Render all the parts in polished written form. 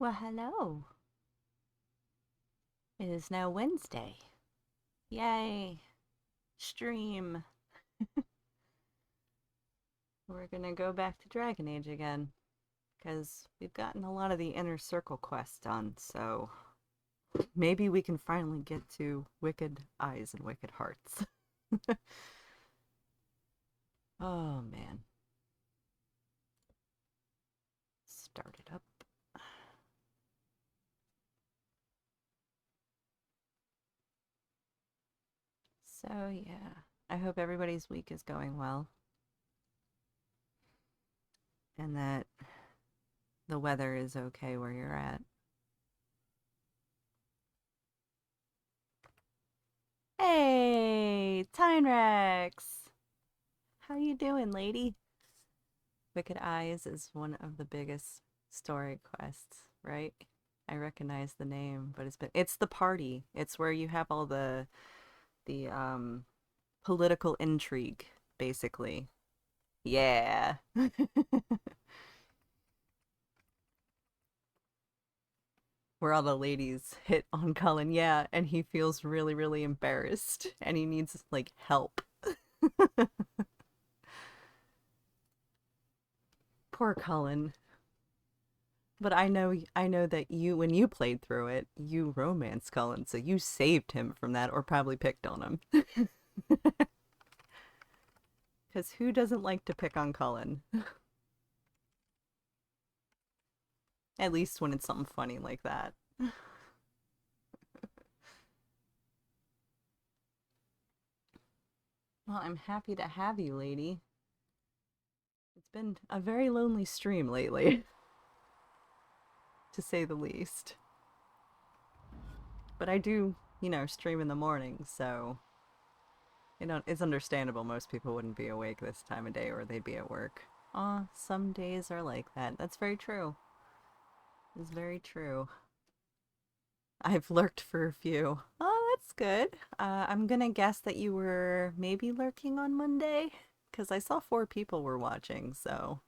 Well, hello. It is now Wednesday. Yay. Stream. We're gonna go back to Dragon Age again. Because we've gotten a lot of the inner circle quests done, so maybe we can finally get to Wicked Eyes and Wicked Hearts. Oh man. Start it up. So yeah. I hope everybody's week is going well. And that the weather is okay where you're at. Hey, Tynerex! How you doing, lady? Wicked Eyes is one of the biggest story quests, right? I recognize the name, but it's the party. It's where you have all the political intrigue, basically. Yeah. Where all the ladies hit on Cullen, yeah, and he feels really, really embarrassed and he needs like help. Poor Cullen. But I know that you when you played through it, you romanced Cullen, so you saved him from that or probably picked on him. Cuz who doesn't like to pick on Cullen? At least when it's something funny like that. Well, I'm happy to have you, lady. It's been a very lonely stream lately, to say the least. But I do, stream in the morning, so it's understandable most people wouldn't be awake this time of day or they'd be at work. Aw, some days are like that. That's very true. It's very true. I've lurked for a few. Oh, that's good. I'm gonna guess that you were maybe lurking on Monday, because I saw four people were watching, so.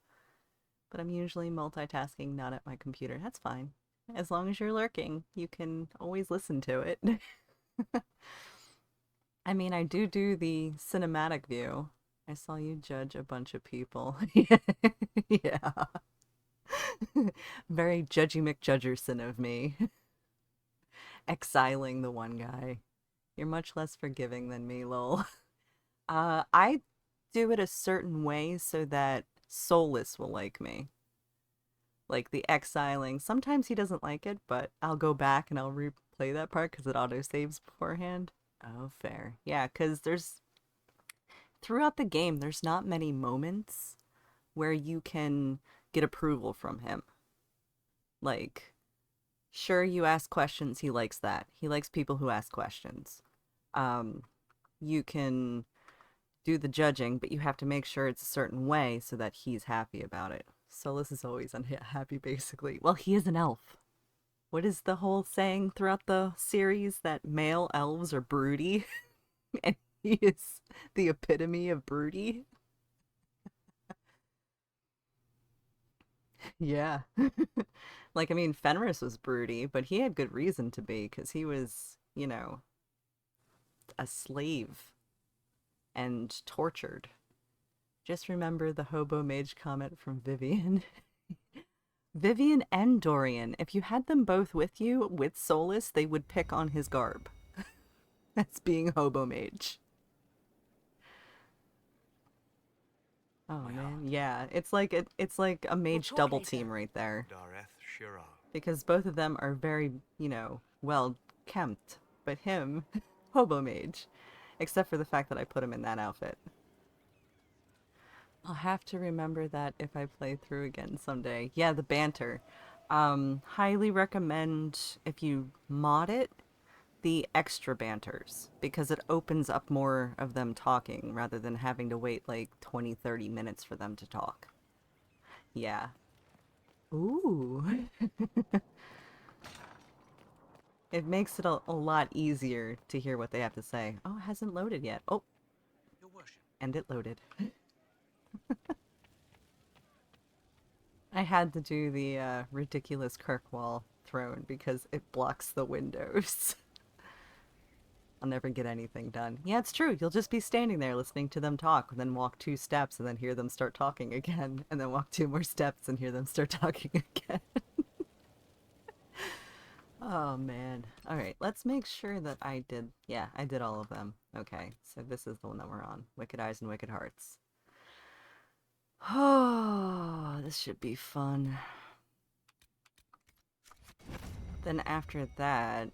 But I'm usually multitasking, not at my computer. That's fine. As long as you're lurking, you can always listen to it. I mean, I do the cinematic view. I saw you judge a bunch of people. Yeah. Very Judgy McJudgerson of me. Exiling the one guy. You're much less forgiving than me, lol. I do it a certain way so that Soulless will like me. Like the exiling. Sometimes he doesn't like it, but I'll go back and I'll replay that part because it auto saves beforehand. Oh, fair. Yeah, because throughout the game, there's not many moments where you can get approval from him. Like, sure, you ask questions, he likes that. He likes people who ask questions. Um, you can do the judging, but you have to make sure it's a certain way so that he's happy about it. Solus is always unhappy, basically. Well, he is an elf. What is the whole saying throughout the series that male elves are broody? And he is the epitome of broody? Yeah. Like, I mean, Fenris was broody, but he had good reason to be because he was, a slave and tortured. Just remember the hobo mage comment from Vivian. Vivian and Dorian, if you had them both with you with Solus, they would pick on his garb. That's being hobo mage. Oh man, yeah. It's like a We'll mage talk double later. team right there. Dareth Shira. Because both of them are very, well kempt. But him, hobo mage. Except for the fact that I put him in that outfit. I'll have to remember that if I play through again someday. Yeah, the banter. Highly recommend if you mod it, the extra banters because it opens up more of them talking rather than having to wait like 20, 30 minutes for them to talk. Yeah. Ooh. It makes it a lot easier to hear what they have to say. Oh, it hasn't loaded yet. Oh, Your worship. and it loaded. I had to do the ridiculous Kirkwall throne because it blocks the windows. I'll never get anything done. Yeah, it's true. You'll just be standing there listening to them talk, and then walk 2 steps and then hear them start talking again, and then walk 2 more steps and hear them start talking again. Oh man. All right, let's make sure that I did. Yeah, I did all of them. Okay, so this is the one that we're on. Wicked Eyes and Wicked Hearts. Oh, this should be fun. Then after that,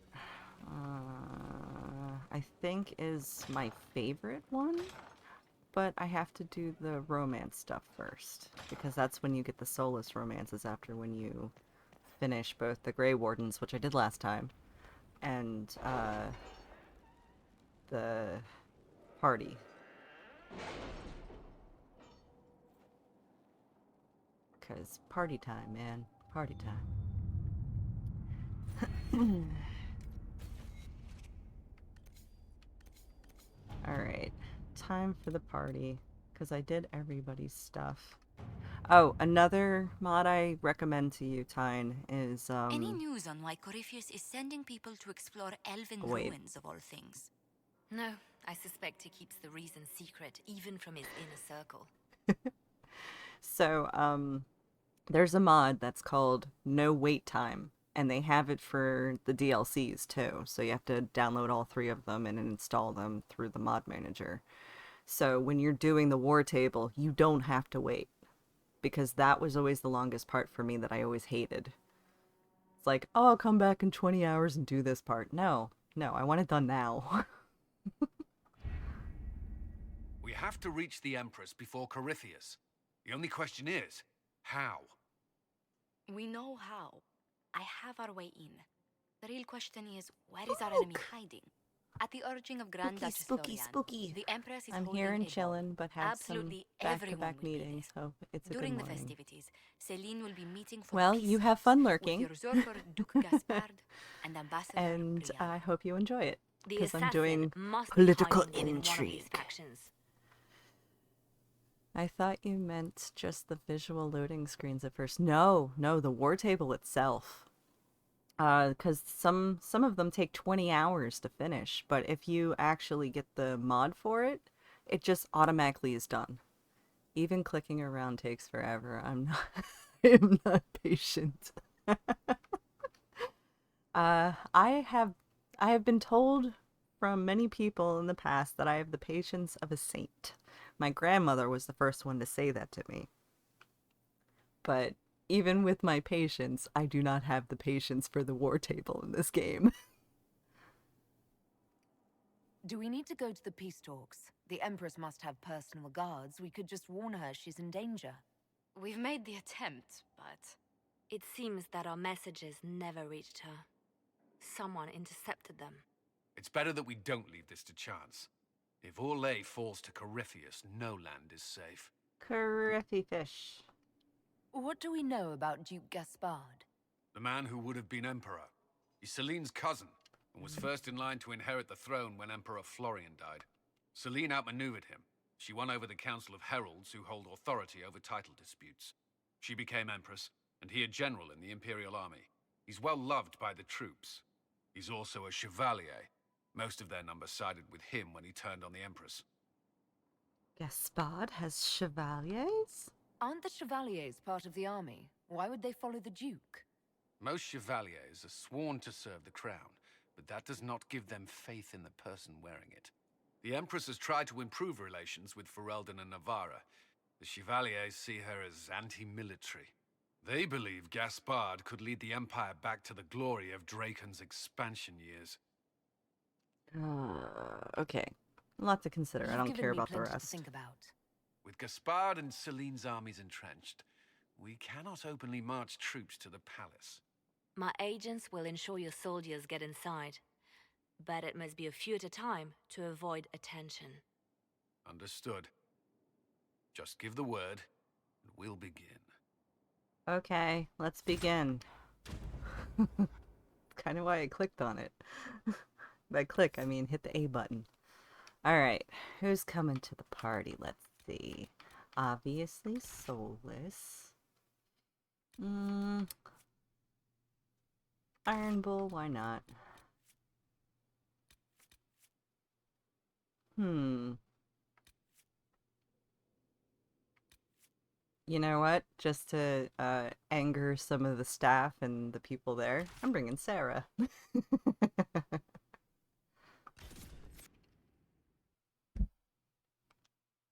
I think is my favorite one, but I have to do the romance stuff first, because that's when you get the soulless romances after when you finish both the Grey Wardens, which I did last time, and the party. Because party time, man. Party time. Alright. Time for the party. Because I did everybody's stuff. Oh, another mod I recommend to you, Tyne, is, Any news on why Corypheus is sending people to explore elven ruins of all things? No, I suspect he keeps the reason secret, even from his inner circle. So, there's a mod that's called No Wait Time, and they have it for the DLCs too. So you have to download all 3 of them and install them through the mod manager. So when you're doing the war table, you don't have to wait, because that was always the longest part for me that I always hated. It's like, oh, I'll come back in 20 hours and do this part. No, no, I want it done now. We have to reach the Empress before Corypheus. The only question is, how? We know how. I have our way in. The real question is, where is our enemy hiding? At the urging of Grand Duchess Florian, spooky. the Empress is I'm holding here and a chilling, but have absolutely some everyone back-to-back will be meetings, there. so it's a During good the morning. festivities, Celine will be meeting for Well, peace you have talks fun with lurking. the usurper Duke Gaspard and Ambassador And Brienne. I hope you enjoy it, The because I'm assassin doing must political be hiding within one of these intrigue. factions. I thought you meant just the visual loading screens at first. No, no, the war table itself. Because some of them take 20 hours to finish, but if you actually get the mod for it, it just automatically is done. Even clicking around takes forever. I'm not patient. I have been told from many people in the past that I have the patience of a saint. My grandmother was the first one to say that to me. But even with my patience, I do not have the patience for the war table in this game. Do we need to go to the peace talks? The Empress must have personal guards. We could just warn her she's in danger. We've made the attempt, but it seems that our messages never reached her. Someone intercepted them. It's better that we don't leave this to chance. If Orlais falls to Corypheus, no land is safe. Criffy fish. What do we know about Duke Gaspard? The man who would have been emperor. He's Celine's cousin, and was first in line to inherit the throne when Emperor Florian died. Celine outmaneuvered him. She won over the Council of Heralds, who hold authority over title disputes. She became empress, and he a general in the Imperial Army. He's well loved by the troops. He's also a chevalier. Most of their number sided with him when he turned on the Empress. Gaspard has chevaliers? Aren't the Chevaliers part of the army? Why would they follow the Duke? Most chevaliers are sworn to serve the crown, but that does not give them faith in the person wearing it. The Empress has tried to improve relations with Ferelden and Navarra. The chevaliers see her as anti-military. They believe Gaspard could lead the Empire back to the glory of Draken's expansion years. Okay. A lot to consider. I don't care about the You've given me plenty rest. to think about. With Gaspard and Celine's armies entrenched, we cannot openly march troops to the palace. My agents will ensure your soldiers get inside, but it must be a few at a time to avoid attention. Understood. Just give the word, and we'll begin. Okay, let's begin. Kind of why I clicked on it. By click, I mean hit the A button. Alright, who's coming to the party? Let's see. Obviously, Soulless. Mm, Iron Bull, why not? Hmm. You know what? Just to anger some of the staff and the people there, I'm bringing Sarah.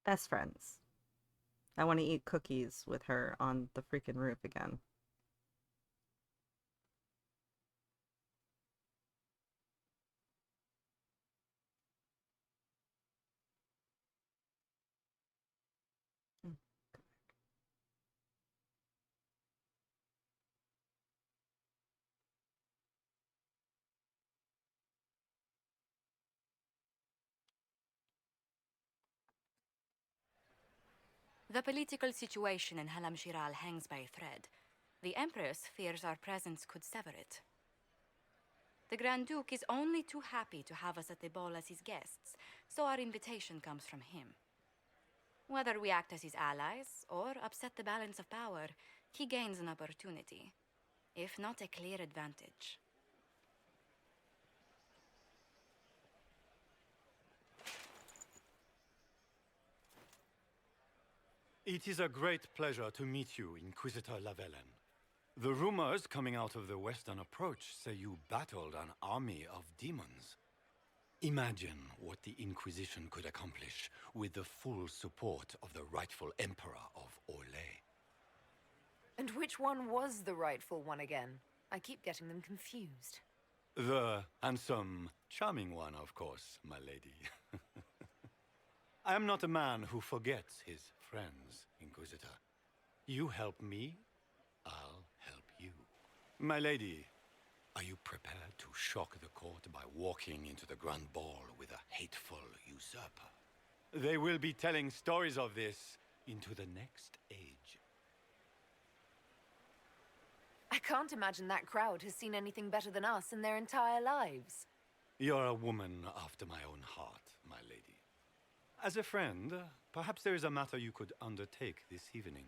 Best friends. I want to eat cookies with her on the freaking roof again. The political situation in Halam Shiral hangs by a thread. The Empress fears our presence could sever it. The Grand Duke is only too happy to have us at the ball as his guests, so our invitation comes from him. Whether we act as his allies or upset the balance of power, he gains an opportunity, if not a clear advantage. It is a great pleasure to meet you, Inquisitor Lavellen. The rumors coming out of the Western Approach say you battled an army of demons. Imagine what the Inquisition could accomplish with the full support of the rightful Emperor of Orlais. And which one was the rightful one again? I keep getting them confused. The handsome, charming one, of course, my lady. I am not a man who forgets his friends, Inquisitor. You help me, I'll help you. My lady, are you prepared to shock the court by walking into the Grand Ball with a hateful usurper? They will be telling stories of this into the next age. I can't imagine that crowd has seen anything better than us in their entire lives. You're a woman after my own heart, my lady. As a friend, perhaps there is a matter you could undertake this evening.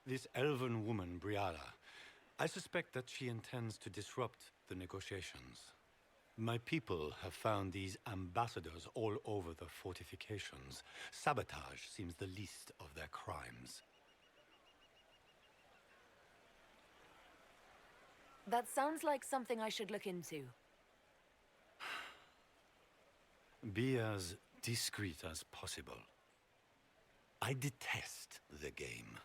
This elven woman, Briala, I suspect that she intends to disrupt the negotiations. My people have found these ambassadors all over the fortifications. Sabotage seems the least of their crimes. That sounds like something I should look into. Be as discreet as possible. I detest the game,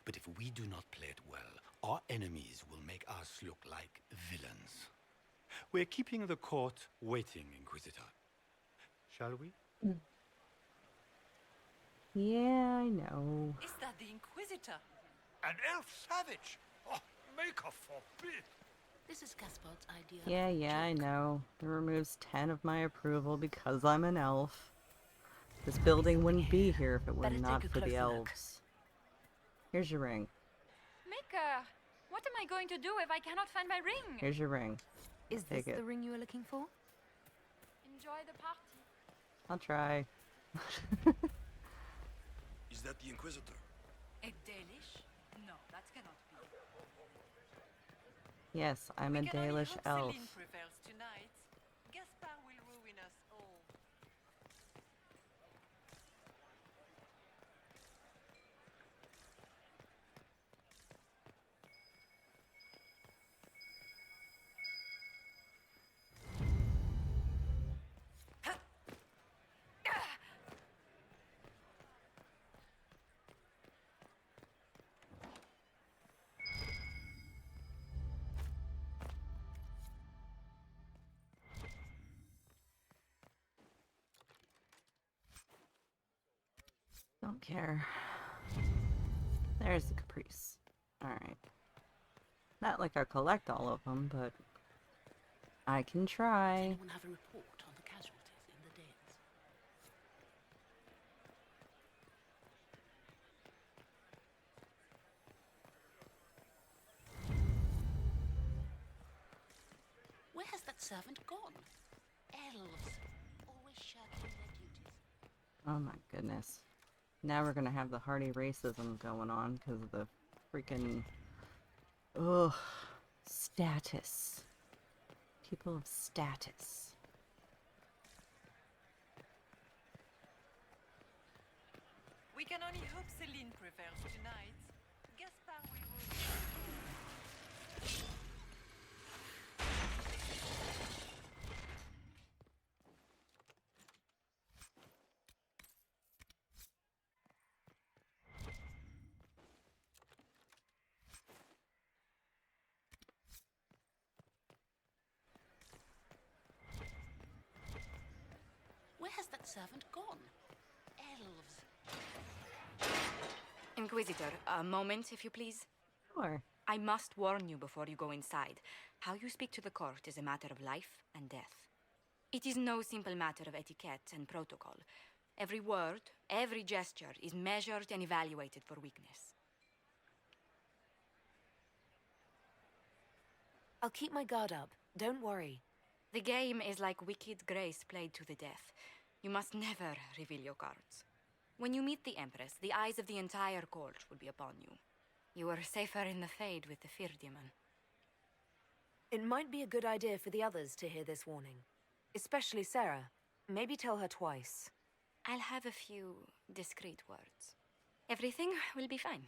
but if we do not play it well, our enemies will make us look like villains. We're keeping the court waiting, Inquisitor. Shall we? Yeah, I know. Is that the Inquisitor? An elf savage? Oh, Maker forbid! This is Casper's idea. Yeah, I know. It removes 10 of my approval because I'm an elf. This building wouldn't be here if it were Better not take a for the closer look. elves. Here's your ring. Mika, what am I going to do if I cannot find my ring? Here's your ring. Is Take this it. the ring you were looking for? Enjoy the party. I'll try. Is that the Inquisitor? A Dalish? No, that cannot be. Yes, I'm a We can only Dalish hope elf. Celine prevails tonight. Gaspar will ruin us all. Don't care. There's the Caprice. Alright. Not like I collect all of them, but I can try. Anyone have a report on the casualties in the Danes? Where has that servant gone? Elves, always shirking their duties. Oh my goodness. Now we're gonna have the hardy racism going on because of the freaking Ugh. Status. People of status. We can only hope Celine prevails tonight. Gaspard will rule. Where has that servant gone? Elves. Inquisitor, a moment, if you please. Sure. I must warn you before you go inside. How you speak to the court is a matter of life and death. It is no simple matter of etiquette and protocol. Every word, every gesture is measured and evaluated for weakness. I'll keep my guard up. Don't worry. The game is like Wicked Grace played to the death. You must never reveal your cards. When you meet the Empress, the eyes of the entire court will be upon you. You are safer in the Fade with the Fear Demon. It might be a good idea for the others to hear this warning. Especially Sarah. Maybe tell her twice. I'll have a few discreet words. Everything will be fine.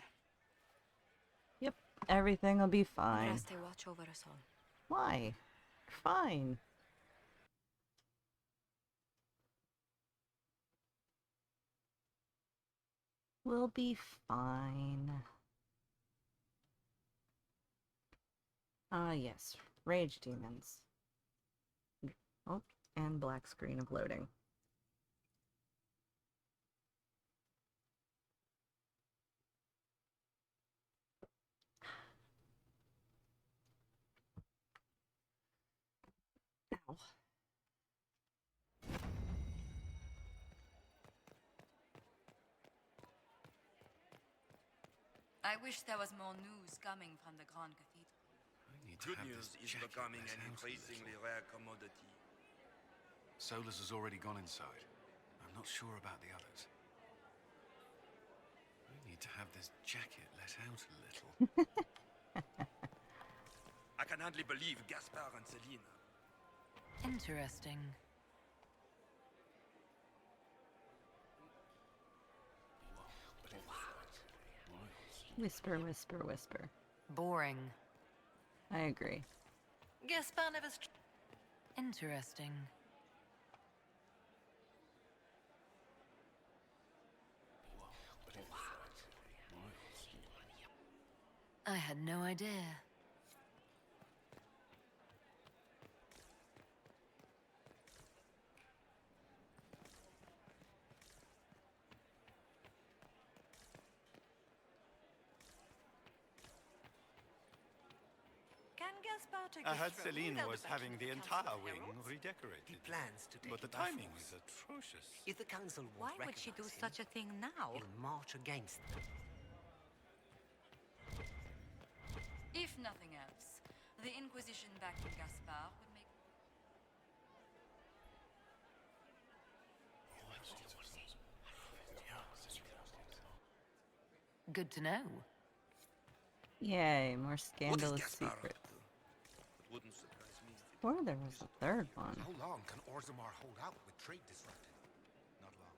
Yep, everything will be fine. Rest a watch over us all. Why? Fine. We'll be fine. Ah, yes. Rage demons. Oh, and black screen of loading. Ow. I wish there was more news coming from the Grand Cathedral. Good news is becoming an increasingly rare commodity. Solus has already gone inside. I'm not sure about the others. I need to have this jacket let out a little. I can hardly believe Gaspard and Celine. Interesting. Whisper, whisper, whisper. Boring. I agree. Gaspard never Interesting. I had no idea. Can Gaspard take I us heard through Celine without was the having backing the of Council entire of wing Heralds? redecorated. He plans to take But the it by timing force. is atrocious. If the council Why won't would she do recognize such a thing now? him, he'll march against them. If nothing else, the Inquisition backing Gaspard would make... Good to know. Yay, more What is scandalous Gaspard up secrets. to? It wouldn't surprise me. Or there was a third one. How long can Orzammar hold out with trade disrupted? Not long.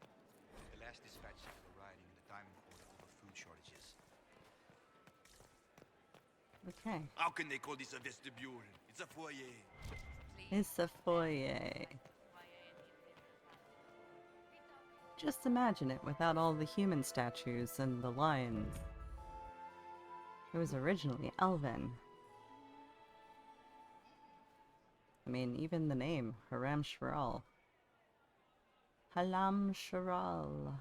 The last dispatches were riding in the Diamond Quarter over food shortages. Okay. How can they call this a vestibule? It's a foyer. It's a foyer. Just imagine it without all the human statues and the lions. It was originally Elven. I mean, even the name, Haram Sharal. Halam Sharal.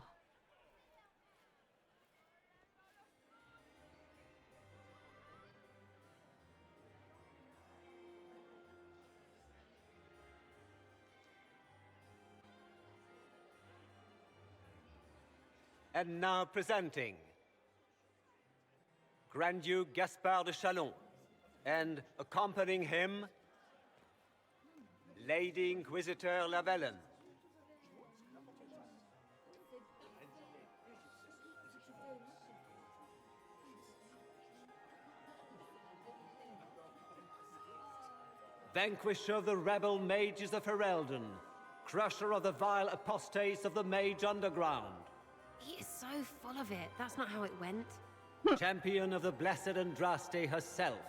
And now presenting Grand Duke Gaspard de Chalon, and accompanying him, Lady Inquisitor Lavellen. vanquisher of the rebel mages of Ferelden, crusher of the vile apostates of the Mage Underground, He is so full of it. That's not how it went. champion of the blessed Andraste herself.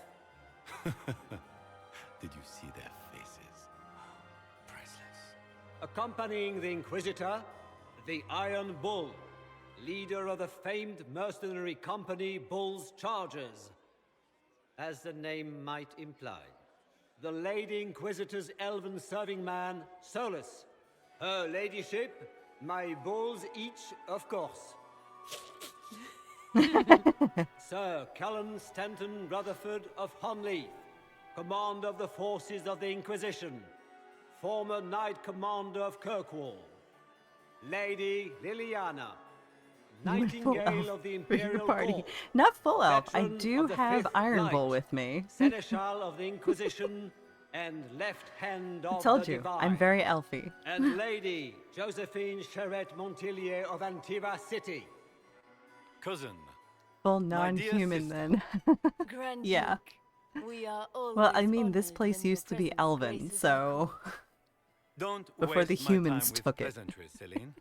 Did you see their faces? Priceless. Accompanying the Inquisitor, the Iron Bull, leader of the famed mercenary company Bull's Chargers. As the name might imply, the Lady Inquisitor's elven serving man, Solus. Her ladyship, my bulls each, of course. Sir Callan Stanton Rutherford of Honleaf, commander of the forces of the Inquisition, former Knight Commander of Kirkwall. Lady Liliana, Nightingale of the Imperial Court. Not full elf. I Veteran do of the have Fifth Iron Bull Light, with me. Seneschal of the Inquisition, and left hand I of told the you, Divine. I'm very elfy. And Lady Josephine Charette Montillier of Antiva City. Cousin. Full My dear non-human sister. then. Grand Yeah. Duke, we are always Well, I mean, this honored place when your used to be presence elven, graces so... Don't Before waste the my humans time with took it. pleasantries, Celine.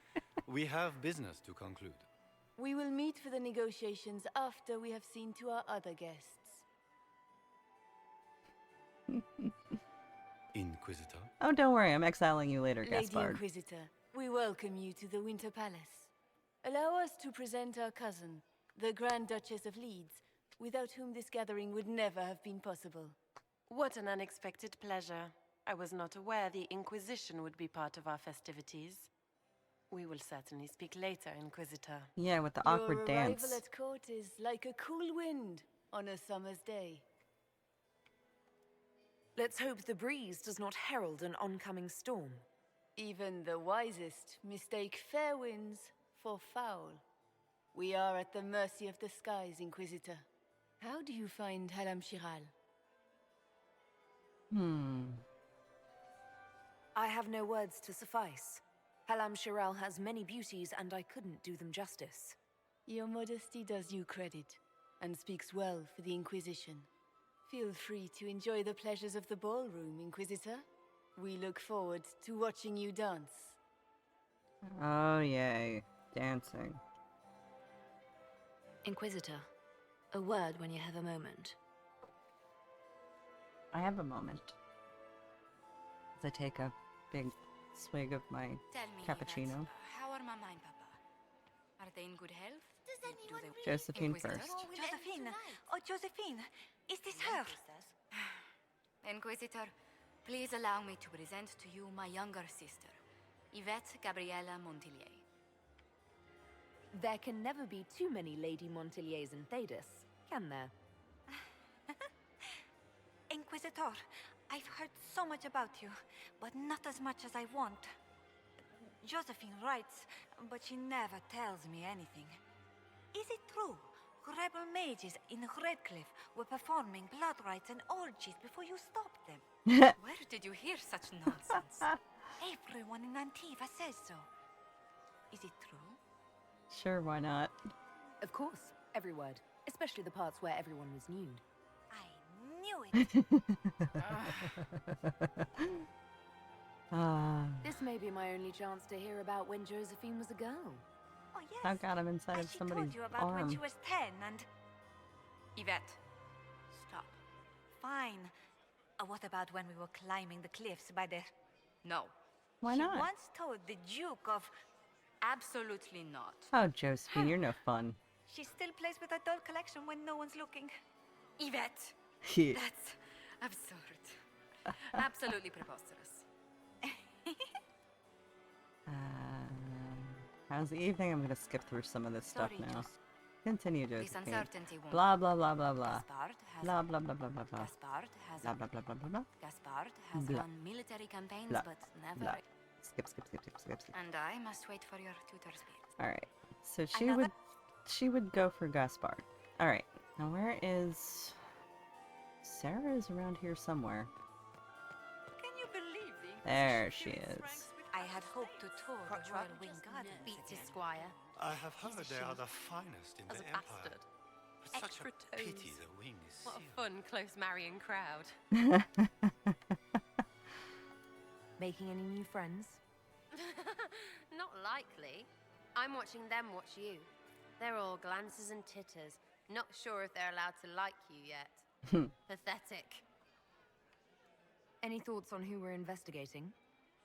We have business to conclude. We will meet for the negotiations after we have seen to our other guests. Inquisitor. Oh, don't worry, I'm exiling you later, Lady Gaspard. Inquisitor, we welcome you to the Winter Palace. Allow us to present our cousin, the Grand Duchess of Leeds, without whom this gathering would never have been possible. What an unexpected pleasure. I was not aware the Inquisition would be part of our festivities. We will certainly speak later, Inquisitor. Yeah, with the awkward Your dance. arrival at court is like a cool wind on a summer's day. Let's hope the breeze does not herald an oncoming storm. Even the wisest mistake fair winds for foul. We are at the mercy of the skies, Inquisitor. How do you find Halam Shiral? I have no words to suffice. Halam Shiral has many beauties, and I couldn't do them justice. Your modesty does you credit, and speaks well for the Inquisition. Feel free to enjoy the pleasures of the ballroom, Inquisitor. We look forward to watching you dance. Oh, yay. Dancing. Inquisitor, a word when you have a moment. I have a moment. As I take a big swig of my Tell me, cappuccino. Yvette, how are Mama and Papa? Are they in good health? Does anyone really Josephine Inquisitor? first. Josephine! Oh, Josephine! Is this her? Inquisitor, please allow me to present to you my younger sister, Yvette Gabriella Montillier. There can never be too many Lady Montilliers in Thedas, can there? Inquisitor, I've heard so much about you, but not as much as I want. Josephine writes, but she never tells me anything. Is it true? Rebel mages in Redcliffe were performing blood rites and orgies before you stopped them. Where did you hear such nonsense? Everyone in Antiva says so. Is it true? Sure, why not? Of course, every word, especially the parts where everyone was nude. I knew it! This may be my only chance to hear about when Josephine was a girl. Oh yes. I got him inside of She somebody's told you about when arm. she was 10 and... Yvette, stop. Fine. What about when we were climbing the cliffs by the... No. Why She not? once told the Duke of... Absolutely not. Oh, Josephine, you're no fun. She still plays with her doll collection when no one's looking. Yvette, Yeah. that's absurd. Absolutely preposterous. How's the evening? I'm gonna skip through some of this stuff Sorry, now. Jos. Continue, This Josephine. uncertainty won't... Blah blah blah blah blah. Gaspard has... Blah blah blah blah blah blah. Gaspard has... Blah blah blah blah blah blah. Gaspard has Blah. run military campaigns, Blah. but never... Blah. Skip skip skip skip skip skip. And I must wait for your tutor's beard. All right. So Another- she would go for Gaspard. All right. Now where is Sarah? Is around here somewhere. Can you believe the There Inquisition she kills is. Franks with I had hoped to tour the Crotchwell Royal Wing Gardens Beats his again. squire. I have He's heard a they are shield. the finest in As the a Empire. bastard. But such Extra a pity toes. the wing is What a sealed. fun, close marrying crowd. Making any new friends? Not likely. I'm watching them watch you. They're all glances and titters. Not sure if they're allowed to like you yet. Pathetic. Any thoughts on who we're investigating?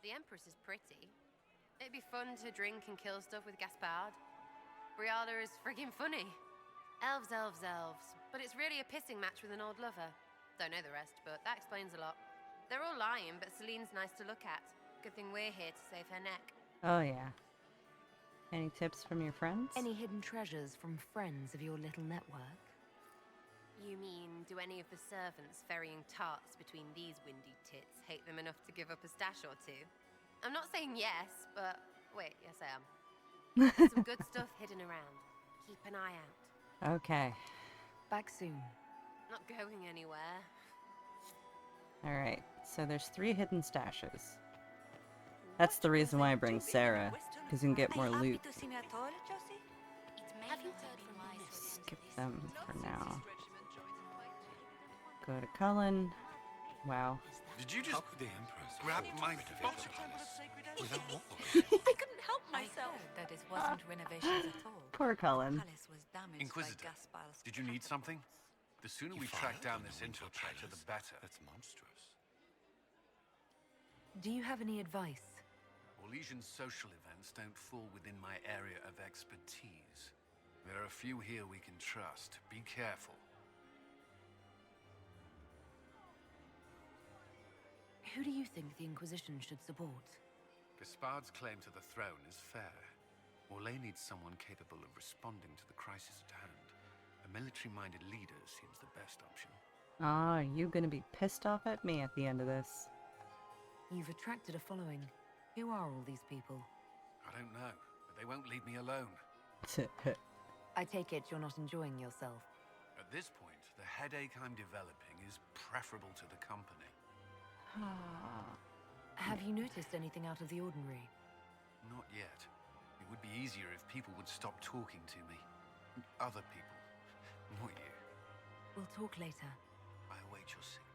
The Empress is pretty. It'd be fun to drink and kill stuff with Gaspard. Briala is friggin' funny. Elves, elves, elves. But it's really a pissing match with an old lover. Don't know the rest, but that explains a lot. They're all lying, but Celine's nice to look at. Good thing we're here to save her neck. Oh, yeah. Any tips from your friends? Any hidden treasures from friends of your little network? You mean, do any of the servants ferrying tarts between these windy tits hate them enough to give up a stash or two? I'm not saying yes, but... Wait, yes I am. There's some good stuff hidden around. Keep an eye out. Okay. Back soon. Not going anywhere. Alright, so there's 3 hidden stashes. That's the reason why I bring Sarah, because you can get more loot. Skip them for now. Go to Cullen. Wow. Did you just grab my bottle? I couldn't help myself. That it wasn't renovations at all. Poor Cullen. Palace was damaged Inquisitor, by Gaspard's did you need something? The sooner we track down this infiltrator, the better. That's monstrous. Do you have any advice? Orlesian social events don't fall within my area of expertise. There are a few here we can trust. Be careful. Who do you think the Inquisition should support? Gaspard's claim to the throne is fair. Orlais needs someone capable of responding to the crisis at hand. A military-minded leader seems the best option. Ah, you gonna be pissed off at me at the end of this. You've attracted a following. Who are all these people? I don't know, but they won't leave me alone. I take it you're not enjoying yourself. At this point, the headache I'm developing is preferable to the company. Have you noticed anything out of the ordinary? Not yet. It would be easier if people would stop talking to me. Other people. Not you. We'll talk later. I await your signal.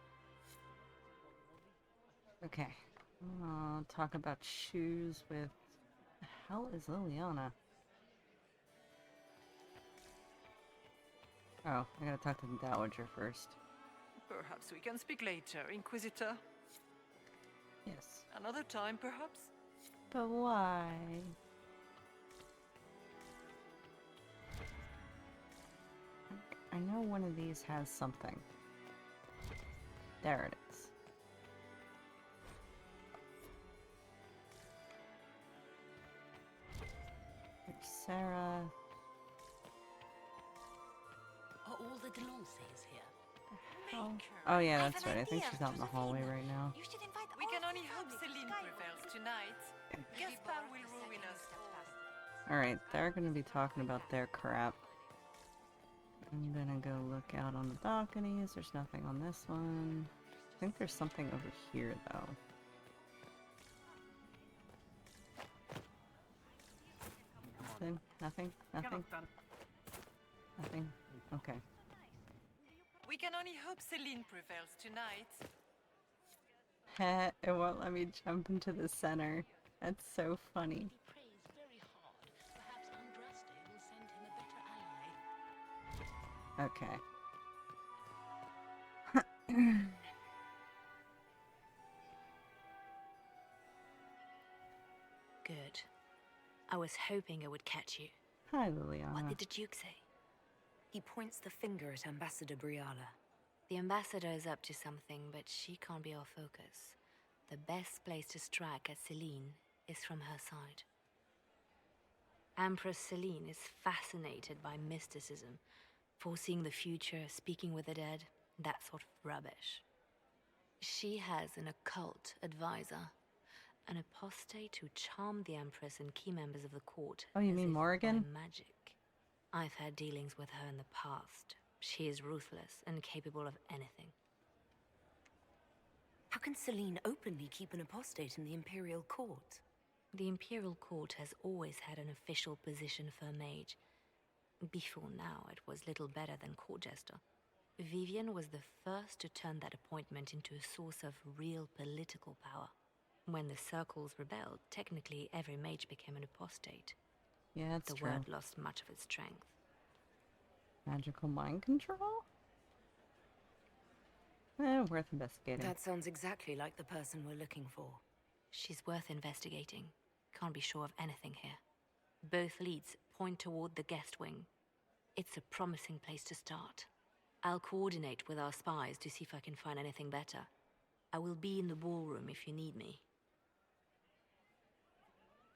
Okay. I'll talk about shoes with... The hell is Liliana? Oh, I gotta talk to the Dowager first. Perhaps we can speak later, Inquisitor. Yes. Another time, perhaps? But why? I know one of these has something. There it is. There's Sarah. Are all the Delancey's here? Oh yeah, that's right. I think she's out in the hallway right now. We can only hope Celine prevails tonight. Gaspard will ruin us all. Alright, they're gonna be talking about their crap. I'm gonna go look out on the balconies. There's nothing on this one. I think there's something over here, though. Nothing? Nothing? Nothing? Nothing? Okay. We can only hope Celine prevails tonight. Heh, it won't let me jump into the center. That's so funny. Okay. Good. I was hoping I would catch you. Hi, Liliana. What did the Duke say? He points the finger at Ambassador Briala. The ambassador is up to something, but she can't be our focus. The best place to strike at Celine is from her side. Empress Celine is fascinated by mysticism, foreseeing the future, speaking with the dead, that sort of rubbish. She has an occult advisor, an apostate who charmed the Empress and key members of the court. Oh, you mean Morrigan? By magic. I've had dealings with her in the past. She is ruthless and capable of anything. How can Celine openly keep an apostate in the Imperial Court? The Imperial Court has always had an official position for a mage. Before now, it was little better than court jester. Vivian was the first to turn that appointment into a source of real political power. When the circles rebelled, technically every mage became an apostate. Yeah, that's the true. word lost much of its strength. Magical mind control? Worth investigating. That sounds exactly like the person we're looking for. She's worth investigating. Can't be sure of anything here. Both leads point toward the guest wing. It's a promising place to start. I'll coordinate with our spies to see if I can find anything better. I will be in the ballroom if you need me.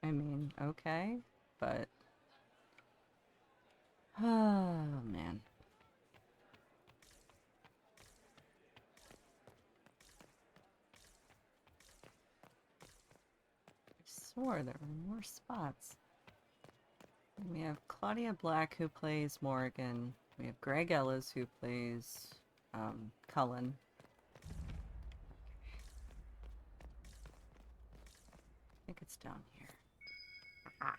I mean, okay, but... Oh, man. I swore there were more spots. And we have Claudia Black, who plays Morrigan. We have Greg Ellis, who plays Cullen. I think it's down here. Ah.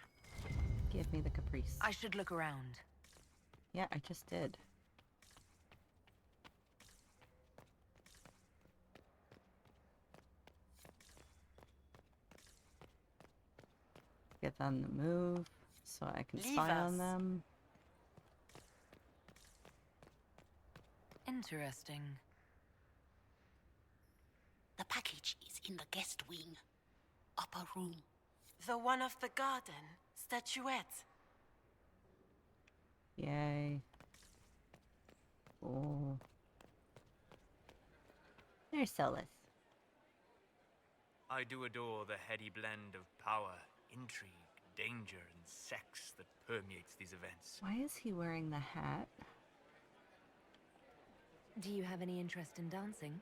Give me the caprice. I should look around. Yeah, I just did. Get on the move so I can spy on them. Interesting. The package is in the guest wing. Upper room. The one of the garden. Statuette. Yay. Oh. There's Solus. I do adore the heady blend of power, intrigue, danger, and sex that permeates these events. Why is he wearing the hat? Do you have any interest in dancing?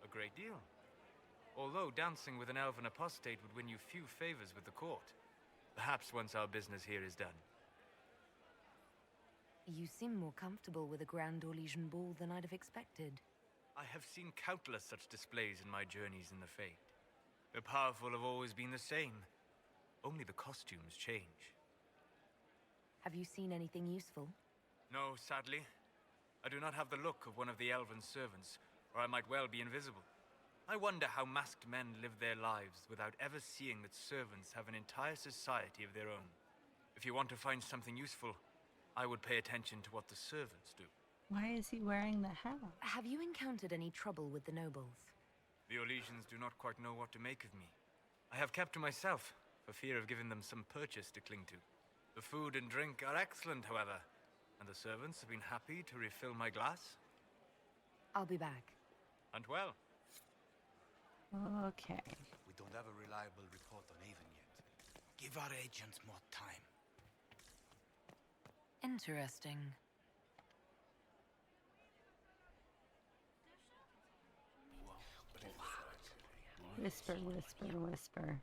A great deal. Although dancing with an elven apostate would win you few favors with the court. Perhaps once our business here is done. You seem more comfortable with a Grand Orlesian ball than I'd have expected. I have seen countless such displays in my journeys in the Fade. The powerful have always been the same. Only the costumes change. Have you seen anything useful? No, sadly. I do not have the look of one of the elven servants, or I might well be invisible. I wonder how masked men live their lives without ever seeing that servants have an entire society of their own. If you want to find something useful, I would pay attention to what the servants do. Why is he wearing the hat? Have you encountered any trouble with the nobles? The Orlesians do not quite know what to make of me. I have kept to myself, for fear of giving them some purchase to cling to. The food and drink are excellent, however, and the servants have been happy to refill my glass. I'll be back. And well. Okay. We don't have a reliable report on Avon yet. Give our agents more time. Interesting. Whisper, whisper, whisper.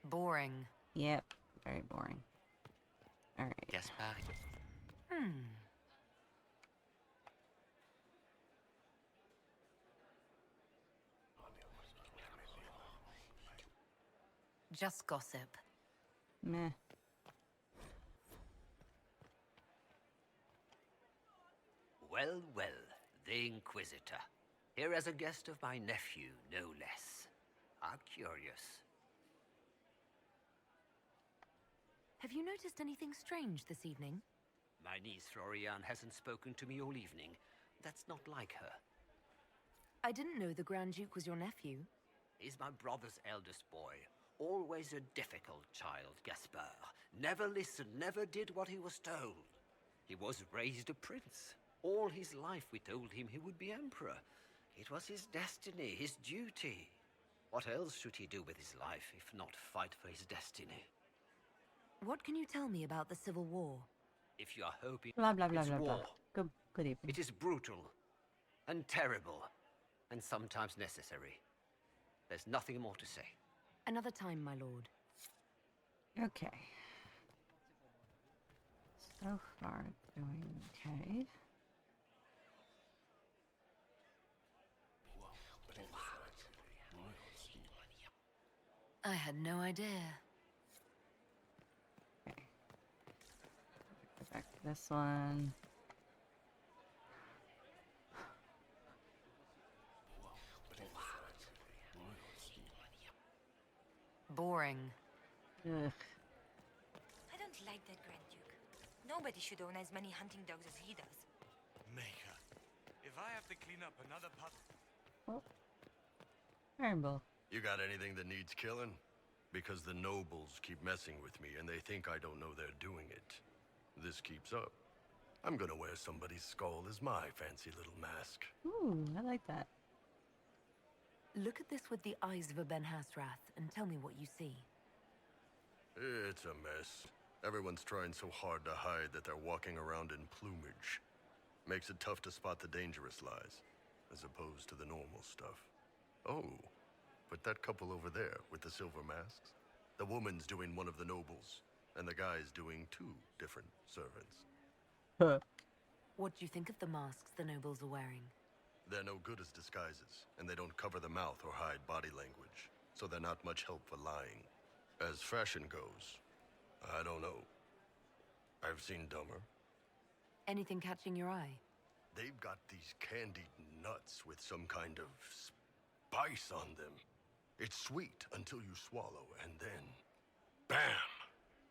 Boring. Yep, very boring. Alright. Just gossip. Meh. Well, well, the Inquisitor. Here as a guest of my nephew, no less. How curious. Have you noticed anything strange this evening? My niece Florian hasn't spoken to me all evening. That's not like her. I didn't know the Grand Duke was your nephew. He's my brother's eldest boy. Always a difficult child, Gaspard. Never listened, never did what he was told. He was raised a prince. All his life we told him he would be emperor. It was his destiny, his duty. What else should he do with his life, if not fight for his destiny? What can you tell me about the Civil War? If you are hoping Blah, blah, blah, it's blah, blah. war, Good evening. it is brutal and terrible and sometimes necessary. There's nothing more to say. Another time, my lord. Okay. So far, doing okay. I had no idea. Okay. Go back to this one. Boring. Ugh. I don't like that Grand Duke. Nobody should own as many hunting dogs as he does. Maker, if I have to clean up another pot... Oh. Iron Bull. You got anything that needs killing? Because the nobles keep messing with me and they think I don't know they're doing it. This keeps up. I'm gonna wear somebody's skull as my fancy little mask. Ooh, I like that. Look at this with the eyes of a Ben Hasrath and tell me what you see. It's a mess. Everyone's trying so hard to hide that they're walking around in plumage. Makes it tough to spot the dangerous lies, as opposed to the normal stuff. Oh, but that couple over there with the silver masks? The woman's doing one of the nobles, and the guy's doing two different servants. What do you think of the masks the nobles are wearing? They're no good as disguises, and they don't cover the mouth or hide body language, so they're not much help for lying. As fashion goes, I don't know. I've seen dumber. Anything catching your eye? They've got these candied nuts with some kind of spice on them. It's sweet until you swallow, and then, bam!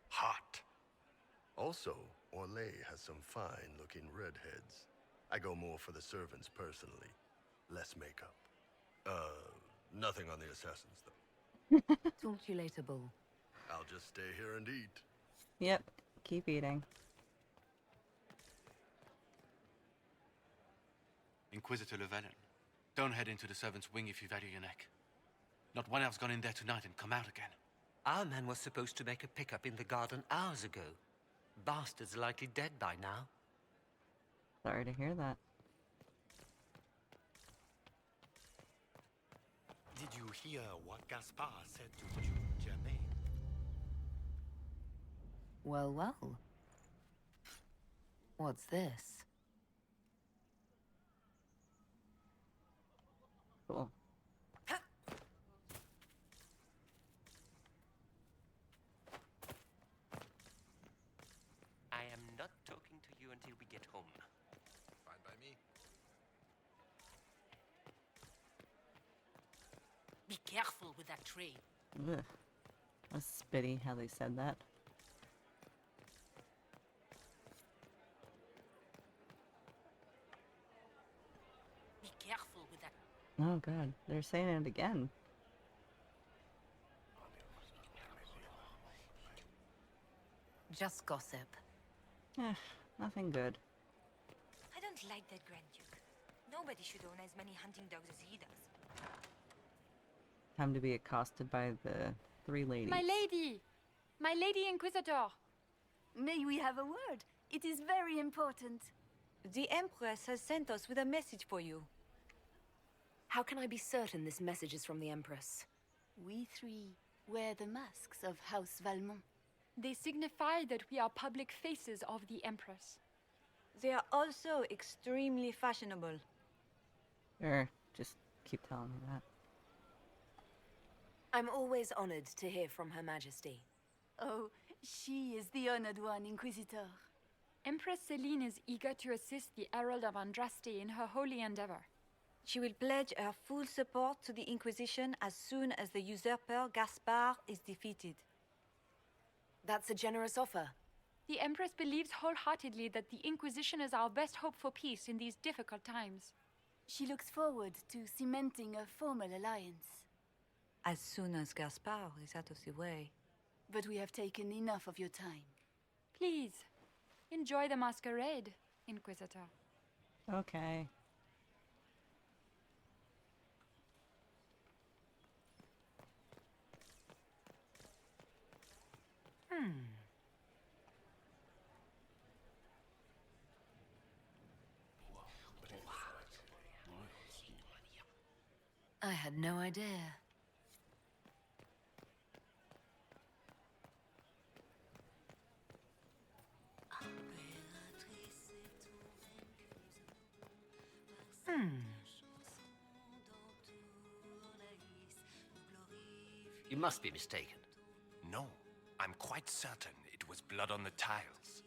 Hot. Also, Orlais has some fine-looking redheads. I go more for the servants personally. Less makeup. Nothing on the assassins, though. Talk to you later, Bull. I'll just stay here and eat. Yep, keep eating. Inquisitor Llewellyn, don't head into the servants' wing if you value your neck. Not one elf's gone in there tonight and come out again. Our man was supposed to make a pickup in the garden hours ago. Bastard's likely dead by now. Sorry to hear that. Did you hear what Gaspard said to Duke Germain? Well, well. What's this? Cool. I am not talking to you until we get home. Fine by me. Be careful with that tray. Ugh. That's spitty how they said that. Be careful with that. Oh god, they're saying it again. Just gossip. Nothing good. I don't like that Grand Duke. Nobody should own as many hunting dogs as he does. Time to be accosted by the three ladies. My lady! My lady Inquisitor! May we have a word? It is very important. The Empress has sent us with a message for you. How can I be certain this message is from the Empress? We three wear the masks of House Valmont. They signify that we are public faces of the Empress. They are also extremely fashionable. Just keep telling me that. I'm always honored to hear from Her Majesty. Oh, she is the honored one, Inquisitor. Empress Celine is eager to assist the Herald of Andraste in her holy endeavor. She will pledge her full support to the Inquisition as soon as the usurper Gaspard is defeated. That's a generous offer. The Empress believes wholeheartedly that the Inquisition is our best hope for peace in these difficult times. She looks forward to cementing a formal alliance. As soon as Gaspard is out of the way. But we have taken enough of your time. Please, enjoy the masquerade, Inquisitor. Okay. I had no idea. You must be mistaken. No, I'm quite certain it was blood on the tiles.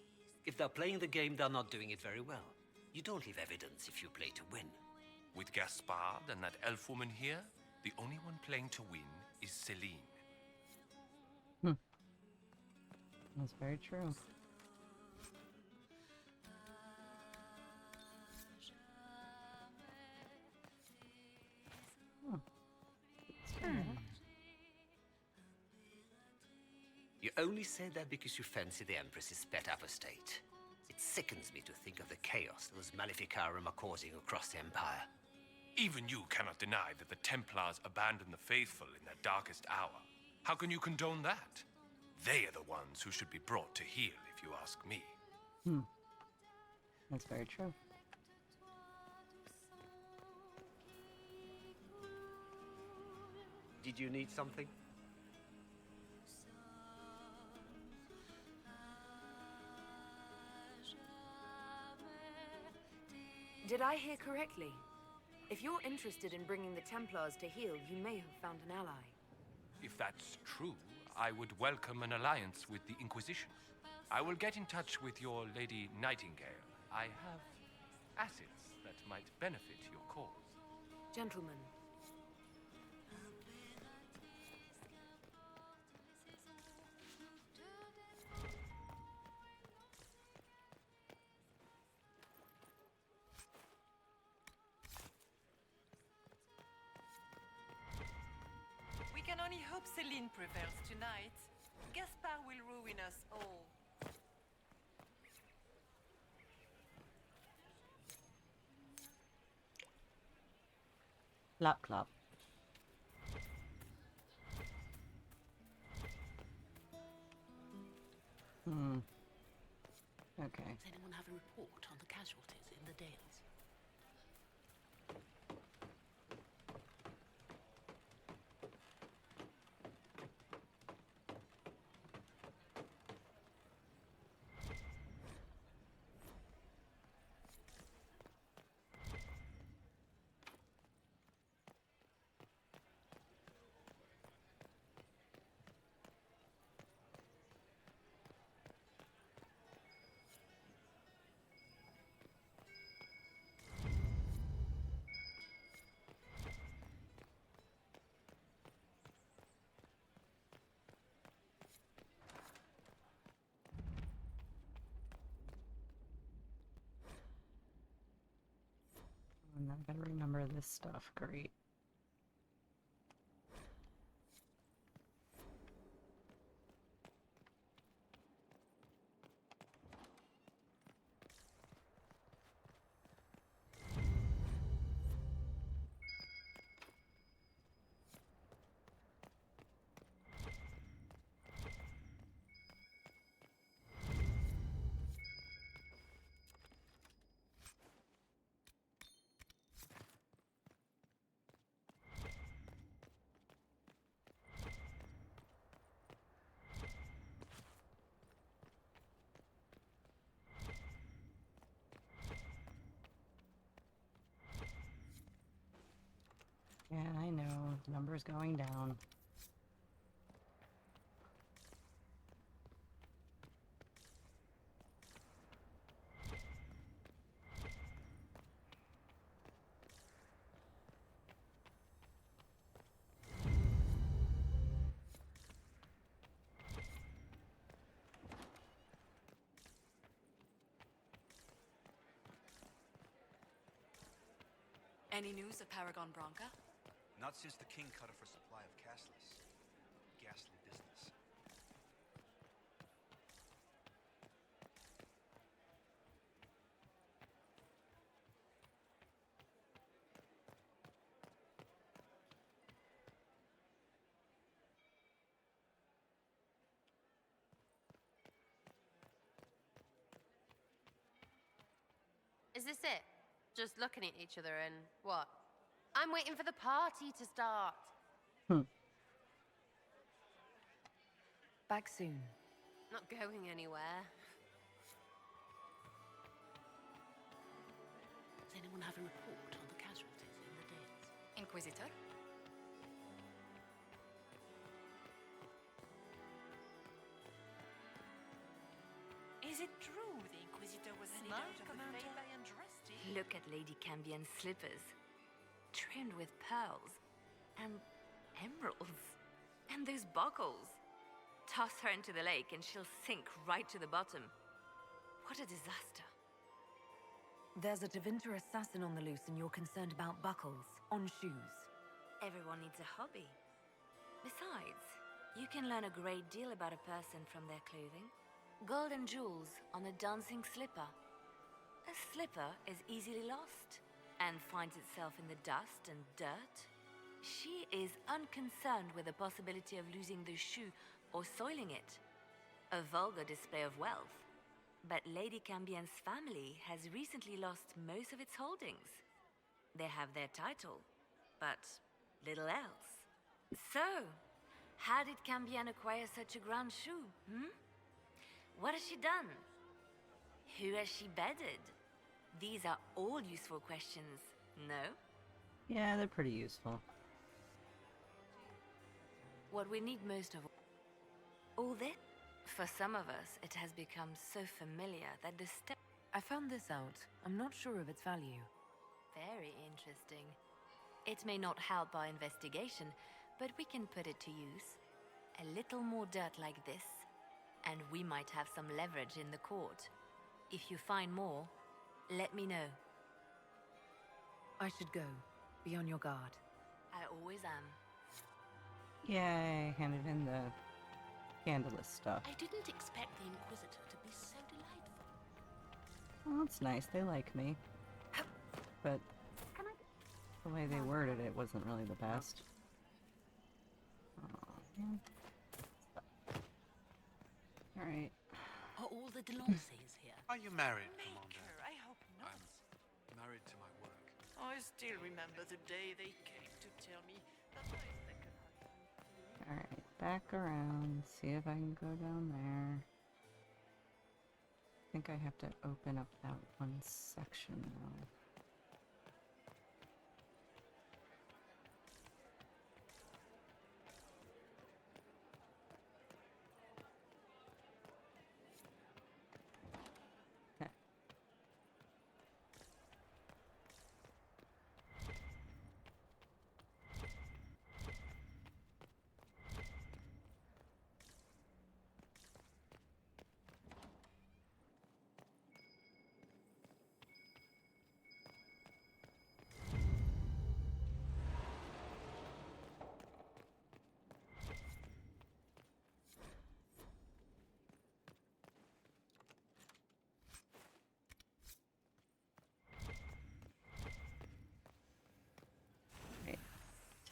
If they're playing the game, they're not doing it very well. You don't leave evidence if you play to win. With Gaspard and that elf woman here, the only one playing to win is Celine. That's very true. You only say that because you fancy the Empress's pet apostate. It sickens me to think of the chaos those Maleficarum are causing across the Empire. Even you cannot deny that the Templars abandoned the faithful in their darkest hour. How can you condone that? They are the ones who should be brought to heel, if you ask me. That's very true. Did you need something? Did I hear correctly? If you're interested in bringing the Templars to heel, you may have found an ally. If that's true, I would welcome an alliance with the Inquisition. I will get in touch with your Lady Nightingale. I have assets that might benefit your cause. Gentlemen. We can only hope Celine prevails tonight. Gaspard will ruin us all. Clap, clap. Okay. Does anyone have a report on the casualties in the Dales? And I gotta remember this stuff. Great. Yeah, I know. Numbers going down. Any news of Paragon Branca? Not since the king cut off her supply of castless. Ghastly business. Is this it? Just looking at each other and what? I'm waiting for the party to start. Back soon. Not going anywhere. Does anyone have a report on the casualties in the Dales? Inquisitor? Is it true the Inquisitor was headed out of the faith by Andraste? Look at Lady Cambion's slippers. Trimmed with pearls. And emeralds. And those buckles. Toss her into the lake and she'll sink right to the bottom. What a disaster. There's a Tevinter assassin on the loose and you're concerned about buckles on shoes. Everyone needs a hobby. Besides, you can learn a great deal about a person from their clothing. Gold and jewels on a dancing slipper. A slipper is easily lost and finds itself in the dust and dirt. She is unconcerned with the possibility of losing the shoe or soiling it. A vulgar display of wealth. But Lady Cambien's family has recently lost most of its holdings. They have their title, but little else. So, how did Cambien acquire such a grand shoe, What has she done? Who has she bedded? These are all useful questions, no? Yeah, they're pretty useful. What we need most of all this? For some of us, it has become so familiar that the step... I found this out. I'm not sure of its value. Very interesting. It may not help our investigation, but we can put it to use. A little more dirt like this, and we might have some leverage in the court. If you find more, let me know. I should go. Be on your guard. I always am. Yay, handed in the scandalous stuff. I didn't expect the Inquisitor to be so delightful. Well, that's nice. They like me. But the way they worded it wasn't really the best. Alright. Are all the Delonces here? Are you married, Commander? I hope not. I'm married to my work. I still remember the day they came to tell me that I second husband. Alright, back around. See if I can go down there. I think I have to open up that one section now.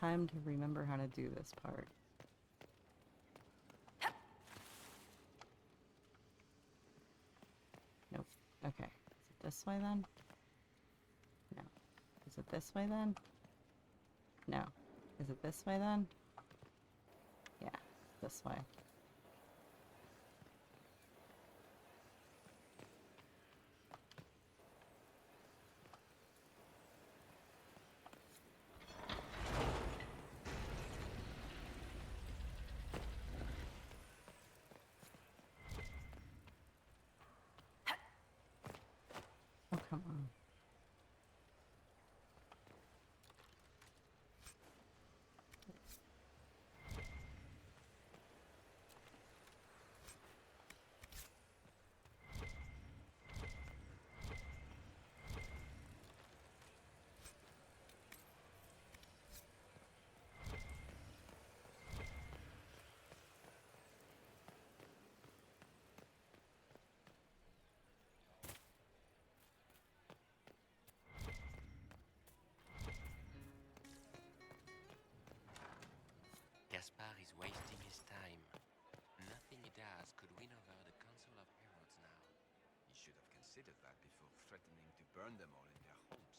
Time to remember how to do this part. Nope. Okay. Is it this way then? No. Is it this way then? No. Is it this way then? Yeah, this way. Oh, come on. Gaspard is wasting his time. Nothing he does could win over the Council of Heralds now. He should have considered that before threatening to burn them all in their homes.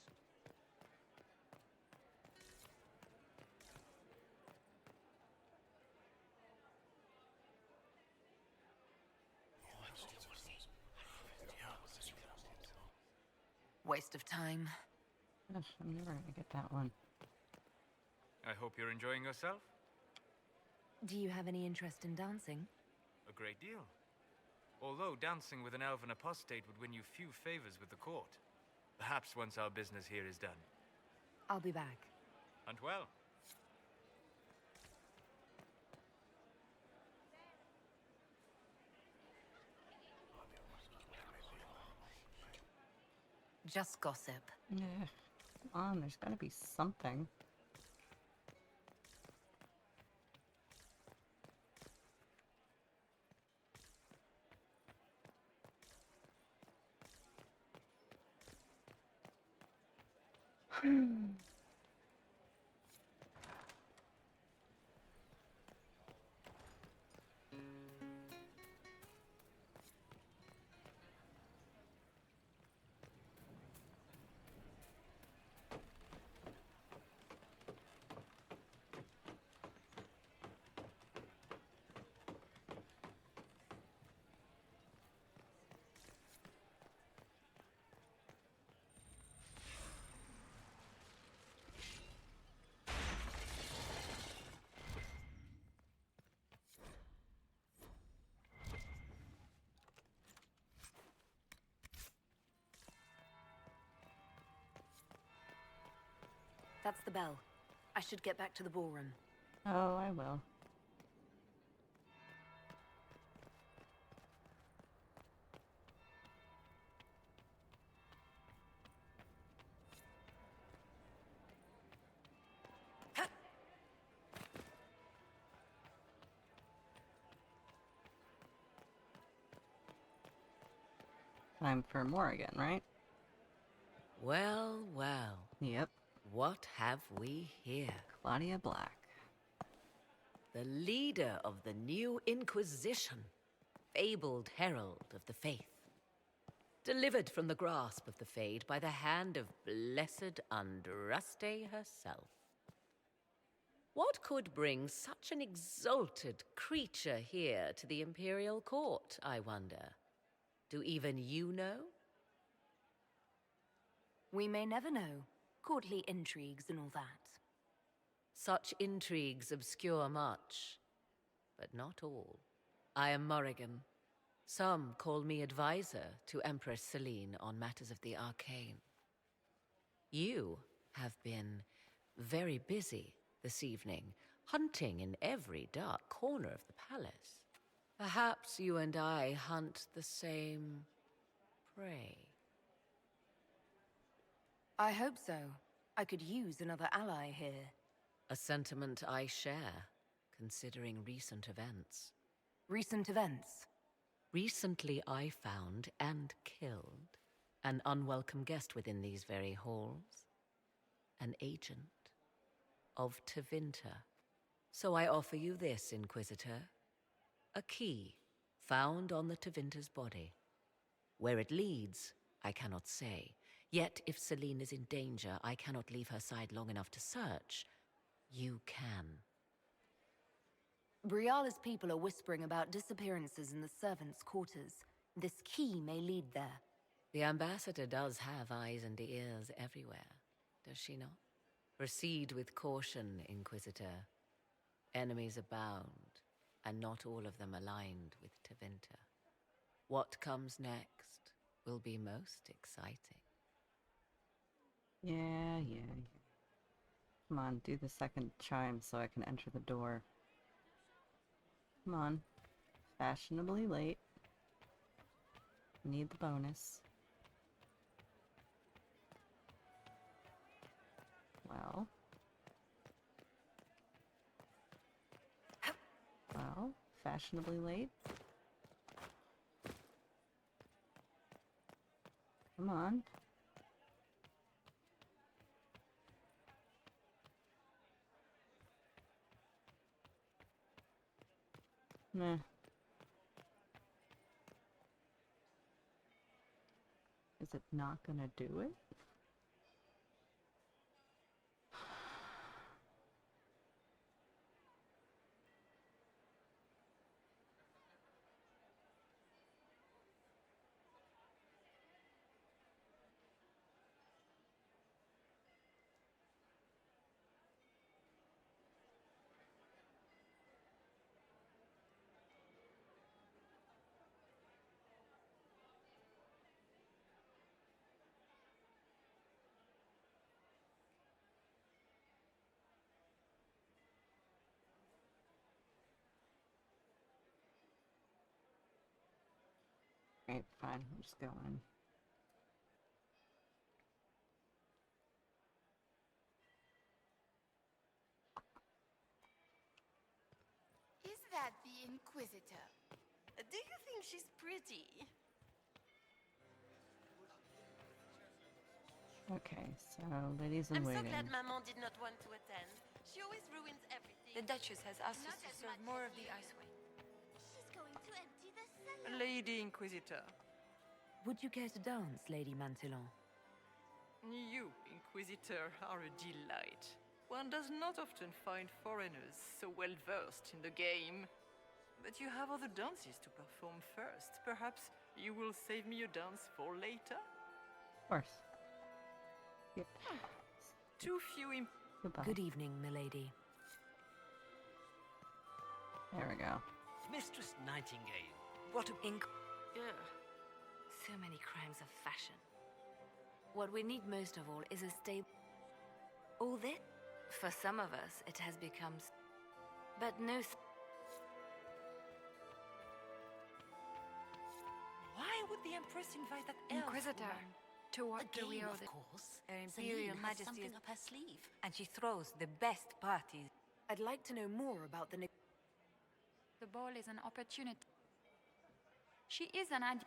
Waste of time. Ugh, I'm never gonna get that one. I hope you're enjoying yourself. Do you have any interest in dancing? A great deal. Although dancing with an elven apostate would win you few favors with the court. Perhaps once our business here is done. I'll be back. Hunt well. just gossip. Ugh. Come on, there's gotta be something. That's the bell. I should get back to the ballroom. Oh, I will. Time for more again, right? Well, well. Yep. What have we here? Claudia Black. The leader of the new Inquisition, fabled herald of the faith. Delivered from the grasp of the Fade by the hand of blessed Andraste herself. What could bring such an exalted creature here to the Imperial Court, I wonder? Do even you know? We may never know. Courtly intrigues and all that. Such intrigues obscure much, but not all. I am Morrigan. Some call me advisor to Empress Celine on matters of the arcane. You have been very busy this evening, hunting in every dark corner of the palace. Perhaps you and I hunt the same prey. I hope so. I could use another ally here. A sentiment I share, considering recent events. Recent events? Recently I found and killed an unwelcome guest within these very halls. An agent of Tevinter. So I offer you this, Inquisitor. A key found on the Tevinter's body. Where it leads, I cannot say. Yet if Celine is in danger, I cannot leave her side long enough to search. You can. Briala's people are whispering about disappearances in the servants' quarters. This key may lead there. The ambassador does have eyes and ears everywhere, does she not? Proceed with caution, Inquisitor. Enemies abound, and not all of them aligned with Tevinter. What comes next will be most exciting. Yeah. Come on, do the second chime so I can enter the door. Come on. Fashionably late. Need the bonus. Well. Well, fashionably late. Come on. Meh. Is it not gonna do it? Alright, fine, I'm just going. Inquisitor. Do you think she's pretty? Okay, so ladies in I'm so waiting. glad Maman did not want to attend. She always ruins everything. The Duchess has asked us to serve more of the iceway. She's going to empty the cellar. Lady Inquisitor. Would you care to dance, Lady Mantillon? You, Inquisitor, are a delight. One does not often find foreigners so well versed in the game. But you have other dances to perform first. Perhaps you will save me a dance for later? Of course. Yep. Too few Goodbye. Good evening, milady. There we go. Mistress Nightingale, what a... Ugh. So many crimes of fashion. What we need most of all is a stable... All this? For some of us, it has become... But no... Why would the Empress invite that elf Inquisitor, woman? to what A do we game, owe of the... course. Her Imperial Celine has Majesty something is... up her sleeve. And she throws the best parties. I'd like to know more about the... The ball is an opportunity. She is an ad...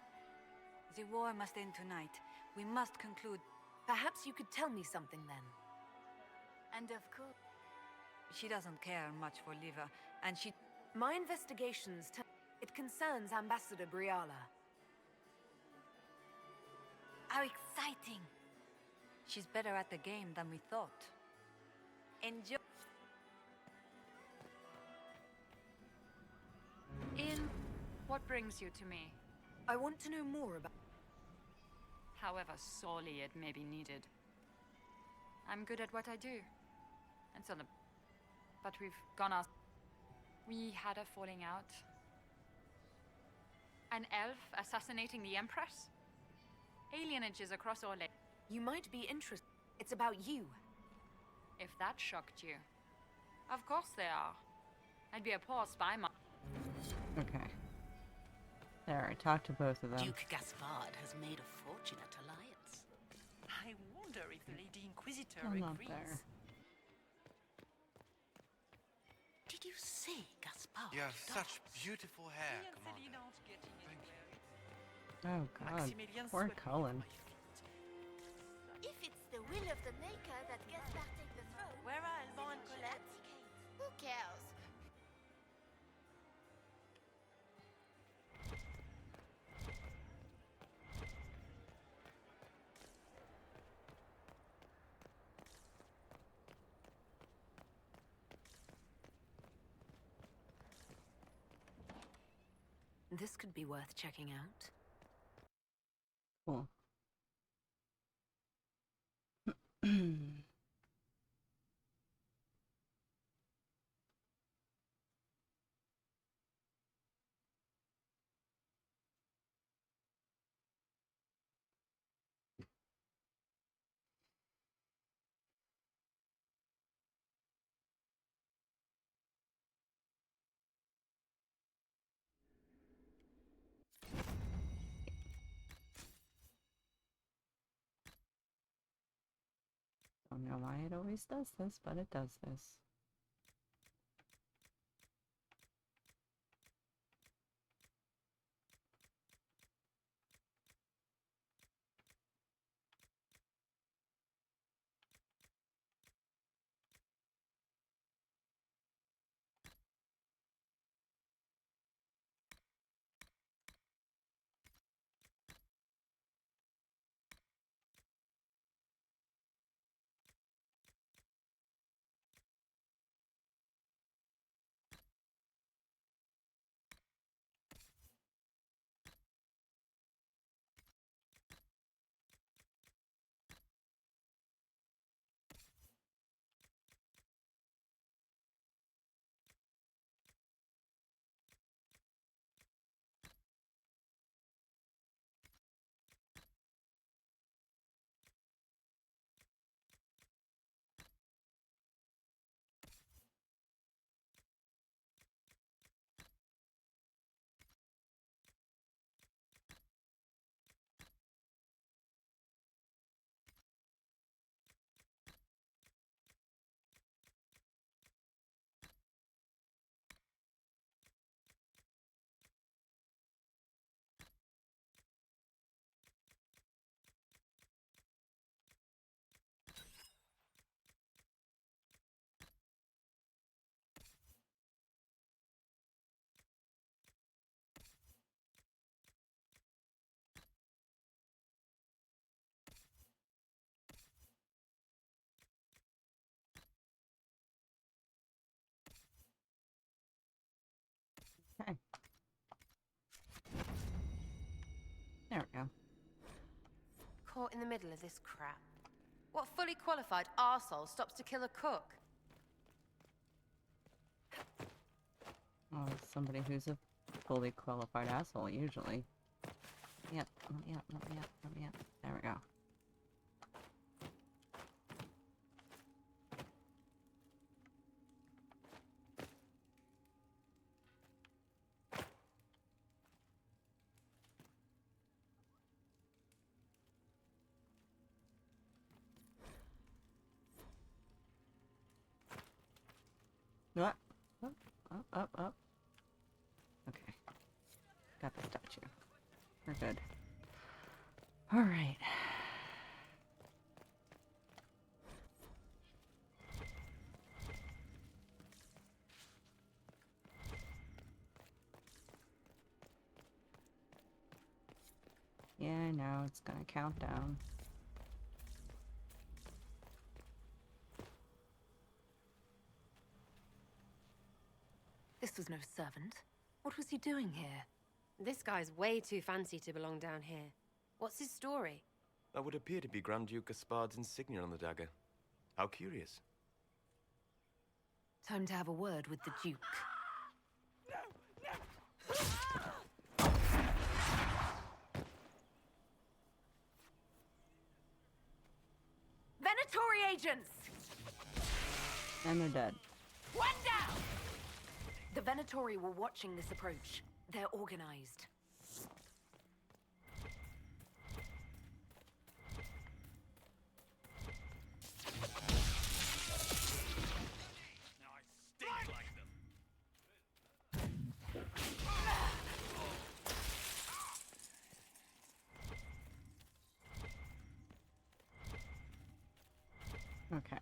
The war must end tonight. We must conclude. Perhaps you could tell me something then. And of course... She doesn't care much for liver, and she... My investigations it concerns Ambassador Briala. How exciting! She's better at the game than we thought. Enjoy... What brings you to me? I want to know more about... However sorely it may be needed. I'm good at what I do. And so but we've gone our... We had a falling out. An elf assassinating the Empress? Alienages across our legs. You might be interested. It's about you. If that shocked you. Of course they are. I'd be a poor spy Okay. There, I talked to both of them. Duke Gaspard has made a fortunate alliance. I wonder if the Lady Inquisitor I'm not agrees. there. Did you see Gaspard? You have such beautiful hair, He and Commander. Celine aren't getting anywhere. Oh god, Maximilian poor swept Cullen. If it's the will of the Maker that Gaspard take the throne, Where are Alban and Celine should Colette? abdicate. Who cares? This could be worth checking out. Cool. Don't know why it always does this, but it does this. Okay. There we go. Caught in the middle of this crap. What fully qualified arsehole stops to kill a cook? Oh, it's somebody who's a fully qualified asshole, usually. Yep, let me up, let me up, let me up. There we go. What? Up, up, up, up. Okay. Got the statue. We're good. Alright. Yeah, I know, it's gonna count down. This was no servant. What was he doing here? This guy's way too fancy to belong down here. What's his story? That would appear to be Grand Duke Gaspard's insignia on the dagger. How curious. Time to have a word with the Duke. Venatori agents! And they're dead. One down! The Venatori were watching this approach. They're organized. Now I stink like them. Okay.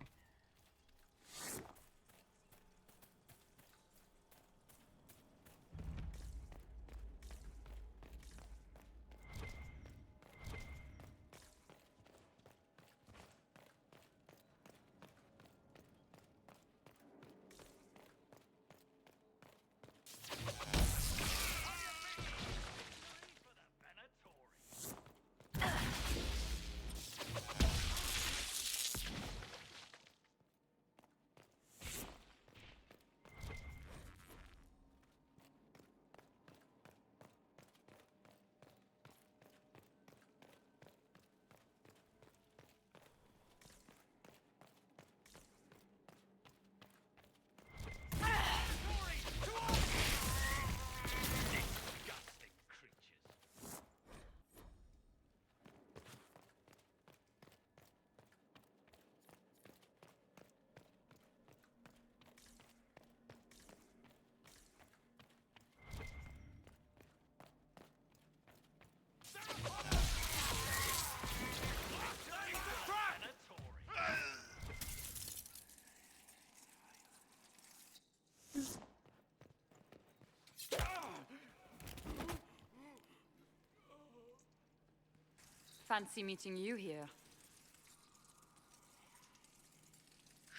Fancy meeting you here.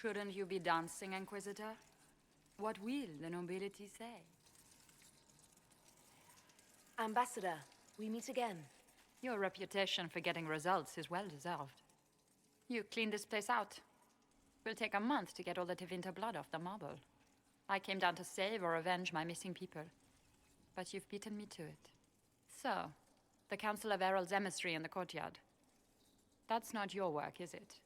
Shouldn't you be dancing, Inquisitor? What will the nobility say? Ambassador, we meet again. Your reputation for getting results is well deserved. You cleaned this place out. Will take a month to get all the Tevinter blood off the marble. I came down to save or avenge my missing people. But you've beaten me to it. So, the Council of Herald's emissary in the courtyard. That's not your work, is it?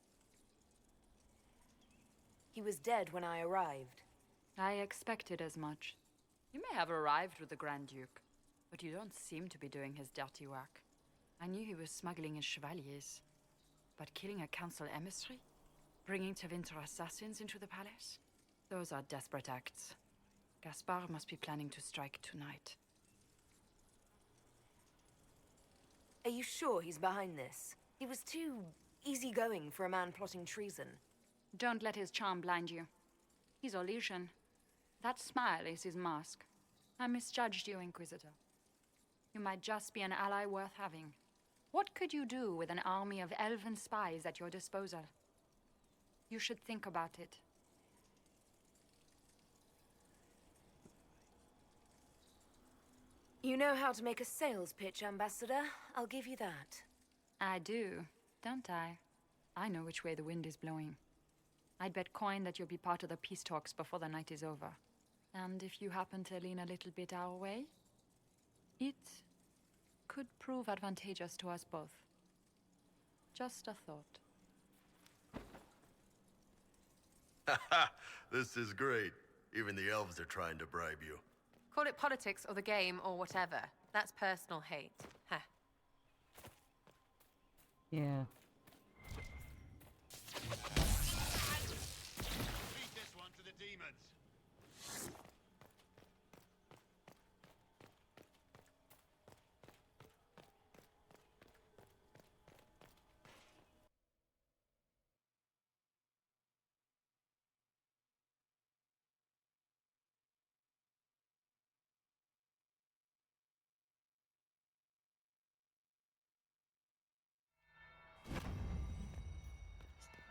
He was dead when I arrived. I expected as much. You may have arrived with the Grand Duke, but you don't seem to be doing his dirty work. I knew he was smuggling his chevaliers. But killing a council emissary? Bringing Tevinter assassins into the palace? Those are desperate acts. Gaspard must be planning to strike tonight. Are you sure he's behind this? He was too easygoing for a man plotting treason. Don't let his charm blind you. He's Orlesian. That smile is his mask. I misjudged you, Inquisitor. You might just be an ally worth having. What could you do with an army of elven spies at your disposal? You should think about it. You know how to make a sales pitch, Ambassador. I'll give you that. I do, don't I? I know which way the wind is blowing. I'd bet coin that you'll be part of the peace talks before the night is over. And if you happen to lean a little bit our way, it could prove advantageous to us both. Just a thought. Haha, this is great. Even the elves are trying to bribe you. Call it politics or the game or whatever. That's personal hate. Huh. Yeah. Beat this one to the demons.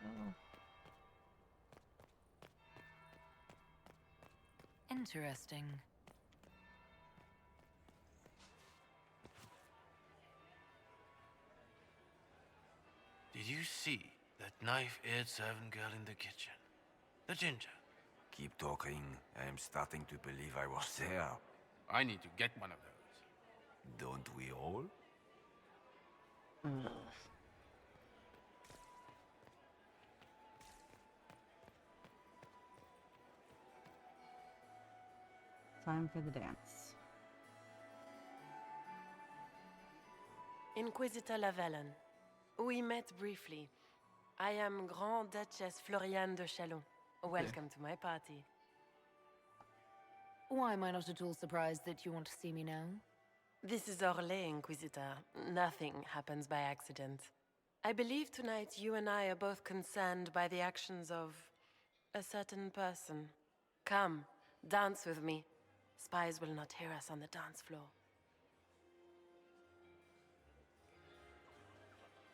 Oh. Interesting. Did you see that knife-eared servant girl in the kitchen? The ginger. Keep talking. I am starting to believe I was there. I need to get one of those. Don't we all? Time for the dance. Inquisitor Lavellen. We met briefly. I am Grand Duchess Floriane de Chalon. Welcome to my party. Why am I not at all surprised that you want to see me now? This is Orlais, Inquisitor. Nothing happens by accident. I believe tonight you and I are both concerned by the actions of a certain person. Come, dance with me. Spies will not hear us on the dance floor.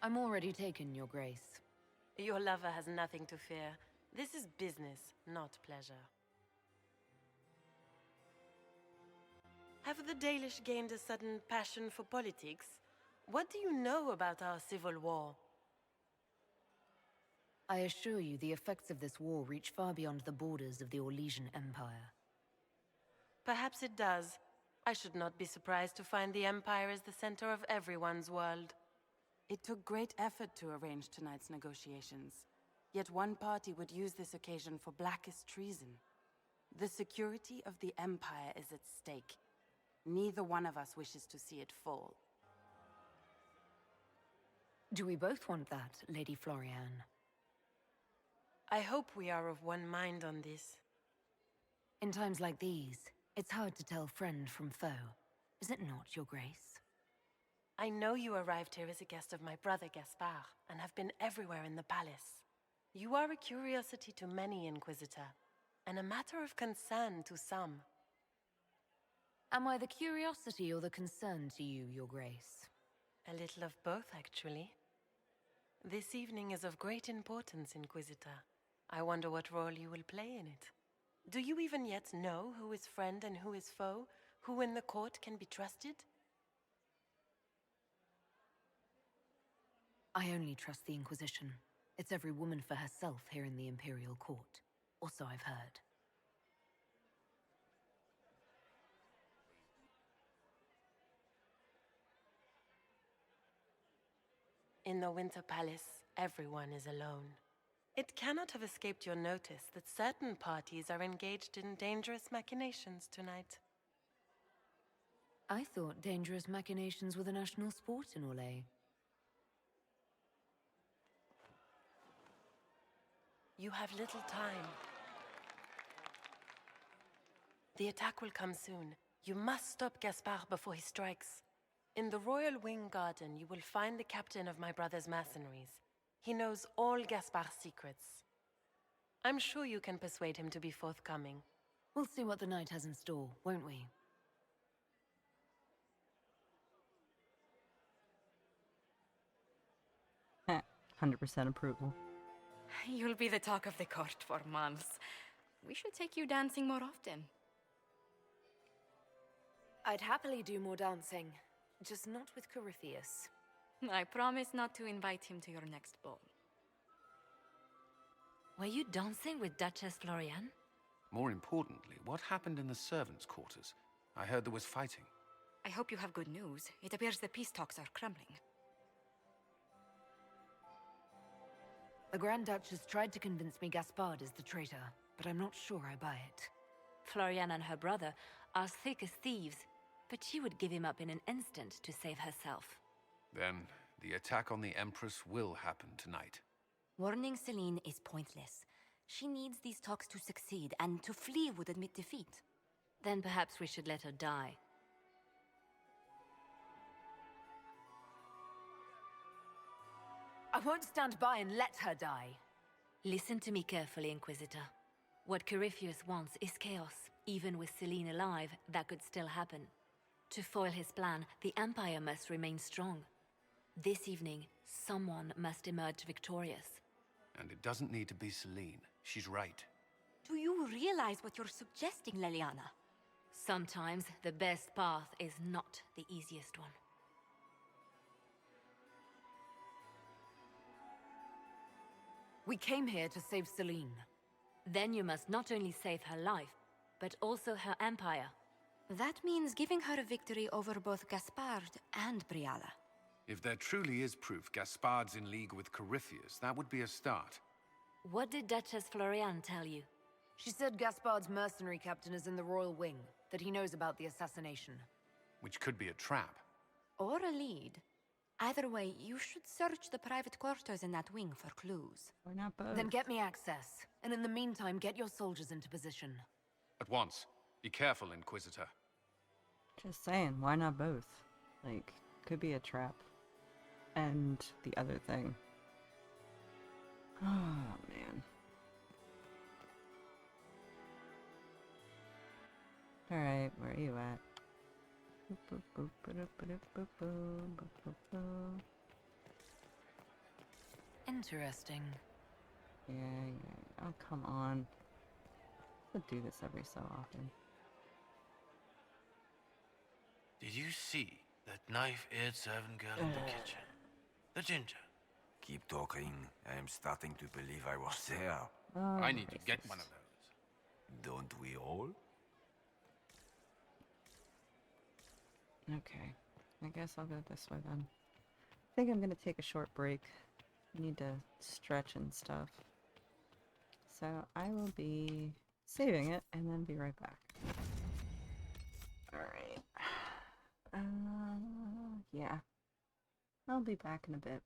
I'm already taken, Your Grace. Your lover has nothing to fear. This is business, not pleasure. Have the Dalish gained a sudden passion for politics? What do you know about our civil war? I assure you the effects of this war reach far beyond the borders of the Orlesian Empire. Perhaps it does. I should not be surprised to find the Empire is the center of everyone's world. It took great effort to arrange tonight's negotiations. Yet one party would use this occasion for blackest treason. The security of the Empire is at stake. Neither one of us wishes to see it fall. Do we both want that, Lady Floriane? I hope we are of one mind on this. In times like these, it's hard to tell friend from foe. Is it not, Your Grace? I know you arrived here as a guest of my brother Gaspard, and have been everywhere in the palace. You are a curiosity to many, Inquisitor, and a matter of concern to some. Am I the curiosity or the concern to you, Your Grace? A little of both, actually. This evening is of great importance, Inquisitor. I wonder what role you will play in it. Do you even yet know who is friend and who is foe? Who in the court can be trusted? I only trust the Inquisition. It's every woman for herself here in the Imperial Court. Or so I've heard. In the Winter Palace, everyone is alone. It cannot have escaped your notice that certain parties are engaged in dangerous machinations tonight. I thought dangerous machinations were the national sport in Orlais. You have little time. The attack will come soon. You must stop Gaspard before he strikes. In the Royal Wing Garden, you will find the captain of my brother's mercenaries. He knows all Gaspard's secrets. I'm sure you can persuade him to be forthcoming. We'll see what the night has in store, won't we? 100% approval. You'll be the talk of the court for months. We should take you dancing more often. I'd happily do more dancing, just not with Corypheus. I promise not to invite him to your next ball. Were you dancing with Duchess Florian? More importantly, what happened in the servants' quarters? I heard there was fighting. I hope you have good news. It appears the peace talks are crumbling. The Grand Duchess tried to convince me Gaspard is the traitor, but I'm not sure I buy it. Florian and her brother are thick as thieves, but she would give him up in an instant to save herself. Then, the attack on the Empress will happen tonight. Warning Celine is pointless. She needs these talks to succeed, and to flee would admit defeat. Then perhaps we should let her die. I won't stand by and let her die. Listen to me carefully, Inquisitor. What Corypheus wants is chaos. Even with Celine alive, that could still happen. To foil his plan, the Empire must remain strong. This evening, someone must emerge victorious. And it doesn't need to be Celine. She's right. Do you realize what you're suggesting, Leliana? Sometimes the best path is not the easiest one. We came here to save Celine. Then you must not only save her life, but also her empire. That means giving her a victory over both Gaspard and Briala. If there truly is proof Gaspard's in league with Corypheus, that would be a start. What did Duchess Florian tell you? She said Gaspard's mercenary captain is in the royal wing, that he knows about the assassination. Which could be a trap. Or a lead. Either way, you should search the private quarters in that wing for clues. Or not both. Then get me access, and in the meantime, get your soldiers into position. At once. Be careful, Inquisitor. Just saying, why not both? Like, could be a trap. And the other thing. Oh, man. Alright, where are you at? Interesting. Yeah. Oh, come on. I do this every so often. Did you see that knife-eared servant girl in the kitchen? The ginger. Keep talking. I am starting to believe I was there. Oh, I need to get one of those. Don't we all? Okay. I guess I'll go this way then. I think I'm gonna take a short break. I need to stretch and stuff. So I will be saving it and then be right back. Alright. Yeah. I'll be back in a bit.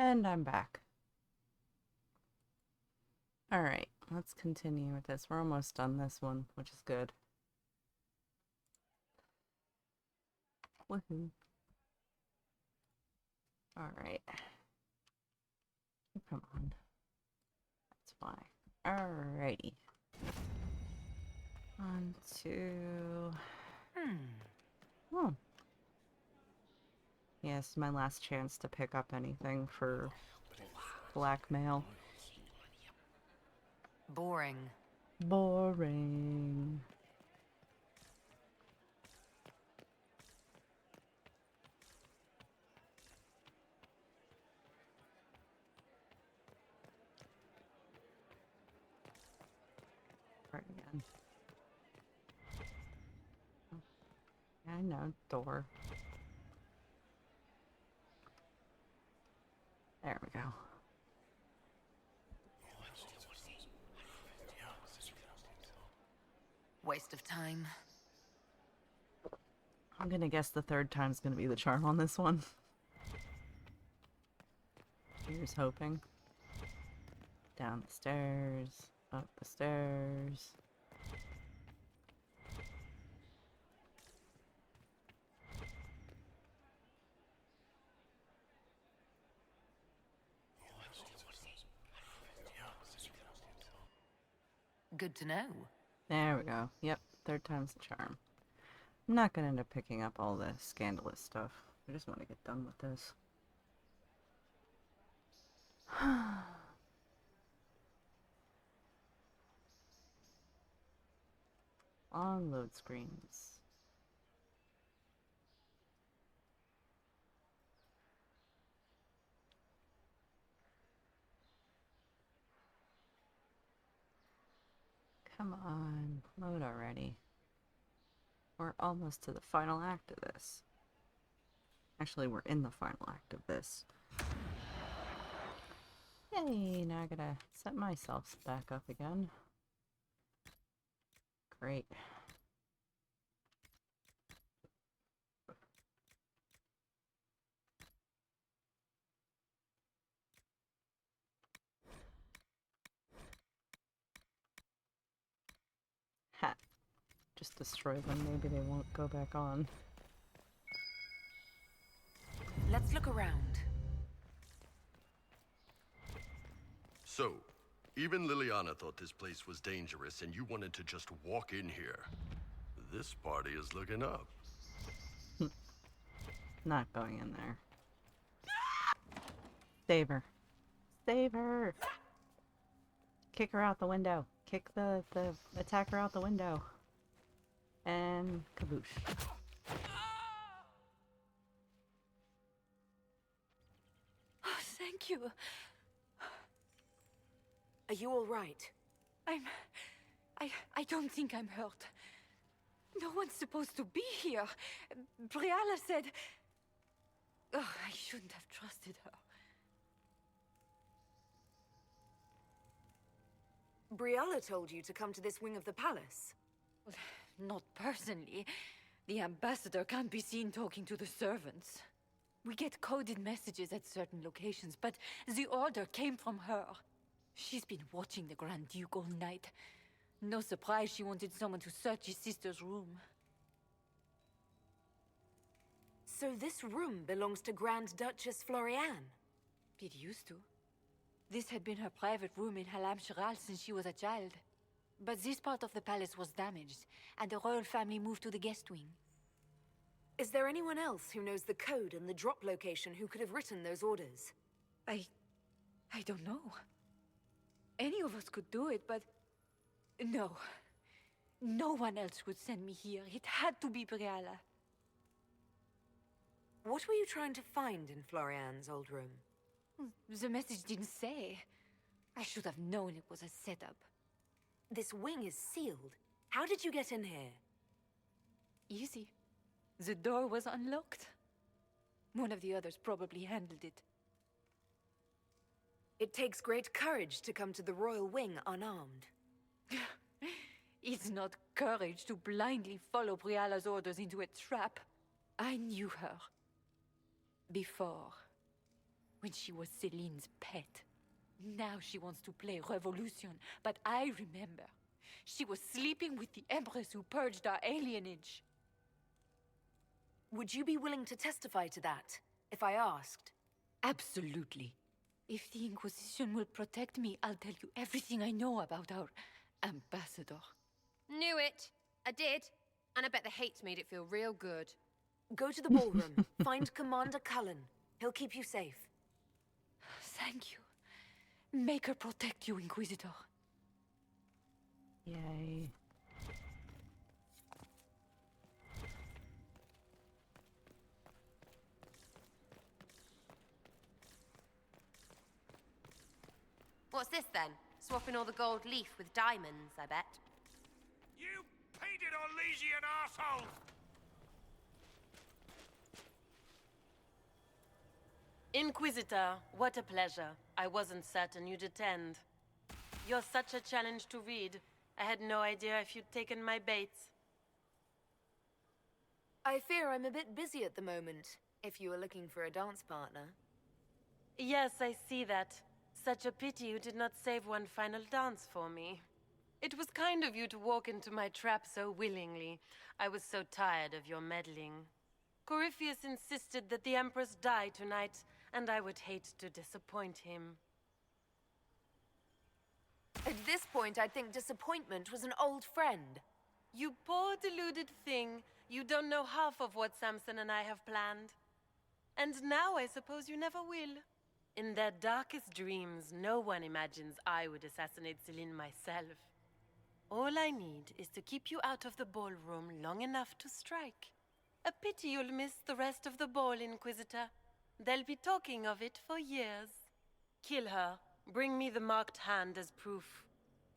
And I'm back. Alright, let's continue with this. We're almost done this one, which is good. Woohoo. Alright. Come on. That's why. Alrighty. On to... Oh. Yes, my last chance to pick up anything for blackmail. Boring. Boring. Right again. I know, door. There we go. Waste of time. I'm gonna guess the third time's gonna be the charm on this one. Here's hoping. Down the stairs, up the stairs. Good to know. There we go. Yep, third time's the charm. I'm not gonna end up picking up all the scandalous stuff. I just want to get done with this. Long load screens. Come on, load already. We're almost to the final act of this. Actually, we're in the final act of this. Yay, now I gotta set myself back up again. Great. Ha. Just destroy them, maybe they won't go back on. Let's look around. So, even Liliana thought this place was dangerous and you wanted to just walk in here. This party is looking up. Not going in there. Save her. Save her! Kick her out the window. Kick the attacker out the window. And kaboosh. Oh, thank you. Are you all right? I don't think I'm hurt. No one's supposed to be here. Briala said... Oh, I shouldn't have trusted her. Briala told you to come to this wing of the palace? Well, not personally. The ambassador can't be seen talking to the servants. We get coded messages at certain locations, but the order came from her. She's been watching the Grand Duke all night. No surprise she wanted someone to search his sister's room. So this room belongs to Grand Duchess Floriane? It used to. This had been her private room in Halam Shiral since she was a child. But this part of the palace was damaged, and the royal family moved to the guest wing. Is there anyone else who knows the code and the drop location who could have written those orders? I don't know. Any of us could do it, but... No. No one else would send me here. It had to be Briala. What were you trying to find in Floriane's old room? The message didn't say. I should have known it was a setup. This wing is sealed. How did you get in here? Easy. The door was unlocked. One of the others probably handled it. It takes great courage to come to the royal wing unarmed. It's not courage to blindly follow Briala's orders into a trap. I knew her. Before. when she was Celine's pet. Now she wants to play revolution, but I remember. She was sleeping with the Empress who purged our alienage. Would you be willing to testify to that, if I asked? Absolutely. If the Inquisition will protect me, I'll tell you everything I know about our ambassador. Knew it. I did. And I bet the hate's made it feel real good. Go to the ballroom. Find Commander Cullen. He'll keep you safe. Thank you. Make her protect you, Inquisitor. Yay. What's this then? Swapping all the gold leaf with diamonds, I bet. You painted Orlesian asshole! Inquisitor, what a pleasure. I wasn't certain you'd attend. You're such a challenge to read. I had no idea if you'd taken my bait. I fear I'm a bit busy at the moment, if you were looking for a dance partner. Yes, I see that. Such a pity you did not save one final dance for me. It was kind of you to walk into my trap so willingly. I was so tired of your meddling. Corypheus insisted that the Empress die tonight, and I would hate to disappoint him. At this point, I'd think disappointment was an old friend. You poor deluded thing. You don't know half of what Samson and I have planned. And now I suppose you never will. In their darkest dreams, no one imagines I would assassinate Celine myself. All I need is to keep you out of the ballroom long enough to strike. A pity you'll miss the rest of the ball, Inquisitor. They'll be talking of it for years. Kill her. Bring me the marked hand as proof.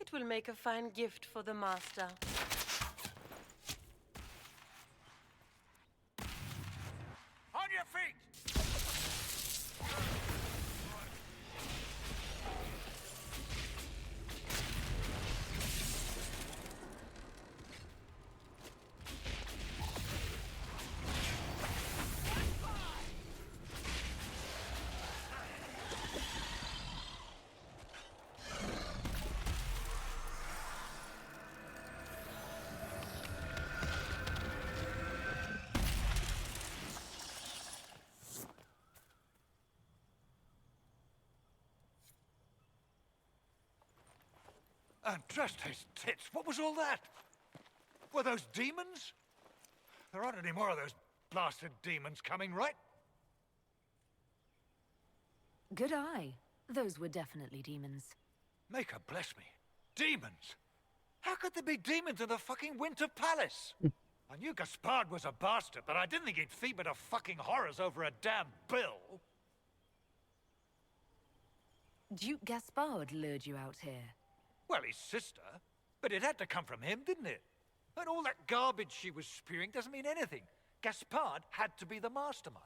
It will make a fine gift for the Master. On your feet! And trust his tits. What was all that? Were those demons? There aren't any more of those blasted demons coming, right? Good eye. Those were definitely demons. Make her bless me. Demons? How could there be demons in the fucking Winter Palace? I knew Gaspard was a bastard, but I didn't think he'd feed to fucking horrors over a damn bill. Duke Gaspard lured you out here. Well, his sister. But it had to come from him, didn't it? And all that garbage she was spewing doesn't mean anything. Gaspard had to be the mastermind.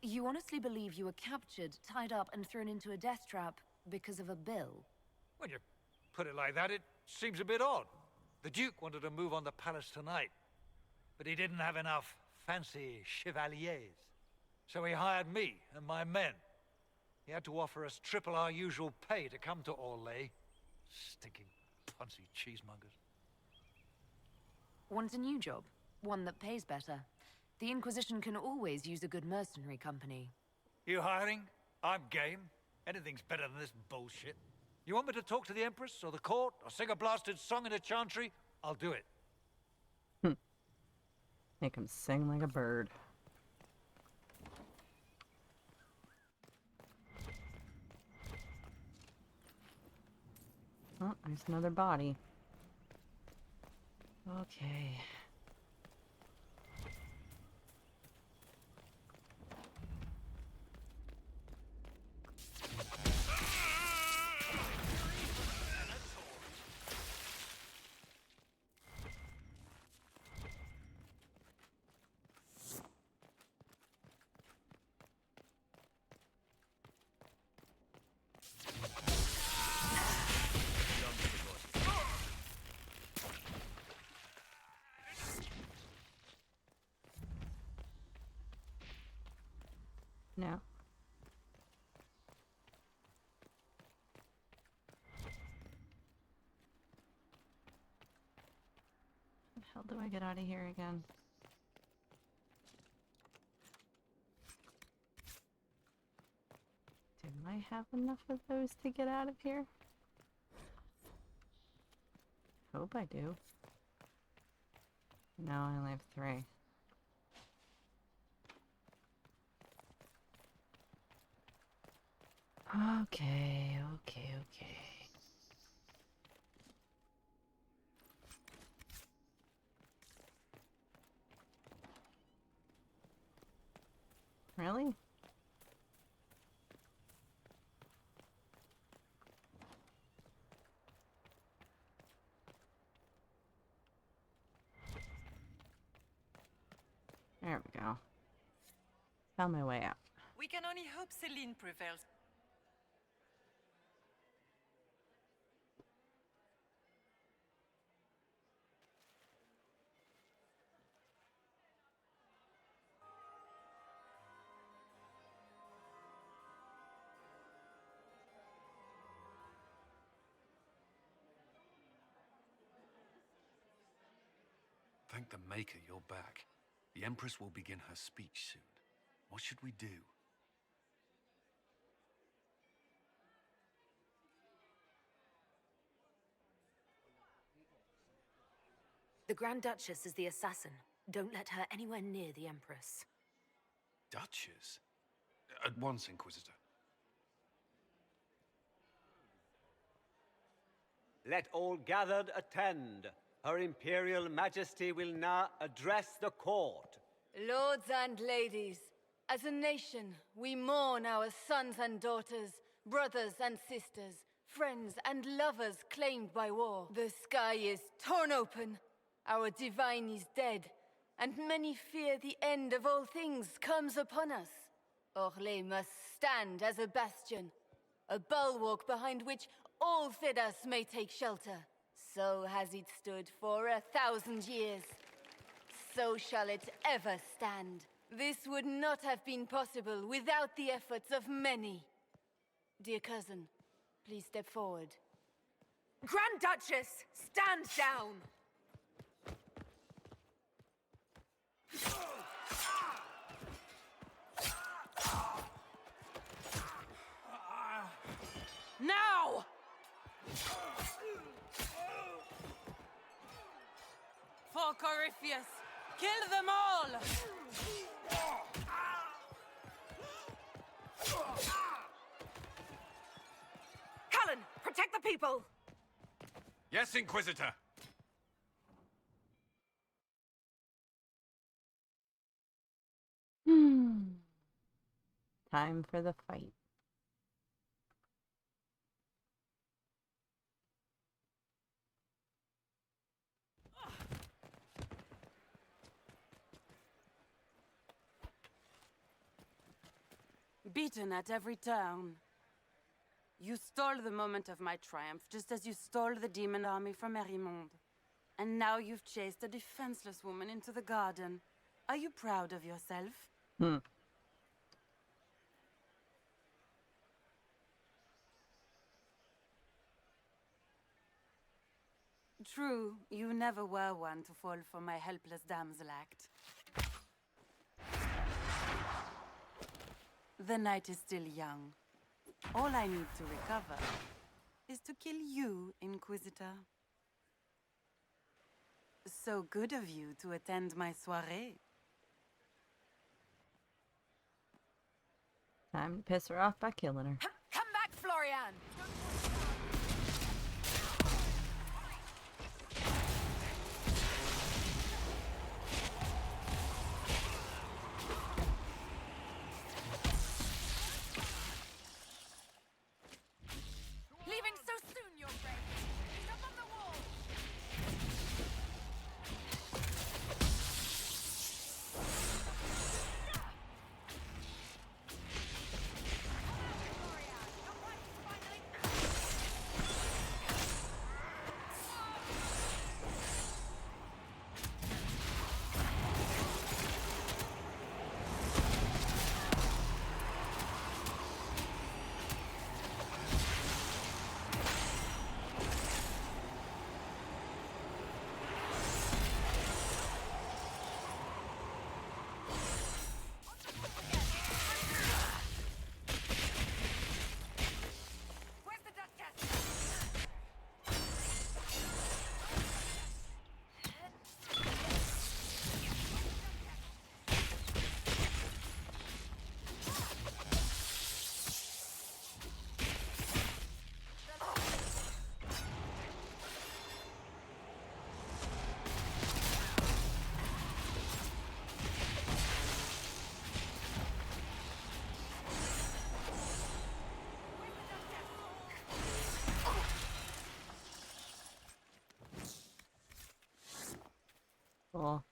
You honestly believe you were captured, tied up, and thrown into a death trap because of a bill? When you put it like that, it seems a bit odd. The Duke wanted to move on the palace tonight, but he didn't have enough fancy chevaliers. So he hired me and my men. He had to offer us triple our usual pay to come to Orlais. Stinking poncy cheesemongers. Want a new job? One that pays better. The Inquisition can always use a good mercenary company. You hiring? I'm game. Anything's better than this bullshit. You want me to talk to the Empress or the court or sing a blasted song in a chantry? I'll do it. Make him sing like a bird. Oh, there's another body. Okay. No. How the hell do I get out of here again? Do I have enough of those to get out of here? Hope I do. No, I only have 3. Okay. Really? There we go. Found my way out. We can only hope Celine prevails. Thank the Maker you're back. The Empress will begin her speech soon. What should we do? The Grand Duchess is the assassin. Don't let her anywhere near the Empress. Duchess? At once, Inquisitor. Let all gathered attend. Her Imperial Majesty will now address the court. Lords and ladies, as a nation, we mourn our sons and daughters, brothers and sisters, friends and lovers claimed by war. The sky is torn open, our divine is dead, and many fear the end of all things comes upon us. Orlais must stand as a bastion, a bulwark behind which all Thedas may take shelter. So has it stood for 1,000 years. So shall it ever stand. This would not have been possible without the efforts of many. Dear cousin, please step forward. Grand Duchess, stand down! Now! For Corypheus, kill them all! Cullen, protect the people! Yes, Inquisitor! Time for the fight. Beaten at every turn. You stole the moment of my triumph, just as you stole the demon army from Merimonde. And now you've chased a defenseless woman into the garden. Are you proud of yourself? True, you never were one to fall for my helpless damsel act. The night is still young. All I need to recover is to kill you, Inquisitor. So good of you to attend my soirée. Time to piss her off by killing her. Come back, Florian! Leaving so soon, your friend! Jump on the wall! Cool.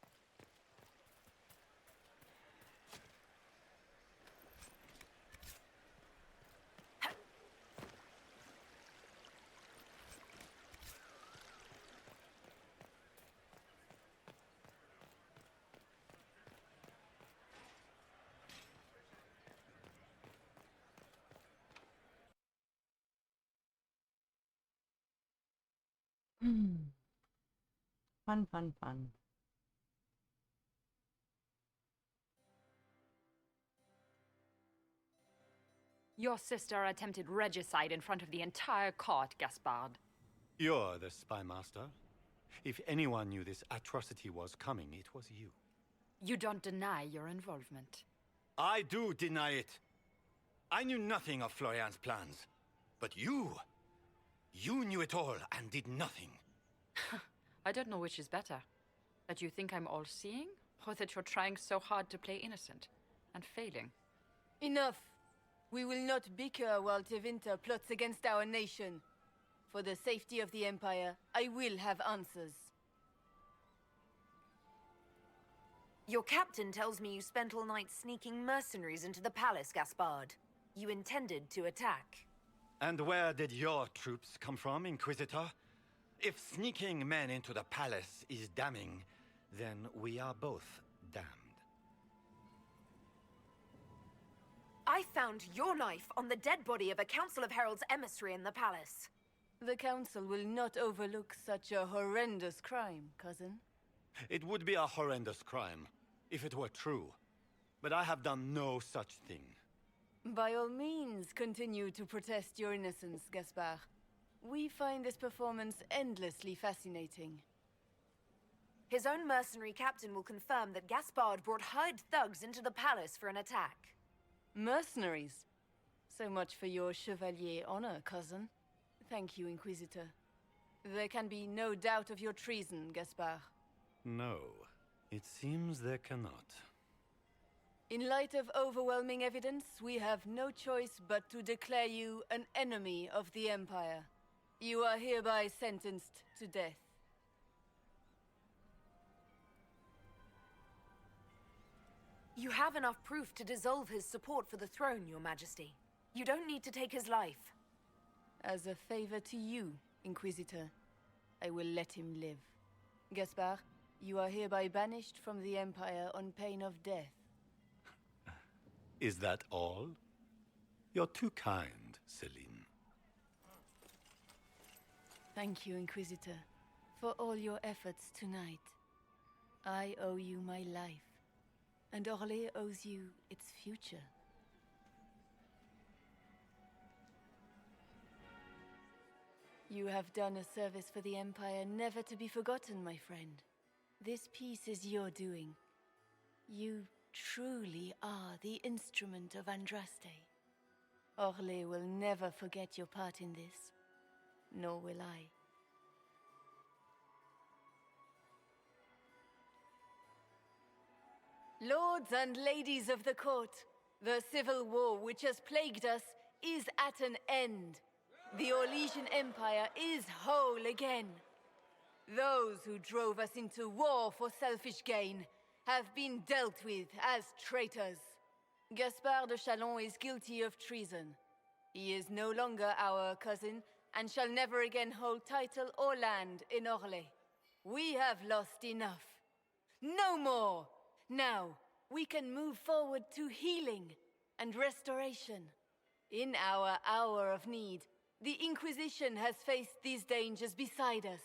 Fun, fun, fun. Your sister attempted regicide in front of the entire court, Gaspard. You're the spy master. If anyone knew this atrocity was coming, it was you. You don't deny your involvement. I do deny it. I knew nothing of Florian's plans. But you knew it all and did nothing. I don't know which is better. That you think I'm all-seeing, or that you're trying so hard to play innocent and failing. Enough. We will not bicker while Tevinter plots against our nation. For the safety of the Empire, I will have answers. Your captain tells me you spent all night sneaking mercenaries into the palace, Gaspard. You intended to attack. And where did your troops come from, Inquisitor? If sneaking men into the palace is damning, then we are both damned. I found your knife on the dead body of a Council of Heralds emissary in the palace. The Council will not overlook such a horrendous crime, cousin. It would be a horrendous crime, if it were true. But I have done no such thing. By all means, continue to protest your innocence, Gaspard. We find this performance endlessly fascinating. His own mercenary captain will confirm that Gaspard brought hired thugs into the palace for an attack. Mercenaries? So much for your chevalier honor, cousin. Thank you, Inquisitor. There can be no doubt of your treason, Gaspard. No, it seems there cannot. In light of overwhelming evidence, we have no choice but to declare you an enemy of the Empire. You are hereby sentenced to death. You have enough proof to dissolve his support for the throne, Your Majesty. You don't need to take his life. As a favor to you, Inquisitor, I will let him live. Gaspard, you are hereby banished from the Empire on pain of death. Is that all? You're too kind, Celine. Thank you, Inquisitor, for all your efforts tonight. I owe you my life, and Orlais owes you its future. You have done a service for the Empire never to be forgotten, my friend. This piece is your doing. You truly are the instrument of Andraste. Orlais will never forget your part in this, nor will I. Lords and ladies of the court, the civil war which has plagued us is at an end. The Orlesian Empire is whole again. Those who drove us into war for selfish gain have been dealt with as traitors. Gaspard de Chalon is guilty of treason. He is no longer our cousin and shall never again hold title or land in Orlais. We have lost enough. No more! Now, we can move forward to healing and restoration. In our hour of need, the Inquisition has faced these dangers beside us.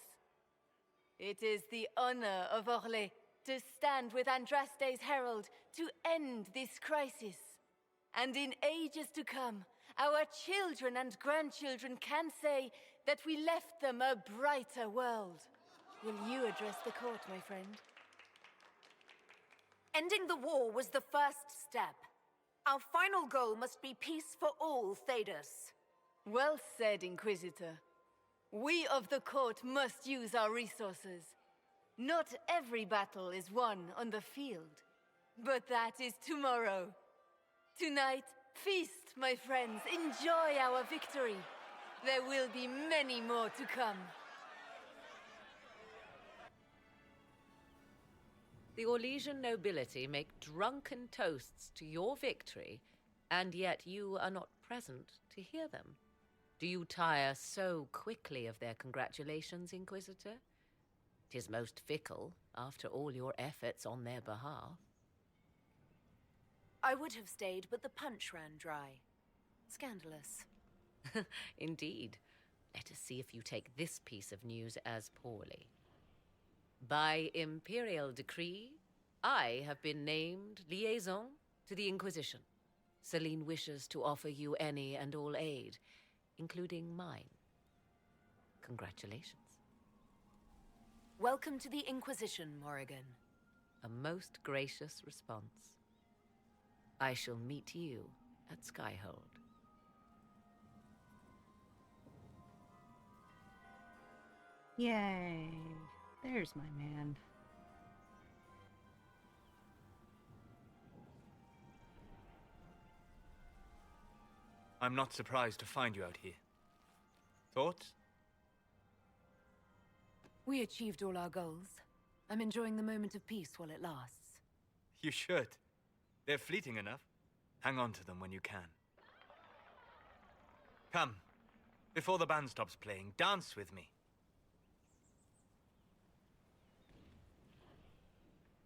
It is the honor of Orlais to stand with Andraste's herald to end this crisis. And in ages to come, our children and grandchildren can say that we left them a brighter world. Will you address the court, my friend? Ending the war was the first step. Our final goal must be peace for all Thedas. Well said, Inquisitor. We of the court must use our resources. Not every battle is won on the field, but that is tomorrow. Tonight, feast, my friends. Enjoy our victory. There will be many more to come. The Orlesian nobility make drunken toasts to your victory, and yet you are not present to hear them. Do you tire so quickly of their congratulations, Inquisitor? 'Tis most fickle, after all your efforts on their behalf. I would have stayed, but the punch ran dry. Scandalous. Indeed. Let us see if you take this piece of news as poorly. By imperial decree, I have been named liaison to the Inquisition. Celine wishes to offer you any and all aid, including mine. Congratulations. Welcome to the Inquisition, Morrigan. A most gracious response. I shall meet you at Skyhold. Yay. There's my man. I'm not surprised to find you out here. Thoughts? We achieved all our goals. I'm enjoying the moment of peace while it lasts. You should. They're fleeting enough. Hang on to them when you can. Come. Before the band stops playing, dance with me.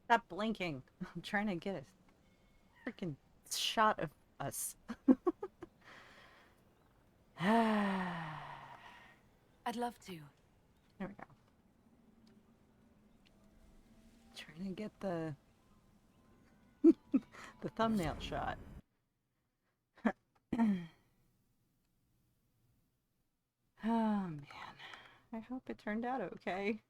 Stop blinking. I'm trying to get a freaking shot of us. I'd love to. There we go. Trying to get the the thumbnail shot. Oh man. I hope it turned out okay.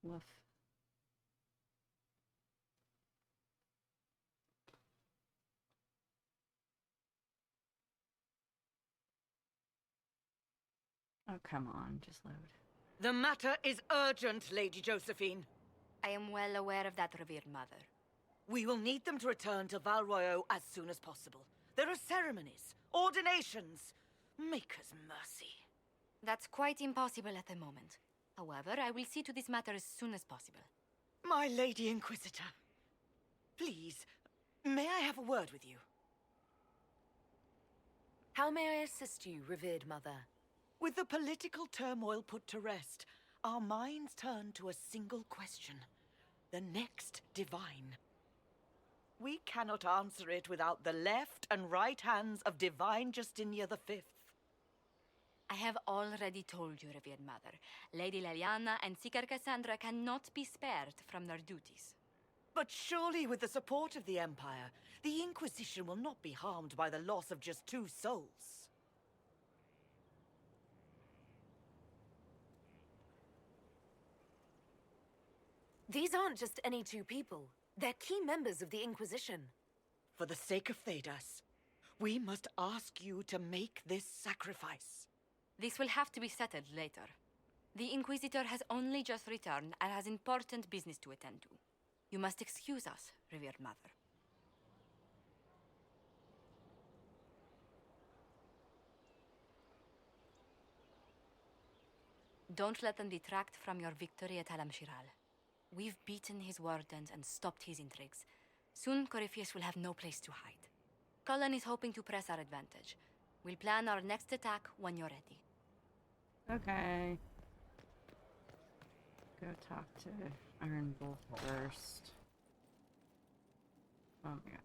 Woof. Oh, come on, just load. The matter is urgent, Lady Josephine. I am well aware of that, revered mother. We will need them to return to Val Royeaux as soon as possible. There are ceremonies, ordinations. Make us mercy. That's quite impossible at the moment. However, I will see to this matter as soon as possible. My Lady Inquisitor, please, may I have a word with you? How may I assist you, revered mother? With the political turmoil put to rest, our minds turn to a single question. The next divine. We cannot answer it without the left and right hands of Divine Justinia V. I have already told you, revered mother. Lady Leliana and Seeker Cassandra cannot be spared from their duties. But surely with the support of the Empire, the Inquisition will not be harmed by the loss of just 2 souls. These aren't just any 2 people. They're key members of the Inquisition. For the sake of Thedas, we must ask you to make this sacrifice. This will have to be settled later. The Inquisitor has only just returned and has important business to attend to. You must excuse us, revered mother. Don't let them detract from your victory at Halam-Shiral. We've beaten his wardens and stopped his intrigues. Soon, Corypheus will have no place to hide. Cullen is hoping to press our advantage. We'll plan our next attack when you're ready. Okay. Go talk to Iron Bull first. Oh my god.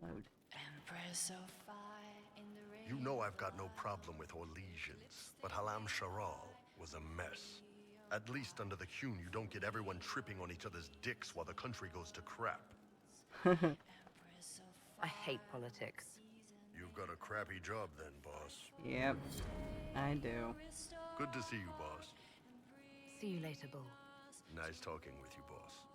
Load. You know I've got no problem with Orlesians, but Halam-Shiral was a mess. At least under the Qun, you don't get everyone tripping on each other's dicks while the country goes to crap. I hate politics. You've got a crappy job then, boss. Yep, I do. Good to see you, boss. See you later, Bull. Nice talking with you, boss.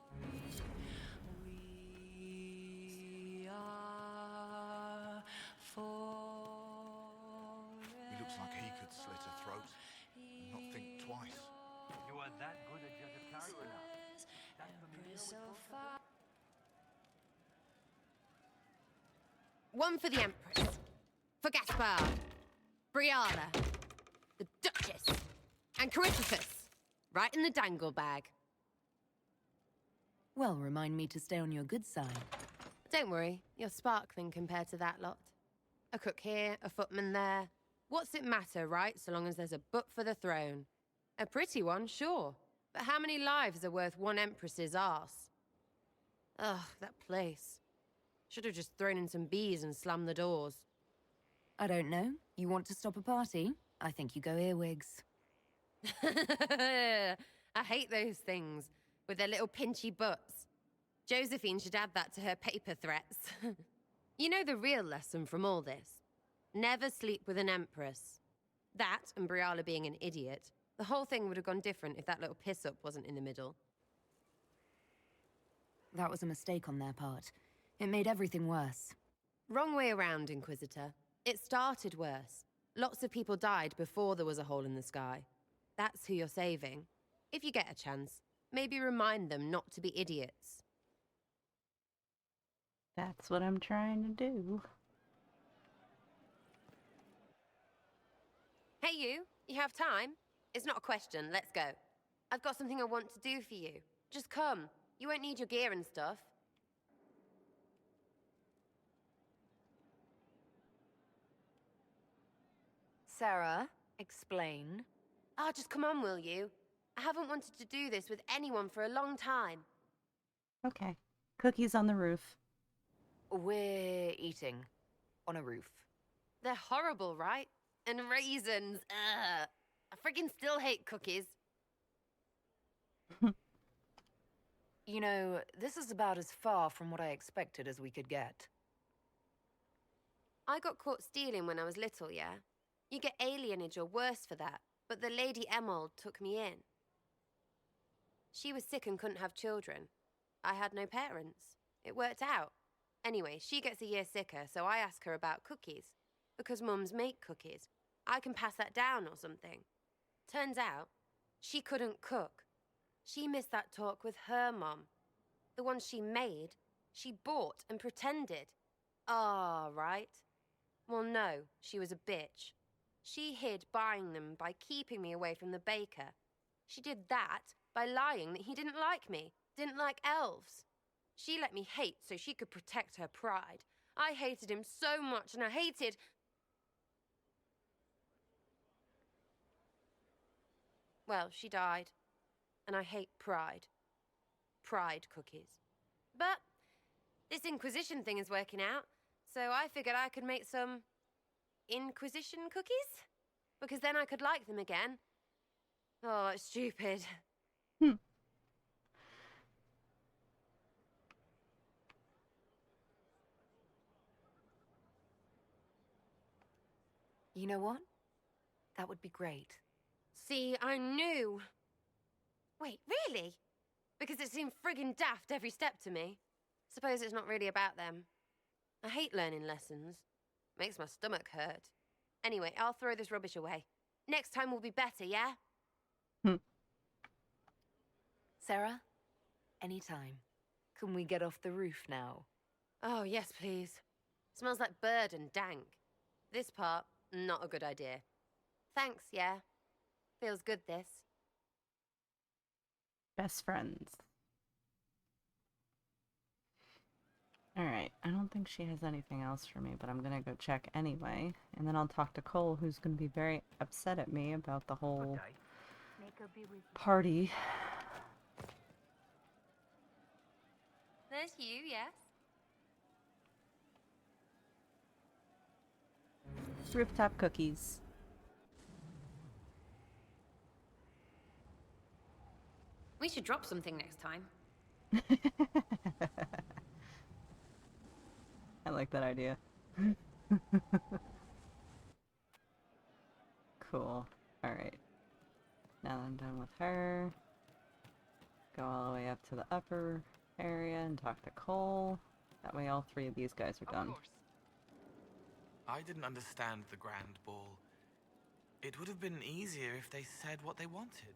He looks like he could slit a throat and not think twice. You are that good a judge of character now. That's the One for the Empress, for Gaspard, Brianna, the Duchess, and Corypheus. Right in the dangle bag. Well, remind me to stay on your good side. Don't worry, you're sparkling compared to that lot. A cook here, a footman there. What's it matter, right, so long as there's a butt for the throne? A pretty one, sure. But how many lives are worth one empress's arse? Ugh, that place. Should have just thrown in some bees and slammed the doors. I don't know. You want to stop a party? I think you go earwigs. I hate those things, with their little pinchy butts. Josephine should add that to her paper threats. You know the real lesson from all this? Never sleep with an empress. That, and Briala being an idiot. The whole thing would have gone different if that little piss-up wasn't in the middle. That was a mistake on their part. It made everything worse. Wrong way around, Inquisitor. It started worse. Lots of people died before there was a hole in the sky. That's who you're saving. If you get a chance, maybe remind them not to be idiots. That's what I'm trying to do. Hey you have time? It's not a question, let's go. I've got something I want to do for you. Just come. You won't need your gear and stuff. Sarah, explain. Ah, just come on, will you? I haven't wanted to do this with anyone for a long time. Okay. Cookies on the roof. We're eating on a roof. They're horrible, right? And raisins. Ugh. I friggin' still hate cookies. You know, this is about as far from what I expected as we could get. I got caught stealing when I was little, yeah? You get alienage or worse for that, but the Lady Emerald took me in. She was sick and couldn't have children. I had no parents. It worked out. Anyway, she gets a year sicker, so I ask her about cookies. Because mums make cookies. I can pass that down or something. Turns out, she couldn't cook. She missed that talk with her mum. The ones she made, she bought and pretended. Ah, right. Well, no, she was a bitch. She hid buying them by keeping me away from the baker. She did that by lying that he didn't like me, didn't like elves. She let me hate so she could protect her pride. I hated him so much, and I hated... Well, she died. And I hate pride. Pride cookies. But this Inquisition thing is working out, so I figured I could make some Inquisition cookies? Because then I could like them again. Oh, it's stupid. You know what? That would be great. See, I knew. Wait, really? Because it seemed friggin' daft every step to me. Suppose it's not really about them. I hate learning lessons. Makes my stomach hurt. Anyway, I'll throw this rubbish away. Next time will be better, yeah? Sarah, anytime. Can we get off the roof now? Oh, yes, please. Smells like bird and dank. This part, not a good idea. Thanks, yeah. Feels good, this. Best friends. Alright, I don't think she has anything else for me, but I'm gonna go check anyway. And then I'll talk to Cole, who's gonna be very upset at me about the whole party. There's you, yes? Rooftop cookies. We should drop something next time. I like that idea. Cool. Alright. Now that I'm done with her, go all the way up to the upper area and talk to Cole. That way all three of these guys are done. I didn't understand the Grand Ball. It would have been easier if they said what they wanted.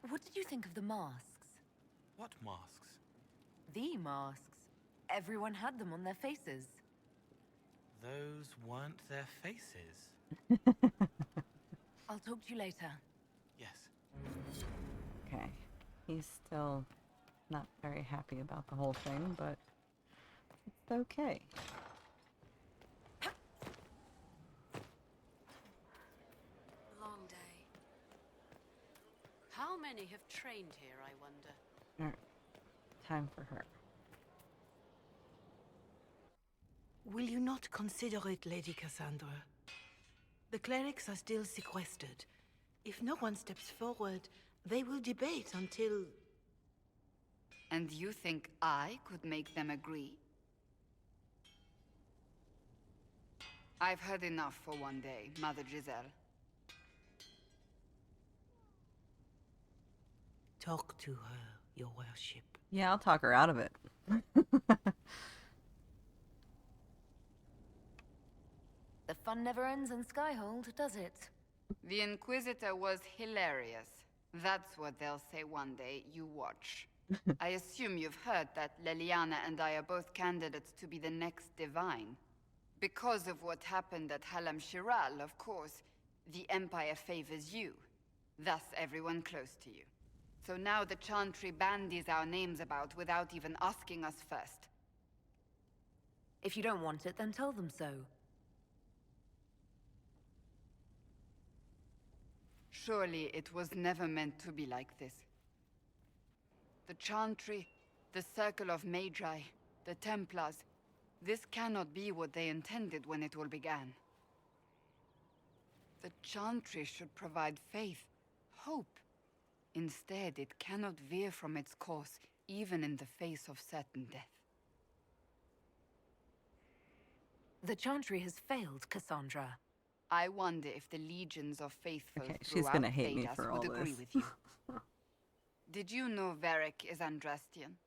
What did you think of the masks? What masks? The masks. Everyone had them on their faces. Those weren't their faces. I'll talk to you later. Yes. Okay. He's still not very happy about the whole thing, but it's okay. Long day. How many have trained here, I wonder? Alright. Time for her. Will you not consider it, Lady Cassandra? The clerics are still sequestered. If no one steps forward, they will debate until... And you think I could make them agree? I've heard enough for one day, Mother Giselle. Talk to her, your worship. Yeah, I'll talk her out of it. The fun never ends in Skyhold, does it? The Inquisitor was hilarious. That's what they'll say one day. You watch. I assume you've heard that Leliana and I are both candidates to be the next Divine. Because of what happened at Halam Shiral, of course, the Empire favors you. Thus, everyone close to you. So now the Chantry bandies our names about without even asking us first. If you don't want it, then tell them so. Surely it was never meant to be like this. The Chantry, the Circle of Magi, the Templars, this cannot be what they intended when it all began. The Chantry should provide faith, hope. Instead, it cannot veer from its course, even in the face of certain death. The Chantry has failed, Cassandra. I wonder if the legions of faithful Okay, she's throughout gonna hate me Thedas for all would agree this. with you. Did you know Varric is Andrastian?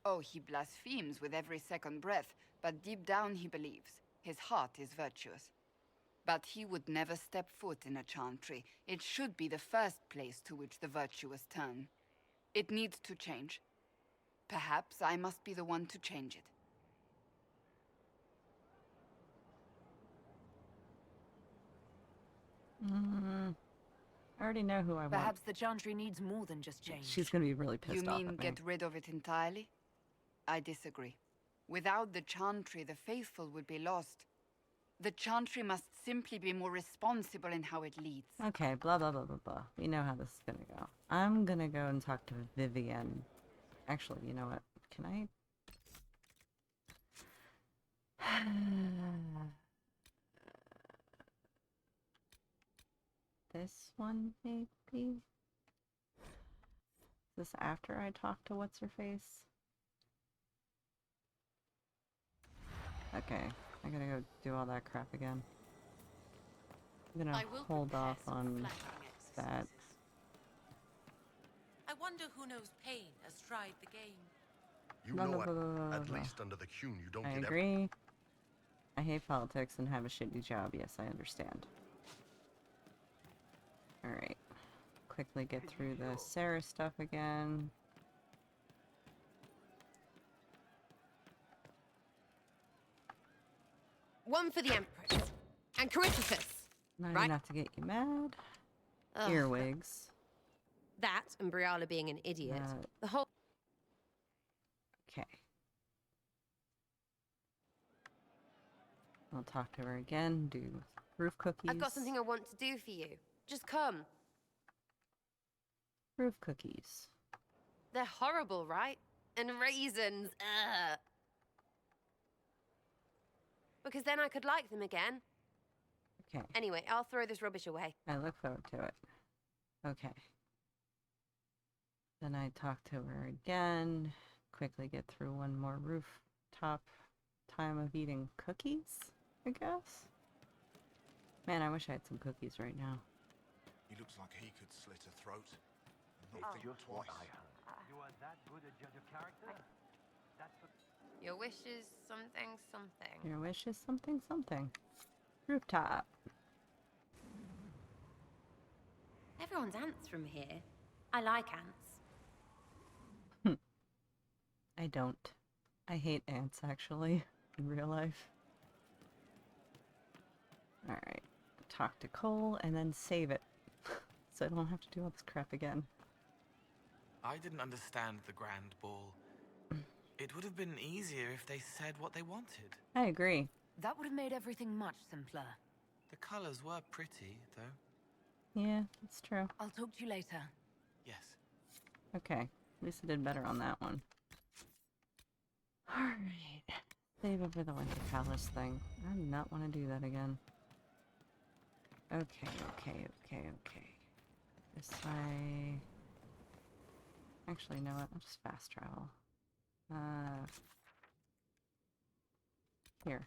Oh, he blasphemes with every second breath, but deep down he believes. His heart is virtuous. But he would never step foot in a Chantry. It should be the first place to which the virtuous turn. It needs to change. Perhaps I must be the one to change it. I already know who I want. Perhaps the Chantry needs more than just change. She's gonna be really pissed You off mean at me. get rid of it entirely? I disagree. Without the Chantry, the faithful would be lost. The Chantry must simply be more responsible in how it leads. Okay, blah blah blah blah blah. We know how this is gonna go. I'm gonna go and talk to Vivienne. Actually, you know what? Can I? This one, maybe? Is this after I talk to what's-her-face? Okay, I gotta go do all that crap again. I'm gonna hold off on that. I wonder who knows pain has tried the game. You Blah, know blah, it. blah, blah, blah, At blah. least under the Qun, you don't I get agree. I hate politics and have a shitty job. Yes, I understand. Alright. Quickly get through the Sarah stuff again. One for the Empress. And Corypheus. Not Right. enough to get you mad. Ugh. Earwigs. That and Briala being an idiot. Uh, The whole... Okay. I'll talk to her again, do roof cookies. I've got something I want to do for you. Just come. Roof cookies. They're horrible, right? And raisins. Ugh. Because then I could like them again. Okay. Anyway, I'll throw this rubbish away. I look forward to it. Okay. Then I talk to her again. Quickly get through one more rooftop time of eating cookies, I guess. Man, I wish I had some cookies right now. He looks like he could slit a throat. And not think twice. You are that good a judge of character? That's the... Your wish is something, something. Your wish is something, something. Rooftop. Everyone's ants from here. I like ants. I don't. I hate ants, actually, in real life. Alright. talk to Cole and then save it. So I don't have to do all this crap again. I didn't understand the Grand Ball. It would have been easier if they said what they wanted. I agree. That would have made everything much simpler. The colors were pretty, though. Yeah, that's true. I'll talk to you later. Yes. Okay, at least I did better on that one. Alright. Save over the Winter Palace thing. I do not want to do that again. Okay. This way... Actually, you know what? I'll just fast travel. Here.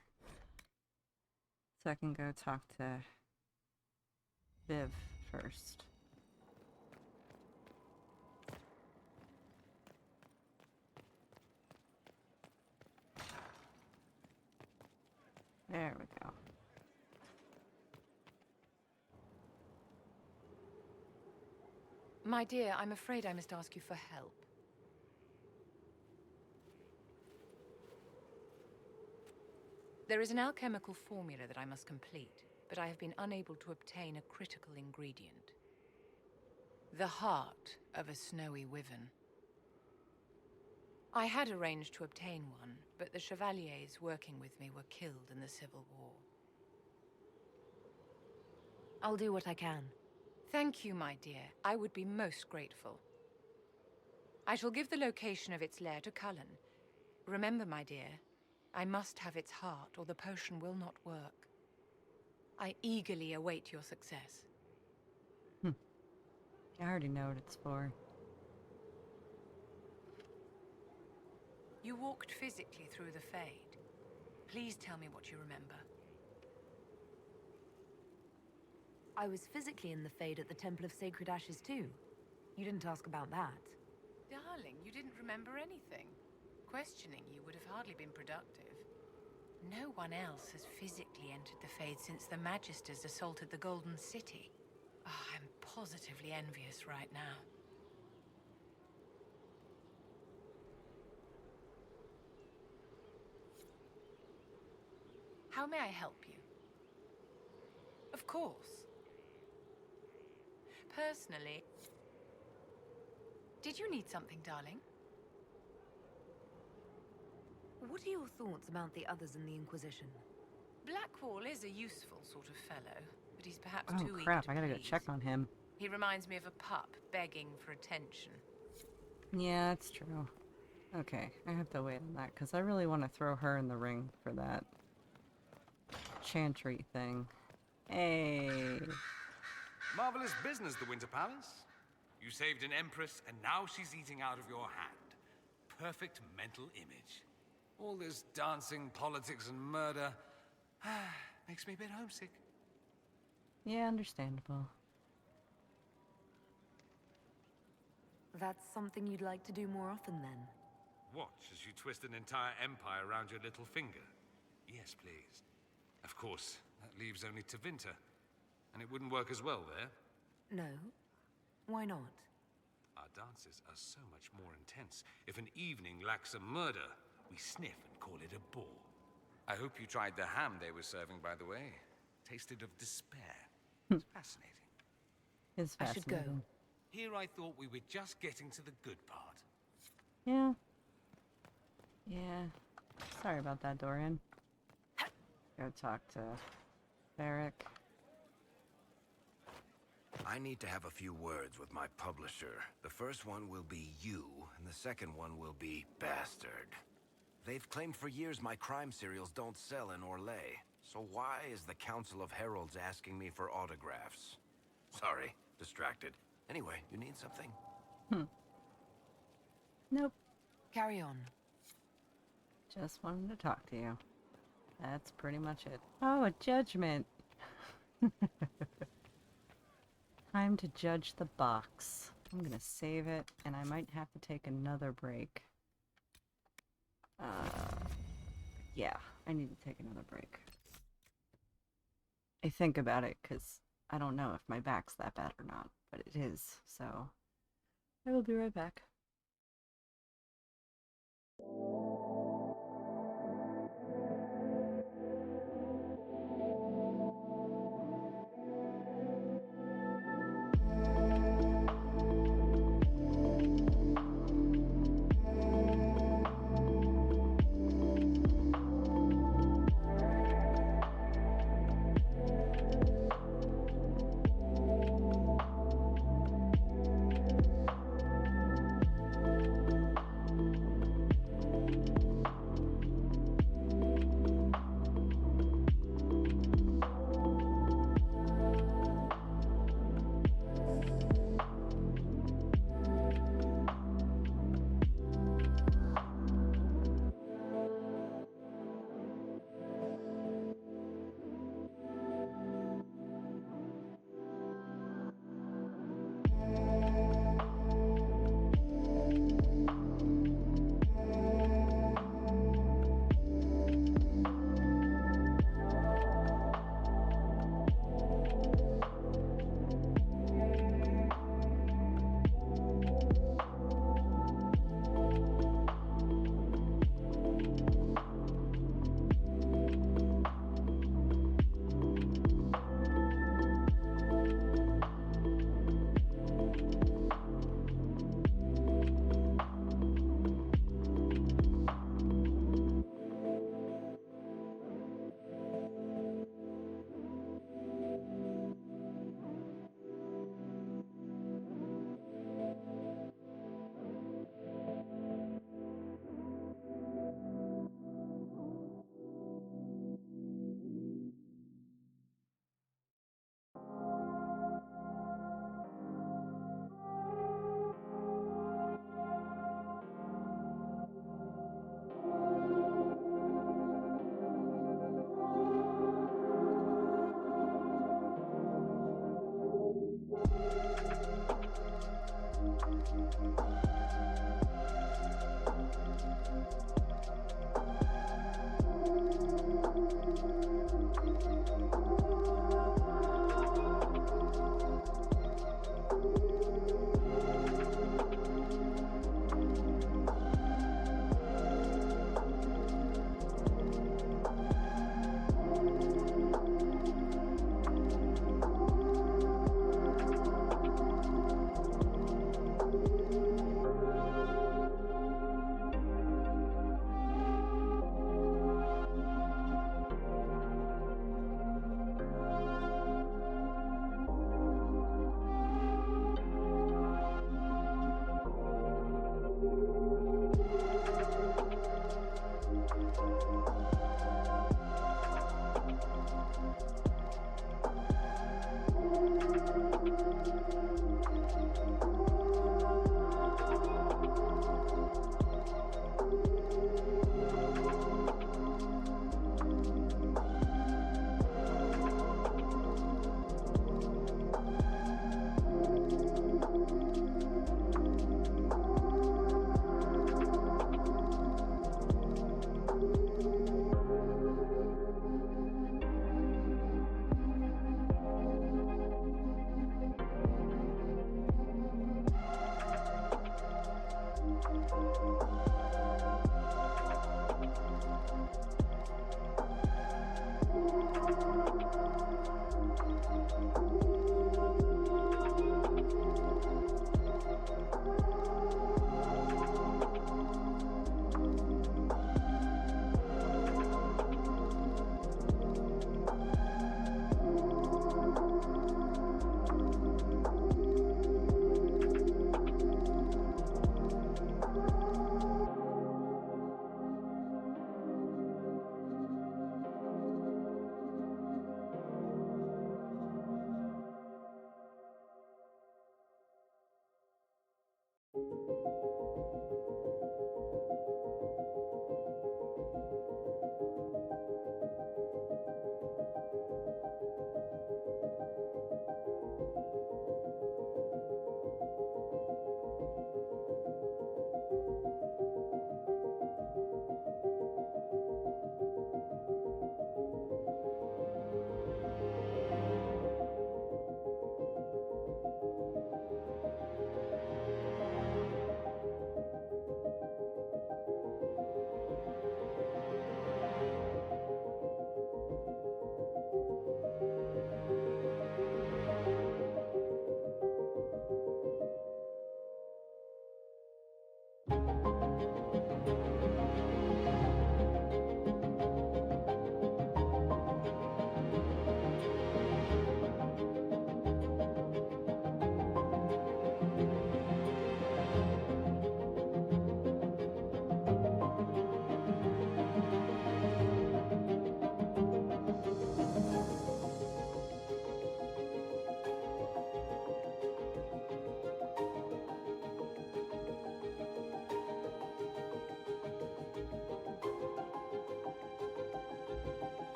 So I can go talk to Viv first. There we go. My dear, I'm afraid I must ask you for help. There is an alchemical formula that I must complete, but I have been unable to obtain a critical ingredient. The heart of a snowy wyvern. I had arranged to obtain one, but the chevaliers working with me were killed in the Civil War. I'll do what I can. Thank you, my dear. I would be most grateful. I shall give the location of its lair to Cullen. Remember, my dear, I must have its heart, or the potion will not work. I eagerly await your success. I already know what it's for. You walked physically through the Fade. Please tell me what you remember. I was physically in the Fade at the Temple of Sacred Ashes too. You didn't ask about that. Darling, you didn't remember anything. Questioning you would have hardly been productive. No one else has physically entered the Fade since the Magisters assaulted the Golden City. Oh, I'm positively envious right now. How may I help you? Of course. Personally... Did you need something, darling? What are your thoughts about the others in the Inquisition? Blackwall is a useful sort of fellow, but he's perhaps Oh too eager crap, to I gotta go please. check on him. He reminds me of a pup begging for attention. Yeah, that's true. Okay, I have to wait on that, because I really want to throw her in the ring for that chantry thing. Hey! Marvelous business, the Winter Palace. You saved an empress, and now she's eating out of your hand. Perfect mental image. All this dancing, politics, and murder makes me a bit homesick. Yeah, understandable. That's something you'd like to do more often then? Watch as you twist an entire empire around your little finger. Yes, please. Of course, that leaves only Tevinter. And it wouldn't work as well there. No. Why not? Our dances are so much more intense. If an evening lacks a murder, we sniff and call it a ball. I hope you tried the ham they were serving, by the way. Tasted of despair. It's fascinating. It's I should go. fascinating. Here I thought we were just getting to the good part. Yeah. Yeah. Sorry about that, Dorian. Go talk to Barrick. I need to have a few words with my publisher. The first one will be you, and the second one will be Bastard. They've claimed for years my crime serials don't sell in Orlais. So why is the Council of Heralds asking me for autographs? Sorry, distracted. Anyway, you need something? Nope. Carry on. Just wanted to talk to you. That's pretty much it. Oh, a judgment. Time to judge the box. I'm gonna save it, and I might have to take another break. Yeah, I need to take another break. I think about it, because I don't know if my back's that bad or not, but it is, so I will be right back.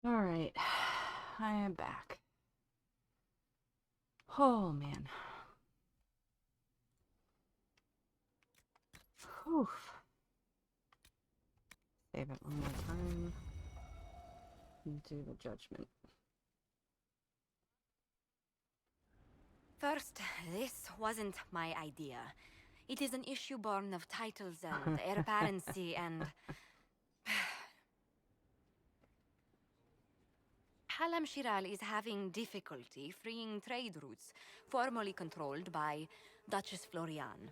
All right, I am back. Oh man. Whew. Save it one more time. And do the judgment. First, this wasn't my idea. It is an issue born of titles and heir apparency and... Halam Shiral is having difficulty freeing trade routes formerly controlled by Duchess Florian.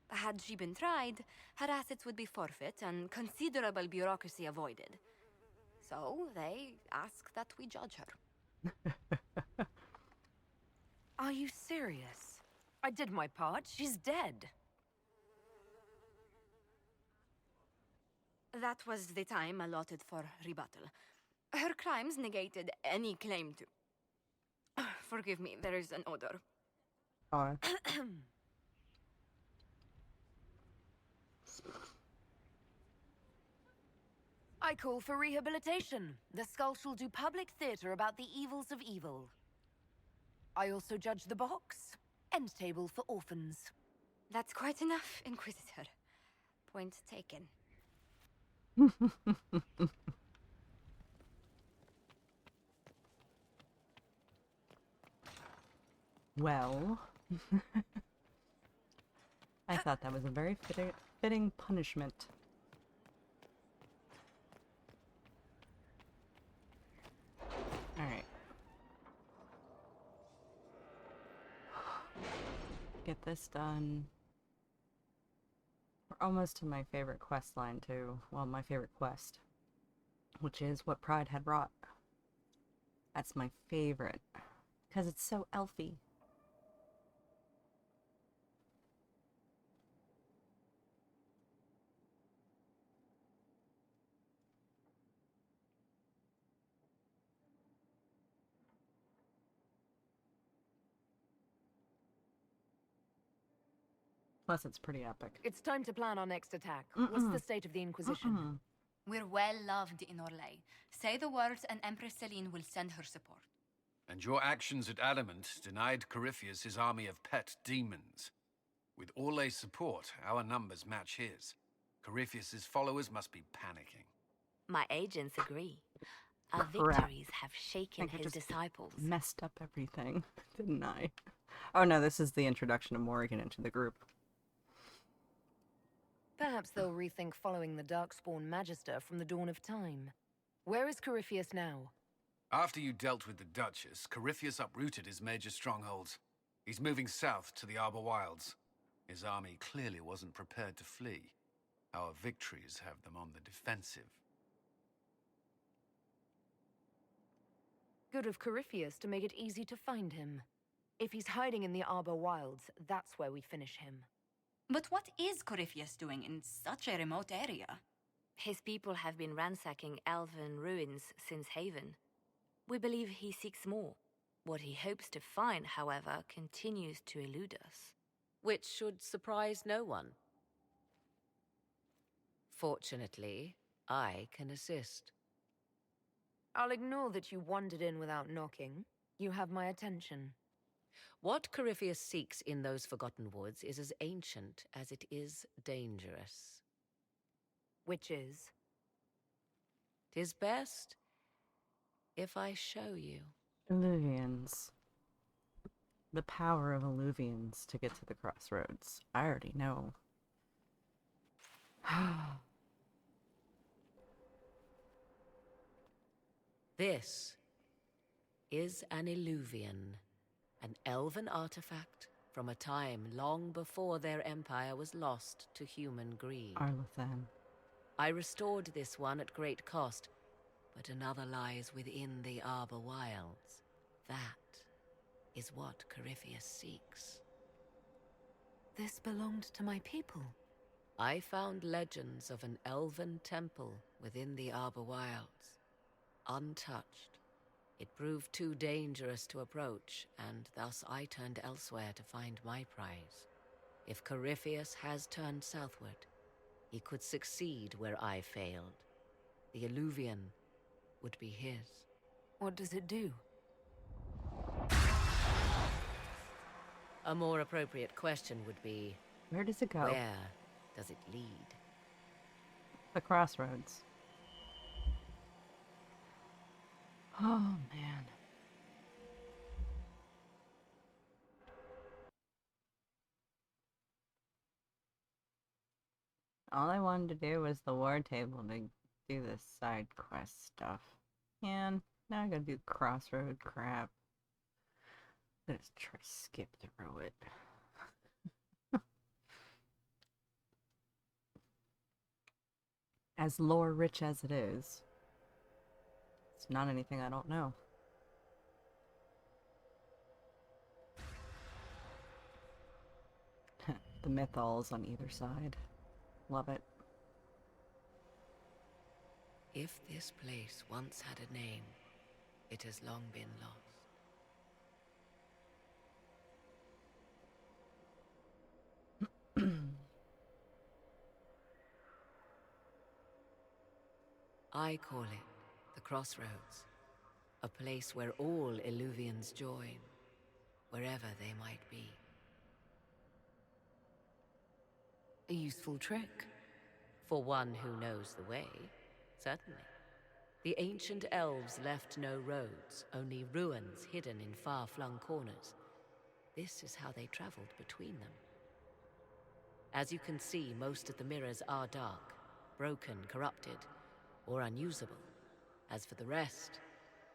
Had she been tried, her assets would be forfeit and considerable bureaucracy avoided. So they ask that we judge her. Are you serious? I did my part. She's dead. That was the time allotted for rebuttal. Her crimes negated any claim to... Forgive me, there is an odor. Oh. I call for rehabilitation. The skull shall do public theatre about the evils of evil. I also judge the box. End table for orphans. That's quite enough, Inquisitor. Point taken. Well, I thought that was a very fitting punishment. Alright. Get this done. We're almost to my favorite quest line too. Well, my favorite quest. Which is what Pride had wrought. That's my favorite. Because it's so elfy. Plus, it's pretty epic. It's time to plan our next attack. What's the state of the Inquisition? We're well loved in Orlais. Say the words and Empress Celine will send her support. And your actions at Adamant denied Corypheus his army of pet demons. With Orlais' support, our numbers match his. Corypheus's followers must be panicking. My agents agree. Our Crap. victories have shaken I think I his just disciples. Messed up everything, didn't I? Oh no, this is the introduction of Morrigan into the group. Perhaps they'll rethink following the Darkspawn Magister from the dawn of time. Where is Corypheus now? After you dealt with the Duchess, Corypheus uprooted his major strongholds. He's moving south to the Arbor Wilds. His army clearly wasn't prepared to flee. Our victories have them on the defensive. Good of Corypheus to make it easy to find him. If he's hiding in the Arbor Wilds, that's where we finish him. But what is Corypheus doing in such a remote area? His people have been ransacking elven ruins since Haven. We believe he seeks more. What he hopes to find, however, continues to elude us. Which should surprise no one. Fortunately, I can assist. I'll ignore that you wandered in without knocking. You have my attention. What Corypheus seeks in those Forgotten Woods is as ancient as it is dangerous. Which is? 'Tis best if I show you. Illuvians. The power of Illuvians to get to the crossroads. I already know. This is an Illuvian, an elven artifact from a time long before their empire was lost to human greed. Arlathan. I restored this one at great cost, but another lies within the Arbor Wilds. That is what Corypheus seeks. This belonged to my people. I found legends of an elven temple within the Arbor Wilds. Untouched. It proved too dangerous to approach, and thus I turned elsewhere to find my prize. If Corypheus has turned southward, he could succeed where I failed. The Illuvian would be his. What does it do? A more appropriate question would be, where does it go? Where does it lead? The crossroads. Oh, man. All I wanted to do was the war table to do this side quest stuff. And now I gotta do crossroad crap. Let's try skip through it. As lore rich as it is, it's not anything I don't know. The mythals on either side. Love it. If this place once had a name, it has long been lost. I call it the Crossroads. A place where all Illuvians join, wherever they might be. A useful trick. For one who knows the way, certainly. The ancient elves left no roads, only ruins hidden in far-flung corners. This is how they traveled between them. As you can see, most of the mirrors are dark, broken, corrupted, or unusable. As for the rest,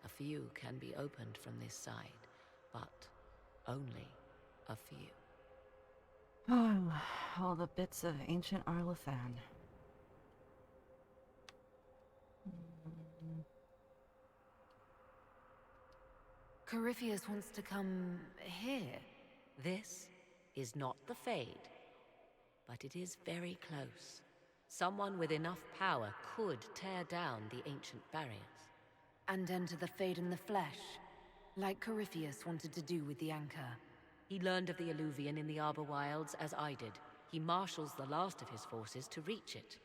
a few can be opened from this side, but only a few. Oh, all the bits of ancient Arlathan. Corypheus wants to come here. This is not the Fade, but it is very close. Someone with enough power could tear down the ancient barriers. And enter the Fade in the flesh, like Corypheus wanted to do with the Anchor. He learned of the Illuvian in the Arbor Wilds as I did. He marshals the last of his forces to reach it.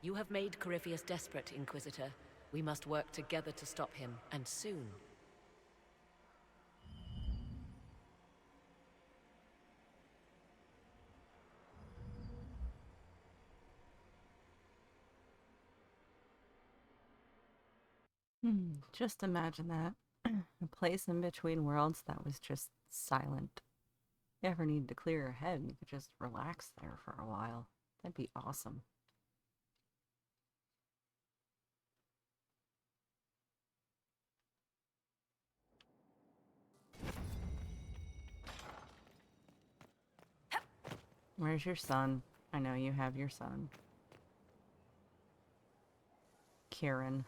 You have made Corypheus desperate, Inquisitor. We must work together to stop him, and soon. Just imagine that. A place in between worlds that was just silent. If you ever need to clear your head, you could just relax there for a while. That'd be awesome. Where's your son? I know you have your son. Kieran.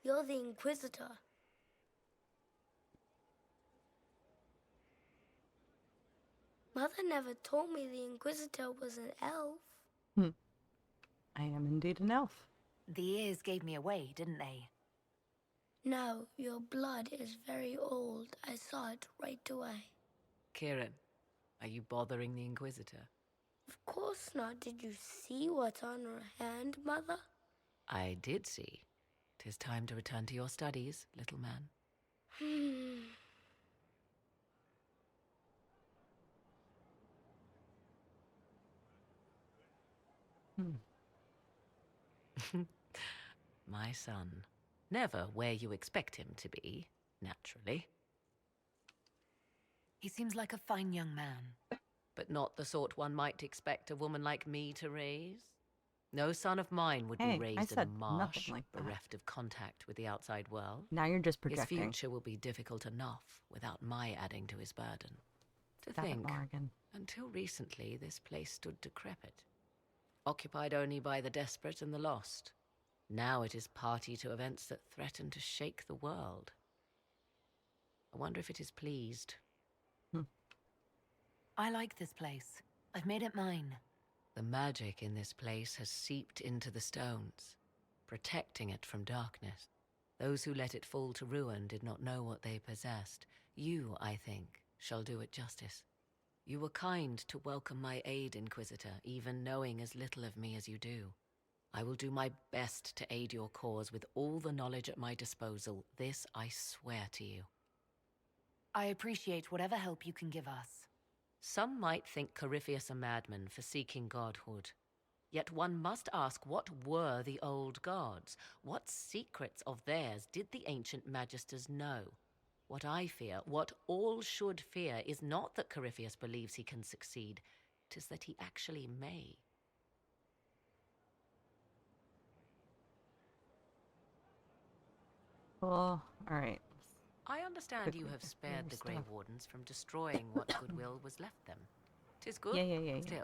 You're the Inquisitor. Mother never told me the Inquisitor was an elf. I am indeed an elf. The ears gave me away, didn't they? No, your blood is very old. I saw it right away. Kieran, are you bothering the Inquisitor? Of course not. Did you see what's on her hand, Mother? I did see. 'Tis time to return to your studies, little man. My son. Never where you expect him to be, naturally. He seems like a fine young man. But not the sort one might expect a woman like me to raise. No son of mine would be raised in a marsh, like bereft of contact with the outside world. Now you're just projecting. His future will be difficult enough without my adding to his burden. To That think, Morgan. until recently this place stood decrepit, occupied only by the desperate and the lost. Now it is party to events that threaten to shake the world. I wonder if it is pleased. I like this place. I've made it mine. The magic in this place has seeped into the stones, protecting it from darkness. Those who let it fall to ruin did not know what they possessed. You, I think, shall do it justice. You were kind to welcome my aid, Inquisitor, even knowing as little of me as you do. I will do my best to aid your cause with all the knowledge at my disposal. This I swear to you. I appreciate whatever help you can give us. Some might think Corypheus a madman for seeking godhood. Yet one must ask, what were the old gods? What secrets of theirs did the ancient magisters know? What I fear, what all should fear, is not that Corypheus believes he can succeed. 'Tis that he actually may. Well, alright. I understand you have spared the Grey Wardens from destroying what goodwill was left them. 'Tis good. Yeah. Still.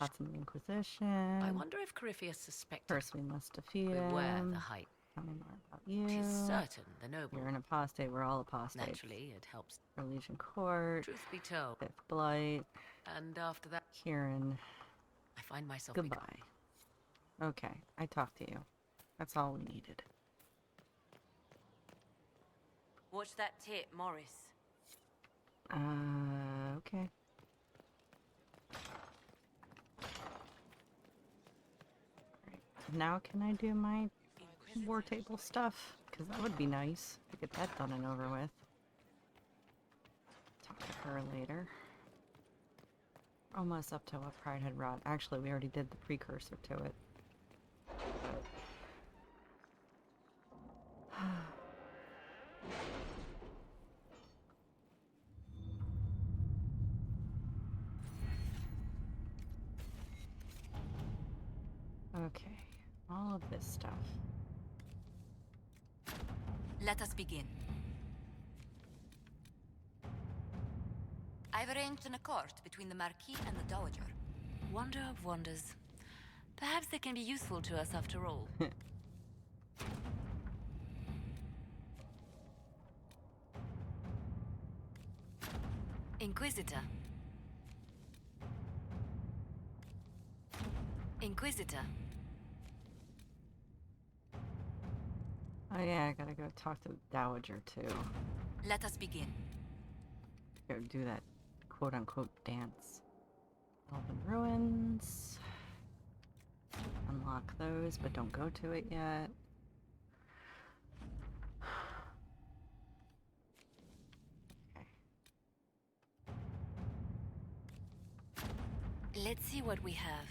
Lots of the Inquisition. I wonder if Corypheus suspected. First we must defeat Beware him. the hype. Tell me more about you. 'Tis certain the noble. You're an apostate. We're all apostates. Naturally, it helps. Legion Court. Truth be told. Fifth Blight. And after that, Kieran. I find myself. Goodbye. Okay, I talked to you. That's all we needed. Watch that tip, Morris. Okay. Right. Now can I do my war table stuff? Because that would be nice to get that done and over with. Talk to her later. Almost up to what Pride had wrought. Actually, we already did the precursor to it. Okay, all of this stuff. Let us begin. I've arranged an accord between the Marquis and the Dowager. Wonder of wonders. Perhaps they can be useful to us after all. Inquisitor. Inquisitor. Oh yeah, I gotta go talk to the Dowager too. Let us begin. Go do that quote-unquote dance. Elven Ruins. Unlock those, but don't go to it yet. Let's see what we have.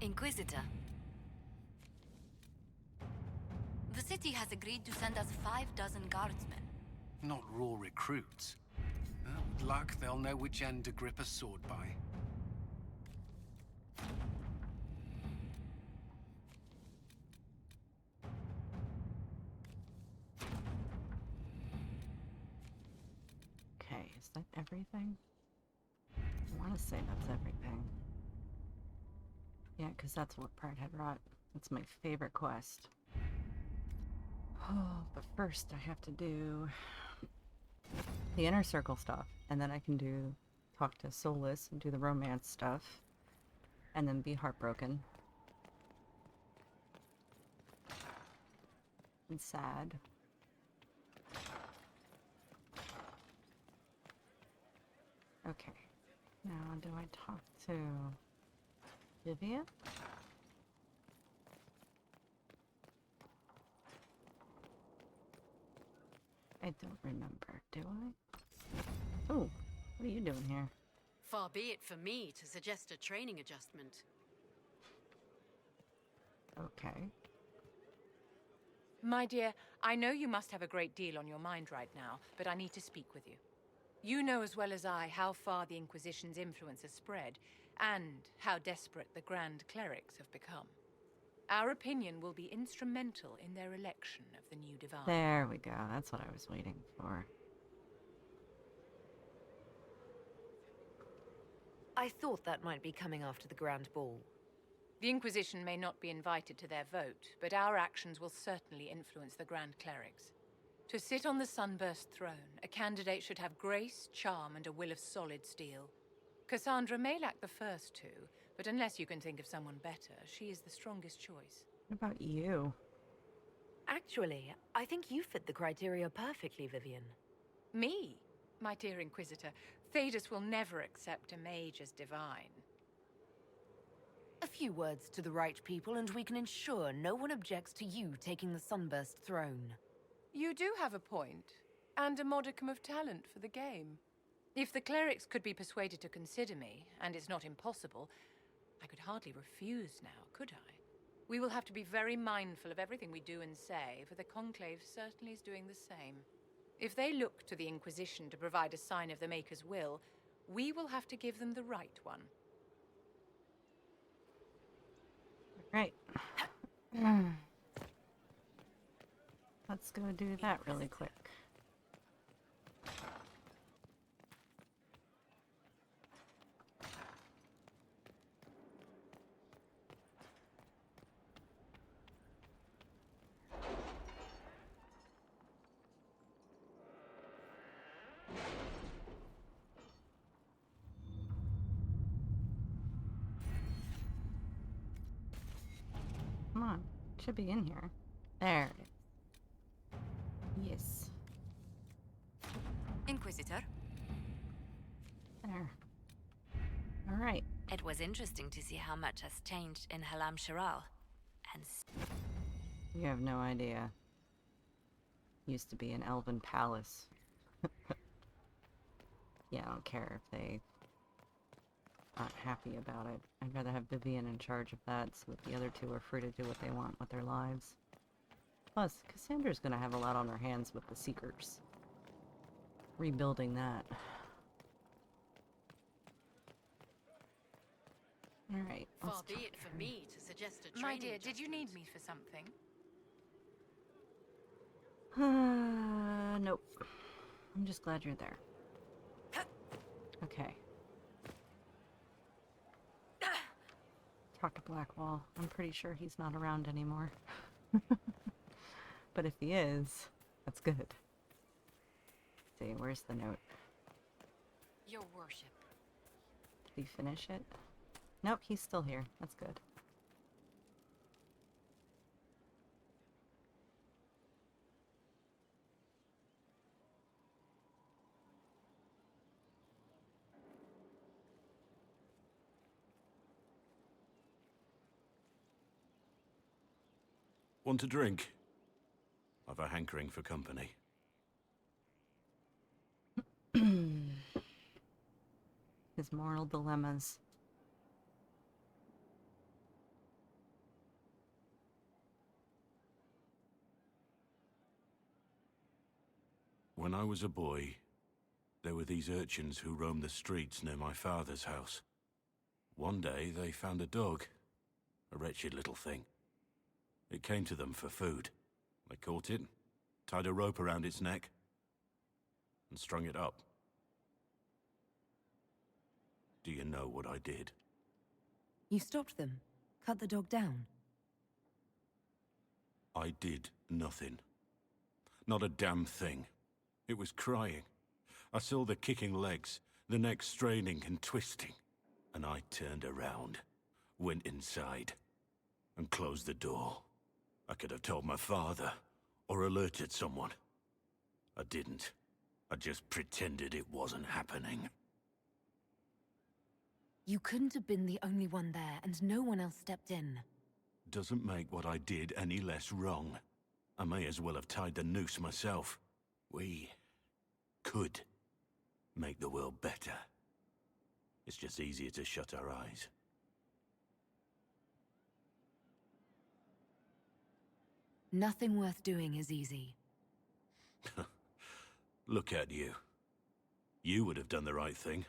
Inquisitor. The city has agreed to send us 6 guardsmen. Not raw recruits. With luck, they'll know which end to grip a sword by. Okay, is that everything? I want to say that's everything. Yeah, because that's what Pride had wrought. It's my favorite quest. Oh, but first I have to do the inner circle stuff, and then I can talk to Soulless and do the romance stuff, and then be heartbroken and sad. Okay, now do I talk to Vivian? I don't remember, do I? Oh, what are you doing here? Far be it for me to suggest a training adjustment. Okay. My dear, I know you must have a great deal on your mind right now, but I need to speak with you. You know as well as I how far the Inquisition's influence has spread, and how desperate the Grand Clerics have become. Our opinion will be instrumental in their election of the new Divine. There we go. That's what I was waiting for. I thought that might be coming after the Grand Ball. The Inquisition may not be invited to their vote, but our actions will certainly influence the Grand Clerics. To sit on the Sunburst throne, a candidate should have grace, charm, and a will of solid steel. Cassandra may lack the first two, but unless you can think of someone better, she is the strongest choice. What about you? Actually, I think you fit the criteria perfectly, Vivian. Me? My dear Inquisitor, Thedas will never accept a mage as divine. A few words to the right people and we can ensure no one objects to you taking the Sunburst throne. You do have a point, and a modicum of talent for the game. If the clerics could be persuaded to consider me, and it's not impossible, I could hardly refuse now, could I? We will have to be very mindful of everything we do and say, for the Conclave certainly is doing the same. If they look to the Inquisition to provide a sign of the Maker's will, we will have to give them the right one. Right. Let's go do that really quick. should be in here. There it is. Yes. Inquisitor. There. All right. It was interesting to see how much has changed in Halam Shiral. And You have no idea. Used to be an elven palace. Yeah, I don't care if they aren't happy about it. I'd rather have Vivian in charge of that so that the other two are free to do what they want with their lives. Plus, Cassandra's gonna have a lot on her hands with the Seekers. Rebuilding that. Alright. Far be it for me to suggest a My training dear, did you need adjustment. me for something? Nope. I'm just glad you're there. Okay. Talk to Blackwall. I'm pretty sure he's not around anymore. But if he is, that's good. Let's see, where's the note? Your worship. Did he finish it? Nope, he's still here. That's good. Want a drink? I've a hankering for company. His moral dilemmas. When I was a boy, there were these urchins who roamed the streets near my father's house. One day, they found a dog. A wretched little thing. It came to them for food. They caught it, tied a rope around its neck, and strung it up. Do you know what I did? You stopped them? Cut the dog down? I did nothing. Not a damn thing. It was crying. I saw the kicking legs, the neck straining and twisting. And I turned around, went inside, and closed the door. I could have told my father, or alerted someone. I didn't. I just pretended it wasn't happening. You couldn't have been the only one there, and no one else stepped in. Doesn't make what I did any less wrong. I may as well have tied the noose myself. We could make the world better. It's just easier to shut our eyes. Nothing worth doing is easy. Look at you. You would have done the right thing.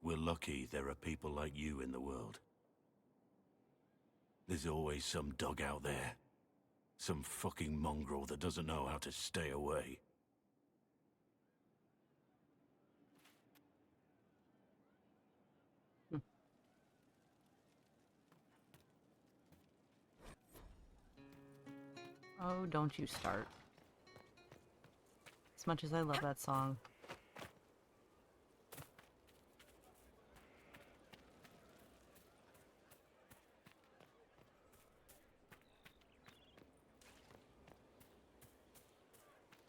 We're lucky there are people like you in the world. There's always some dog out there. Some fucking mongrel that doesn't know how to stay away. Oh, don't you start. As much as I love that song.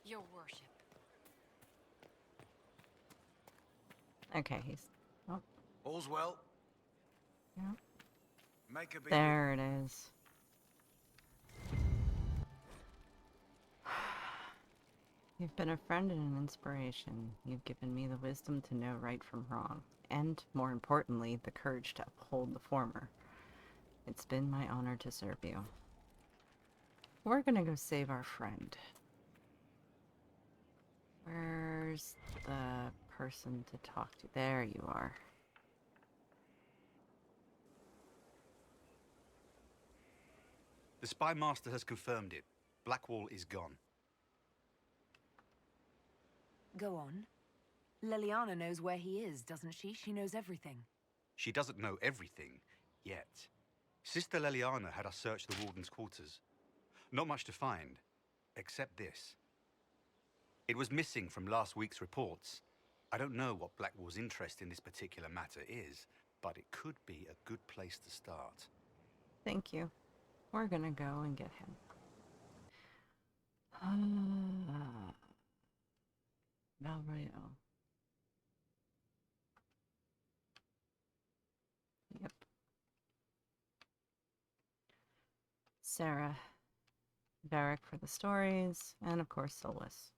Your worship. Okay, he's... Oh, All's well. yeah. Make a big... There it is. You've been a friend and an inspiration. You've given me the wisdom to know right from wrong, and, more importantly, the courage to uphold the former. It's been my honor to serve you. We're gonna go save our friend. Where's the person to talk to? There you are. The Spy Master has confirmed it. Blackwall is gone. Go on. Leliana knows where he is, doesn't she? She knows everything. She doesn't know everything, yet. Sister Leliana had us search the Warden's quarters. Not much to find, except this. It was missing from last week's reports. I don't know what Blackwall's interest in this particular matter is, but it could be a good place to start. Thank you. We're gonna go and get him. Valrio. Yep. Sarah. Varric for the stories, and of course Solus.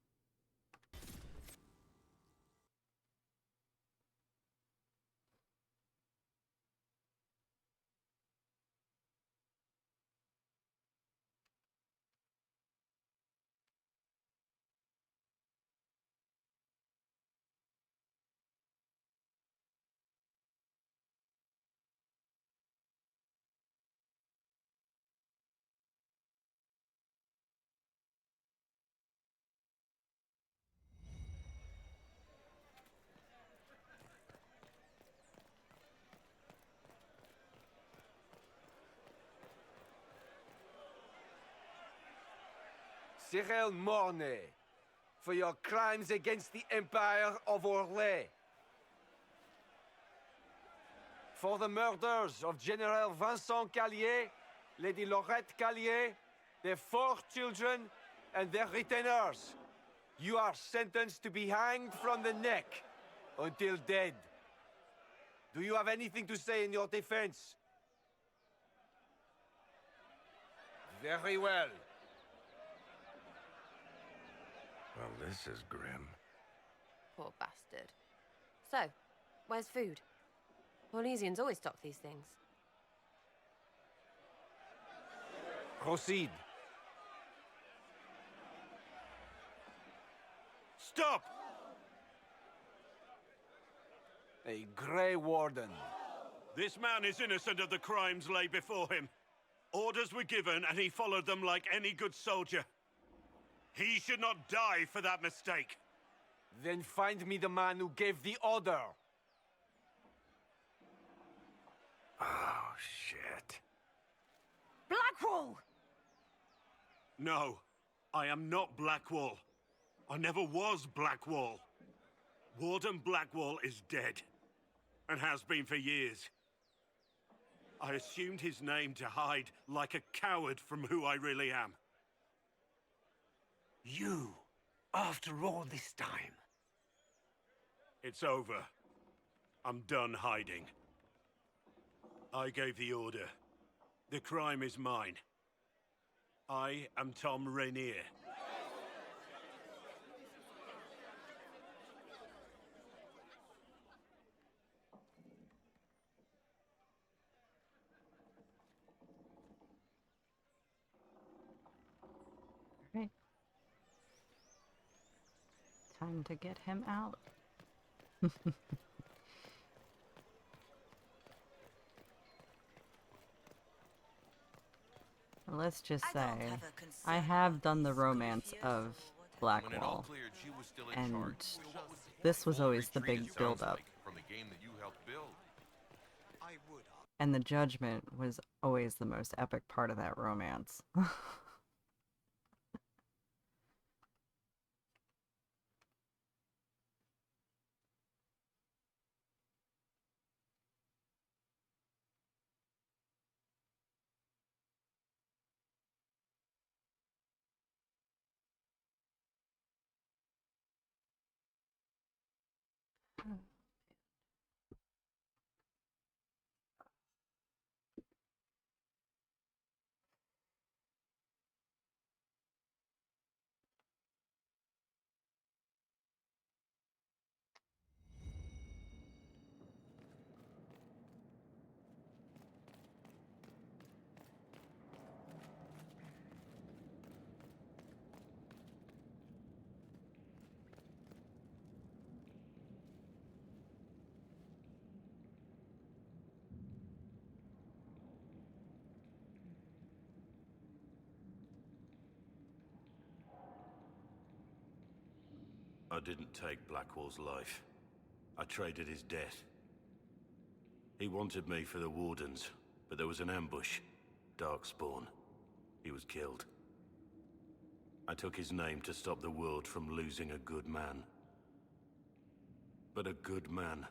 Cyril Mornay, for your crimes against the Empire of Orlais. For the murders of General Vincent Callier, Lady Laurette Callier, their 4 children, and their retainers. You are sentenced to be hanged from the neck until dead. Do you have anything to say in your defense? Very well. Well, this is grim. Poor bastard. So, where's food? Orlesians always stock these things. Proceed. Stop! A Grey Warden. This man is innocent of the crimes laid before him. Orders were given, and he followed them like any good soldier. He should not die for that mistake. Then find me the man who gave the order. Oh, shit. Blackwall! No, I am not Blackwall. I never was Blackwall. Warden Blackwall is dead, and has been for years. I assumed his name to hide like a coward from who I really am. You, after all this time. It's over. I'm done hiding. I gave the order. The crime is mine. I am Tom Rainier. Right. Time to get him out. Let's just say, I have done the romance of Blackwall, and this was always the big build-up. And the judgment was always the most epic part of that romance. I didn't take Blackwall's life. I traded his death. He wanted me for the Wardens, but there was an ambush. Darkspawn. He was killed. I took his name to stop the world from losing a good man. But a good man,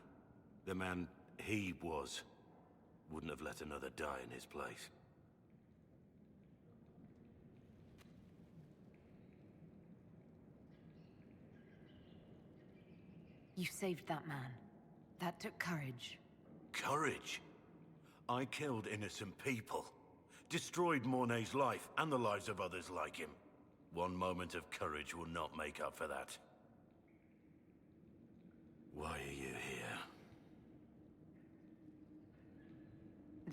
the man he was, wouldn't have let another die in his place. You saved that man. That took courage. Courage? I killed innocent people. Destroyed Mornay's life and the lives of others like him. One moment of courage will not make up for that. Why are you here?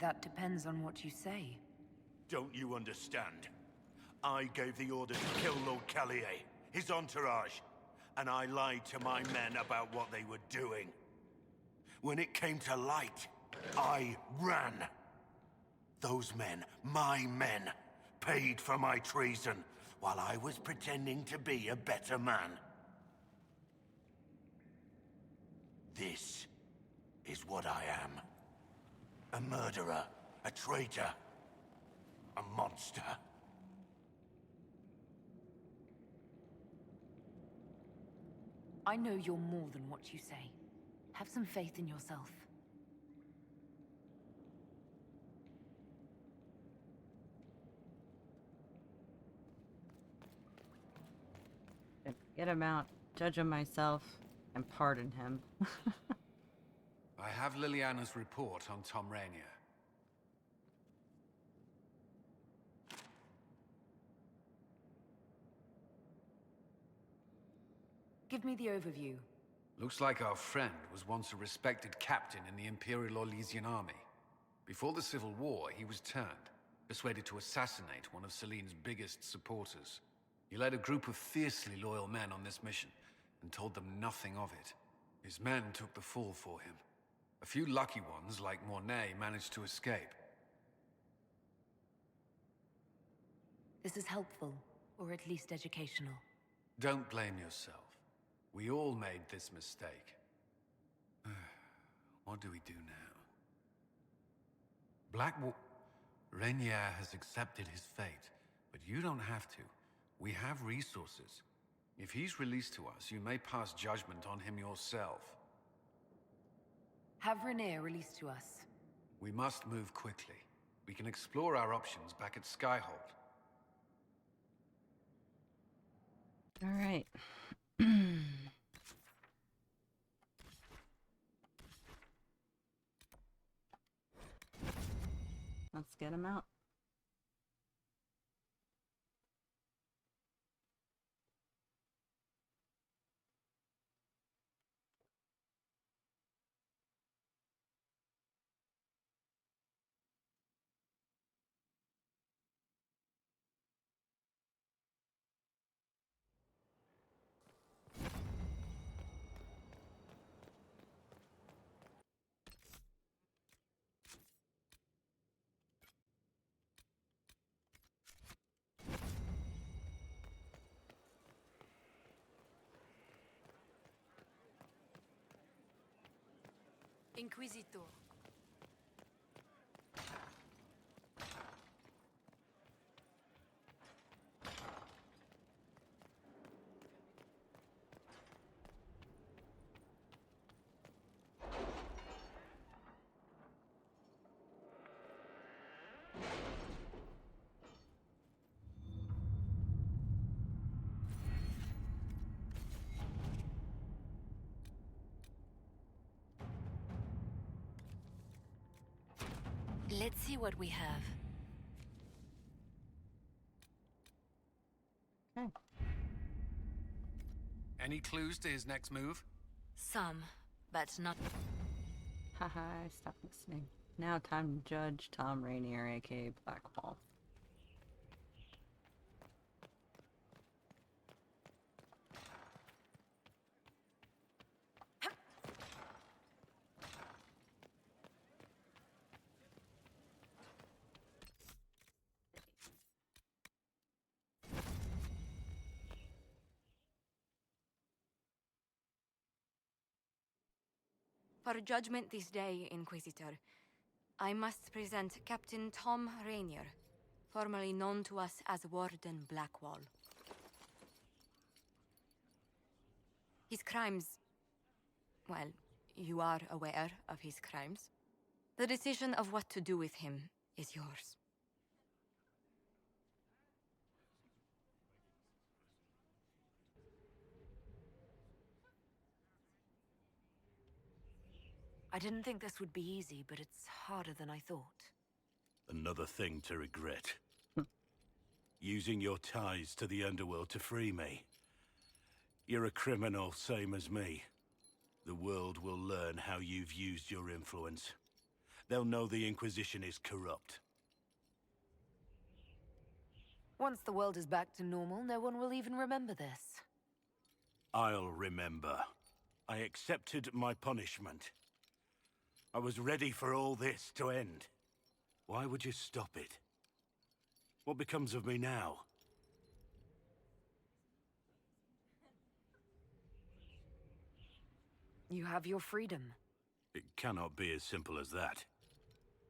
That depends on what you say. Don't you understand? I gave the order to kill Lord Callier, his entourage, and I lied to my men about what they were doing. When it came to light, I ran. Those men, my men, paid for my treason while I was pretending to be a better man. This is what I am. A murderer, a traitor, a monster. I know you're more than what you say. Have some faith in yourself. Get him out, judge him myself, and pardon him. I have Liliana's report on Tom Rainier. Give me the overview. Looks like our friend was once a respected captain in the Imperial Orlesian army. Before the Civil War, he was turned, persuaded to assassinate one of Celine's biggest supporters. He led a group of fiercely loyal men on this mission, and told them nothing of it. His men took the fall for him. A few lucky ones, like Mornay, managed to escape. This is helpful, or at least educational. Don't blame yourself. We all made this mistake. What do we do now? Rainier has accepted his fate, but you don't have to. We have resources. If he's released to us, you may pass judgment on him yourself. Have Rainier released to us. We must move quickly. We can explore our options back at Skyhold. All right. Let's get him out. Inquisitor. Let's see what we have. Okay. Any clues to his next move? Some, but not... Haha, I stopped listening. Now time to judge Tom Rainier, aka Blackwall. For judgment this day, Inquisitor, I must present Captain Tom Rainier, formerly known to us as Warden Blackwall. His crimes... well, you are aware of his crimes. The decision of what to do with him is yours. I didn't think this would be easy, but it's harder than I thought. Another thing to regret. Using your ties to the underworld to free me. You're a criminal, same as me. The world will learn how you've used your influence. They'll know the Inquisition is corrupt. Once the world is back to normal, no one will even remember this. I'll remember. I accepted my punishment. I was ready for all this to end. Why would you stop it? What becomes of me now? You have your freedom. It cannot be as simple as that.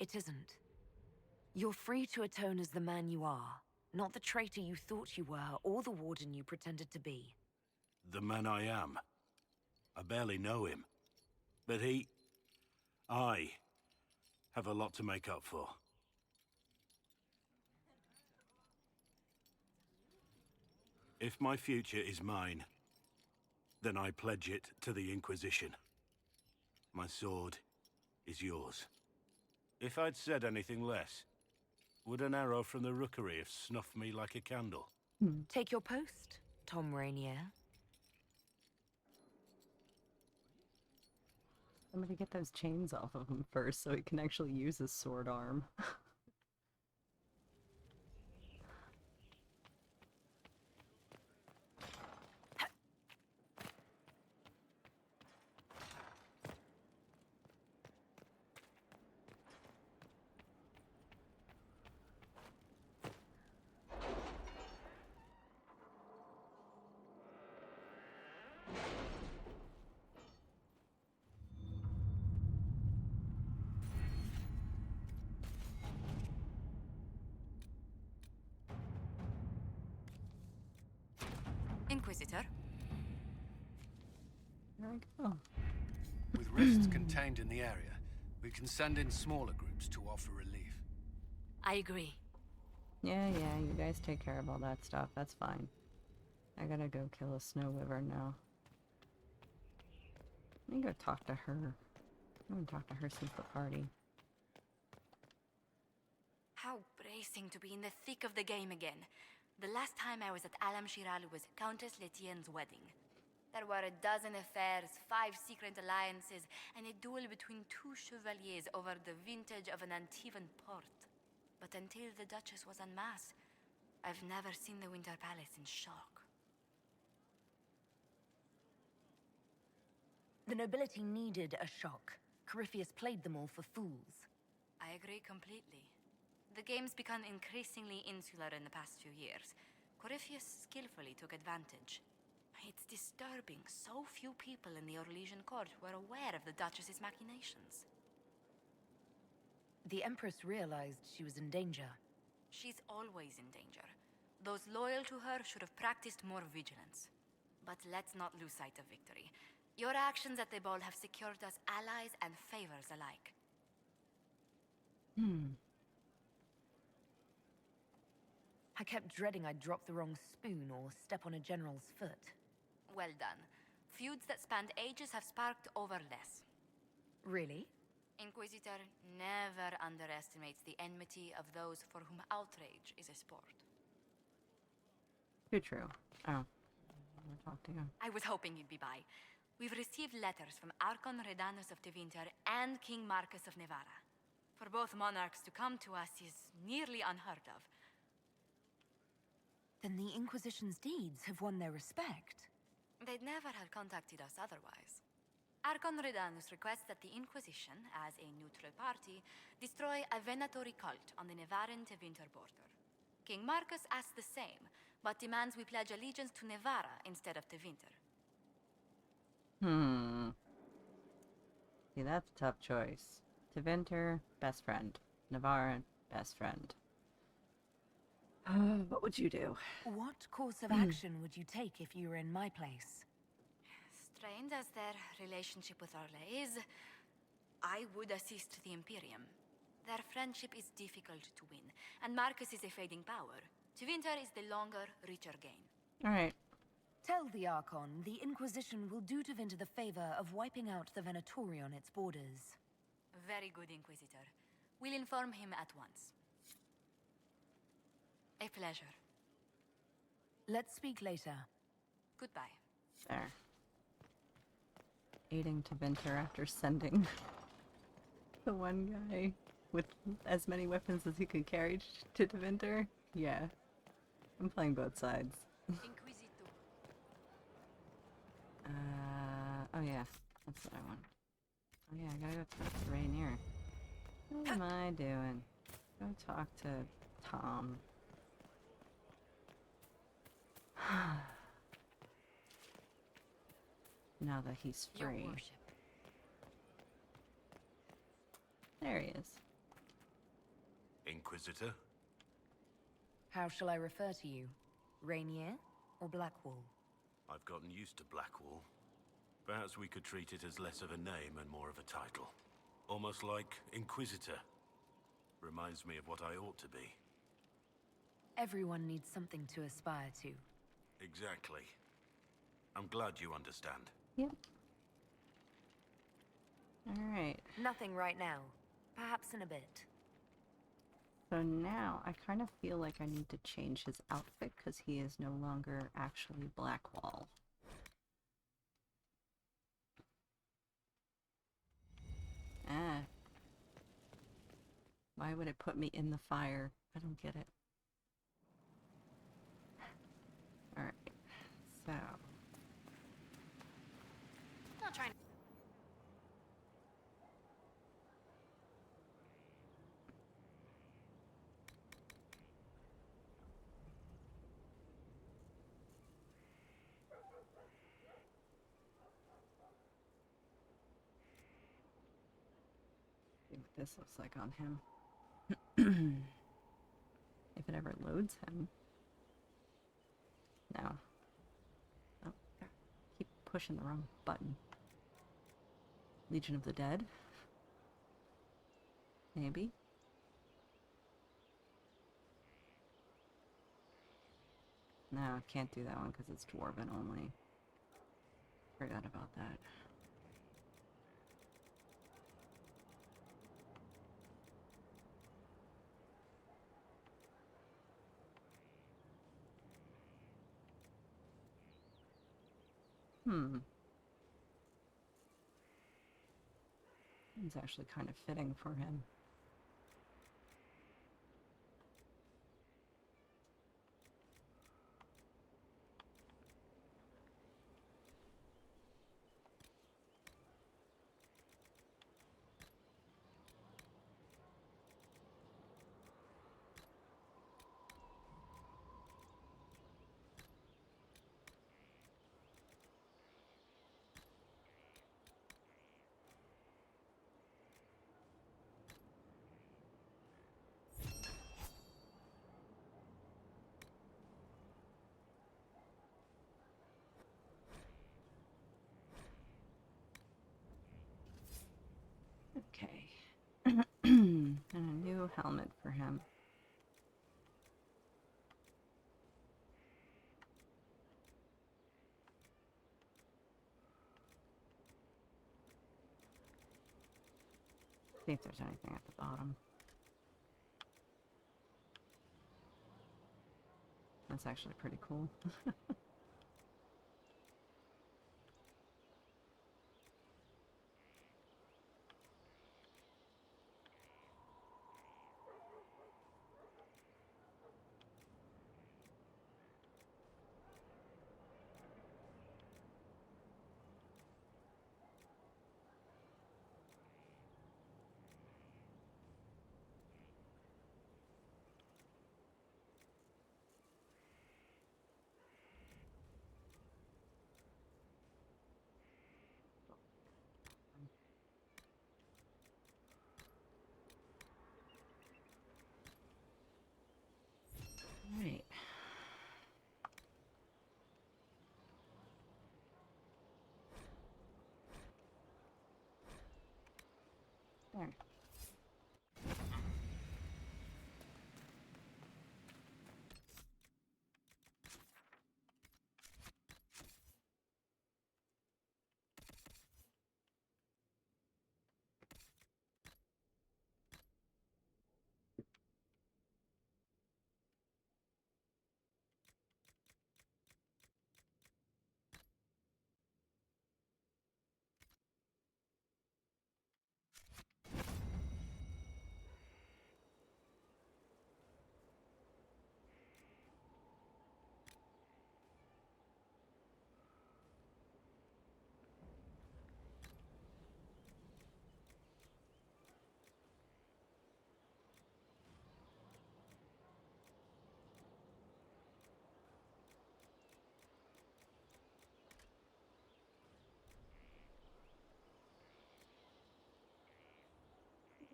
It isn't. You're free to atone as the man you are, not the traitor you thought you were, or the warden you pretended to be. The man I am. I barely know him. But I have a lot to make up for. If my future is mine, then I pledge it to the Inquisition. My sword is yours. If I'd said anything less, would an arrow from the rookery have snuffed me like a candle? Take your post, Tom Rainier. Somebody get those chains off of him first so he can actually use his sword arm. Inquisitor. There we go. With risks contained in the area, we can send in smaller groups to offer relief. I agree. Yeah, you guys take care of all that stuff. That's fine. I gotta go kill a snow wyvern now. Let me go talk to her. I haven't talked to her since the party. How bracing to be in the thick of the game again. The last time I was at Alam Shiral was Countess Letienne's wedding. There were a dozen affairs, 5 secret alliances, and a duel between 2 chevaliers over the vintage of an Antivan port. But until the Duchess was en masse, I've never seen the Winter Palace in shock. The nobility needed a shock. Corypheus played them all for fools. I agree completely. The game's become increasingly insular in the past few years. Corypheus skillfully took advantage. It's disturbing so few people in the Orlesian court were aware of the Duchess's machinations. The Empress realized she was in danger. She's always in danger. Those loyal to her should have practiced more vigilance. But let's not lose sight of victory. Your actions at the ball have secured us allies and favors alike. I kept dreading I'd drop the wrong spoon or step on a general's foot. Well done. Feuds that spanned ages have sparked over less. Really? Inquisitor never underestimates the enmity of those for whom outrage is a sport. Too true. Oh. I'll talk to you. I was hoping you'd be by. We've received letters from Archon Redanus of Tevinter and King Marcus of Nevara. For both monarchs to come to us is nearly unheard of. Then the Inquisition's deeds have won their respect. They'd never have contacted us otherwise. Archon Redanus requests that the Inquisition, as a neutral party, destroy a venatory cult on the Nevaran-Tevinter border. King Marcus asks the same, but demands we pledge allegiance to Nevara instead of Tevinter. See, that's a tough choice. Tevinter, best friend. Nevaran, best friend. What would you do? What course of action would you take if you were in my place? Strained as their relationship with Orle is, I would assist the Imperium. Their friendship is difficult to win, and Marcus is a fading power. Tevinter is the longer, richer gain. Alright. Tell the Archon the Inquisition will do Tevinter the favor of wiping out the Venatori on its borders. Very good, Inquisitor. We'll inform him at once. A pleasure. Let's speak later. Goodbye. There. Aiding Tevinter after sending the one guy with as many weapons as he could carry to Tevinter. Yeah. I'm playing both sides. Oh yeah, that's what I want. Oh yeah, I gotta go talk to Rainier. What am I doing? Go talk to Tom. Now that he's free. There he is. Inquisitor? How shall I refer to you? Rainier or Blackwall? I've gotten used to Blackwall. Perhaps we could treat it as less of a name and more of a title. Almost like Inquisitor. Reminds me of what I ought to be. Everyone needs something to aspire to. Exactly. I'm glad you understand. Yep. Alright. Nothing right now. Perhaps in a bit. So now I kind of feel like I need to change his outfit because he is no longer actually Blackwall. Ah. Why would it put me in the fire? I don't get it. Alright. So. Not trying to... See what this looks like on him. If it ever loads him. No. Oh, keep pushing the wrong button. Legion of the Dead? Maybe? No, I can't do that one because it's Dwarven only. Forgot about that. It's actually kind of fitting for him. Okay. And a new helmet for him. See if there's anything at the bottom. That's actually pretty cool.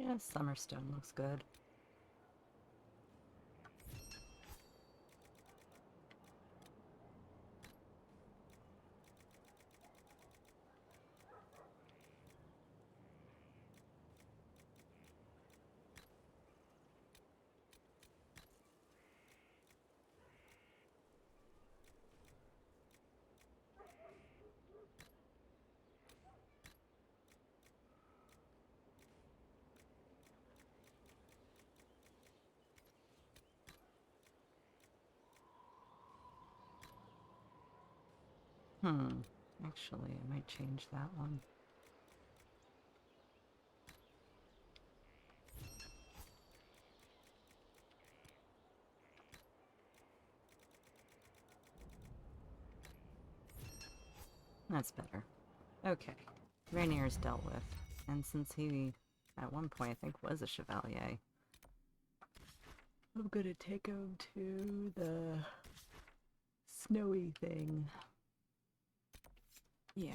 Yeah, Summerstone looks good. Actually, I might change that one. That's better. Okay. Rainier's dealt with. And since he, at one point, I think was a Chevalier, I'm gonna take him to the snowy thing. Yeah.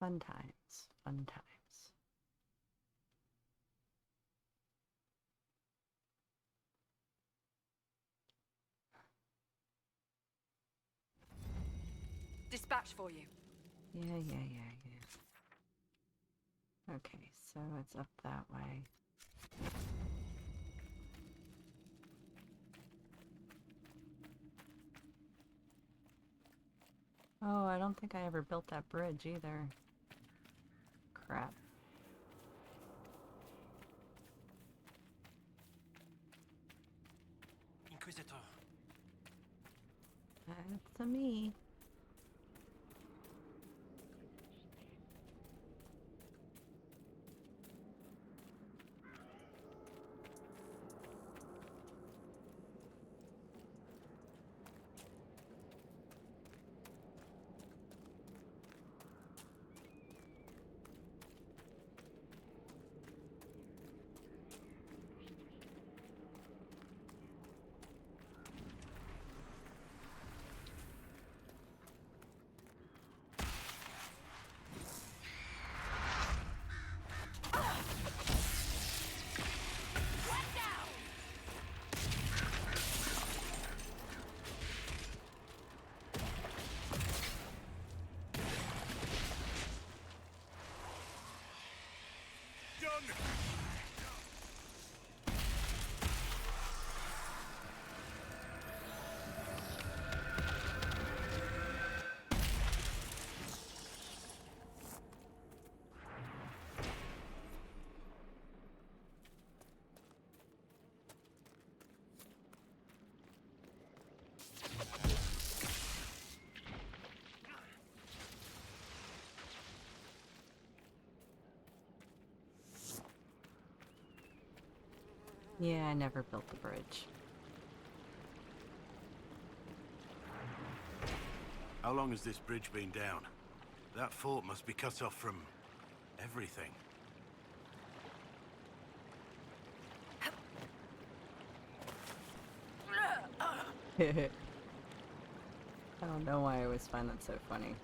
Fun times. Fun times. Dispatch for you. Yeah. Okay, so it's up that way. Oh, I don't think I ever built that bridge either. Crap. Inquisitor. That's a me. Yeah, I never built the bridge. How long has this bridge been down? That fort must be cut off from everything. I don't know why I always find that so funny.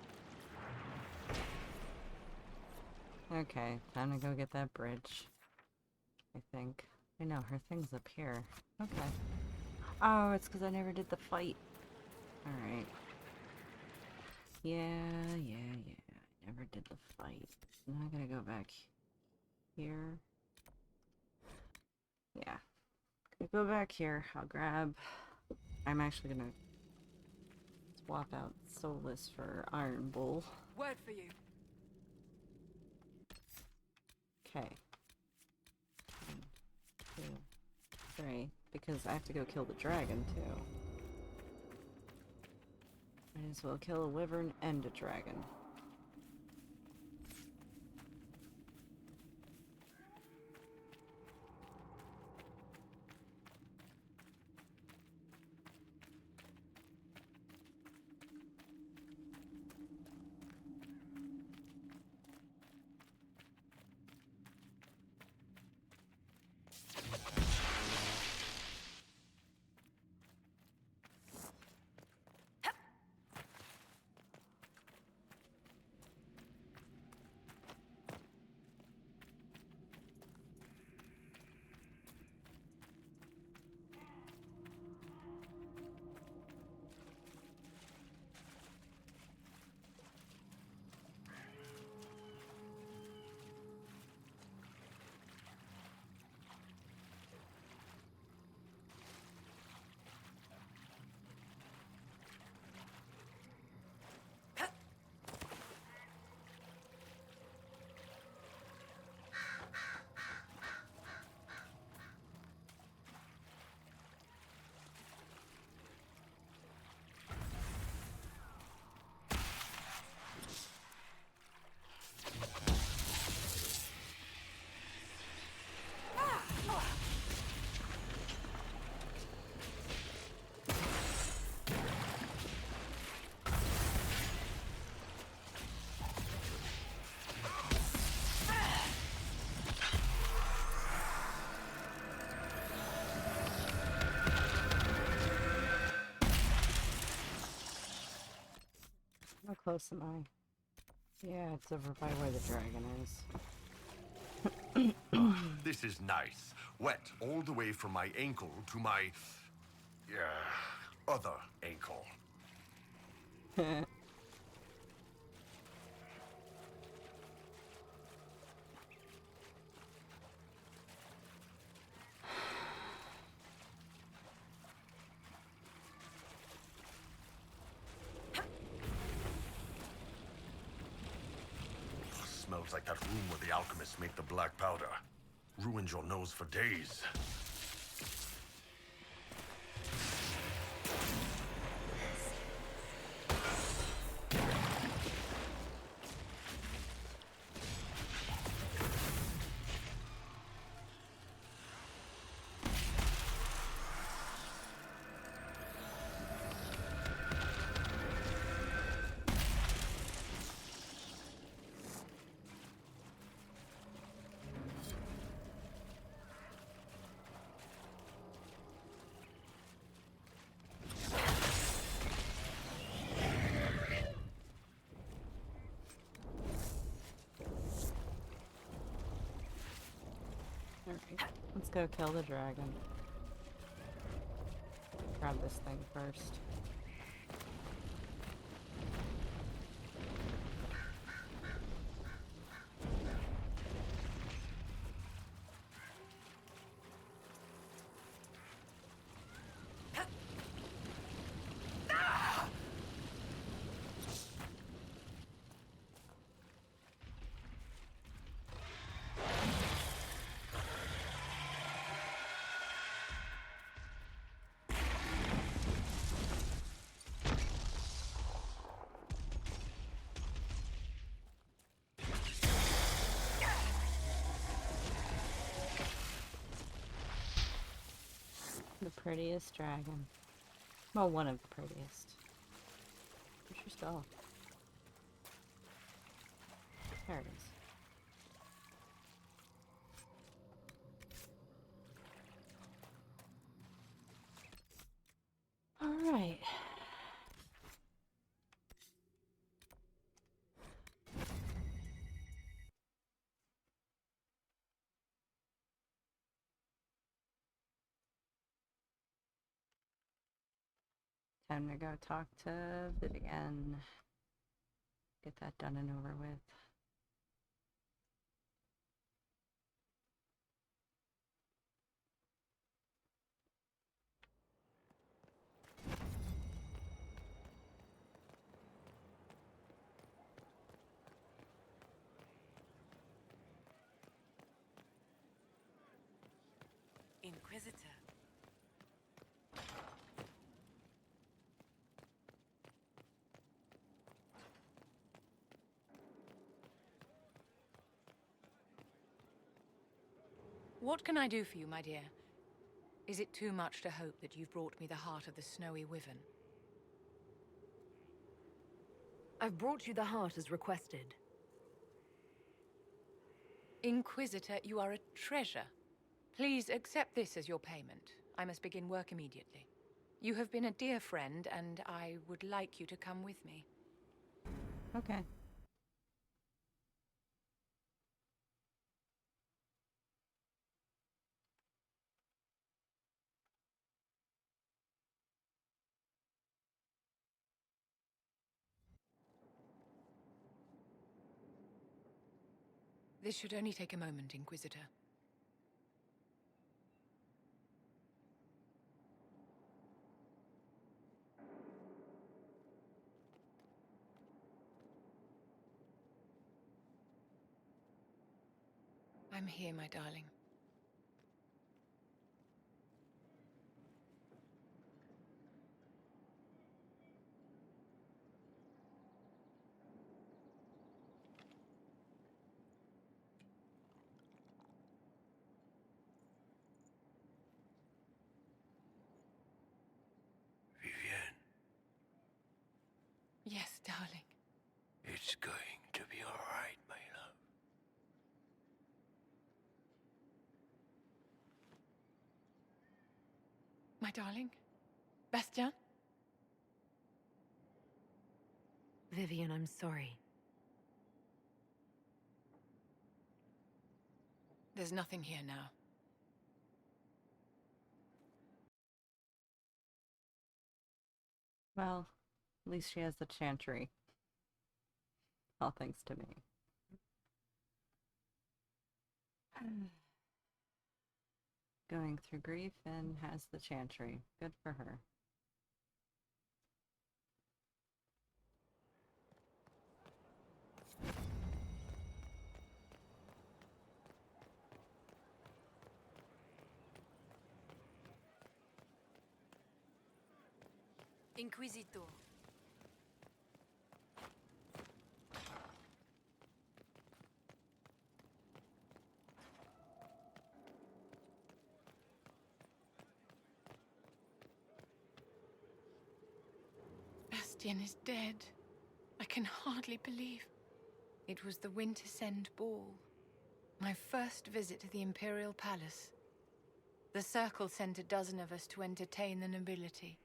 Okay, time to go get that bridge. I think. I know, her thing's up here. Okay. Oh, it's because I never did the fight. Alright. Yeah. I never did the fight. Now I gotta go back here. Yeah. Gonna go back here. I'll grab... I'm actually gonna swap out Soulless for Iron Bull. Word for you. Okay. 1, 2, 3. Because I have to go kill the dragon, too. Might as well kill a wyvern and a dragon. close am I? Yeah, it's over by where the dragon is. This is nice. Wet all the way from my ankle to my... other ankle. Smells like that room where the alchemists make the black powder. Ruins your nose for days. Alright, let's go kill the dragon. Grab this thing first. The prettiest dragon. Well, one of the prettiest. Where's your skull? There it is. All right. Time to go talk to Vivian. Get that done and over with. Inquisitor. What can I do for you, my dear? Is it too much to hope that you've brought me the heart of the snowy wyvern? I've brought you the heart as requested. Inquisitor, you are a treasure. Please accept this as your payment. I must begin work immediately. You have been a dear friend, and I would like you to come with me. Okay. This should only take a moment, Inquisitor. I'm here, my darling. Vivienne, Yes, darling. it's going to be all right, my love. My darling? Bastien? Vivian, I'm sorry. There's nothing here now. Well, at least she has the chantry. All thanks to me. Going through grief and has the chantry. Good for her. Inquisitor. Bastien is dead. I can hardly believe. It was the Wintersend Ball. My first visit to the Imperial Palace. The Circle sent a dozen of us to entertain the nobility.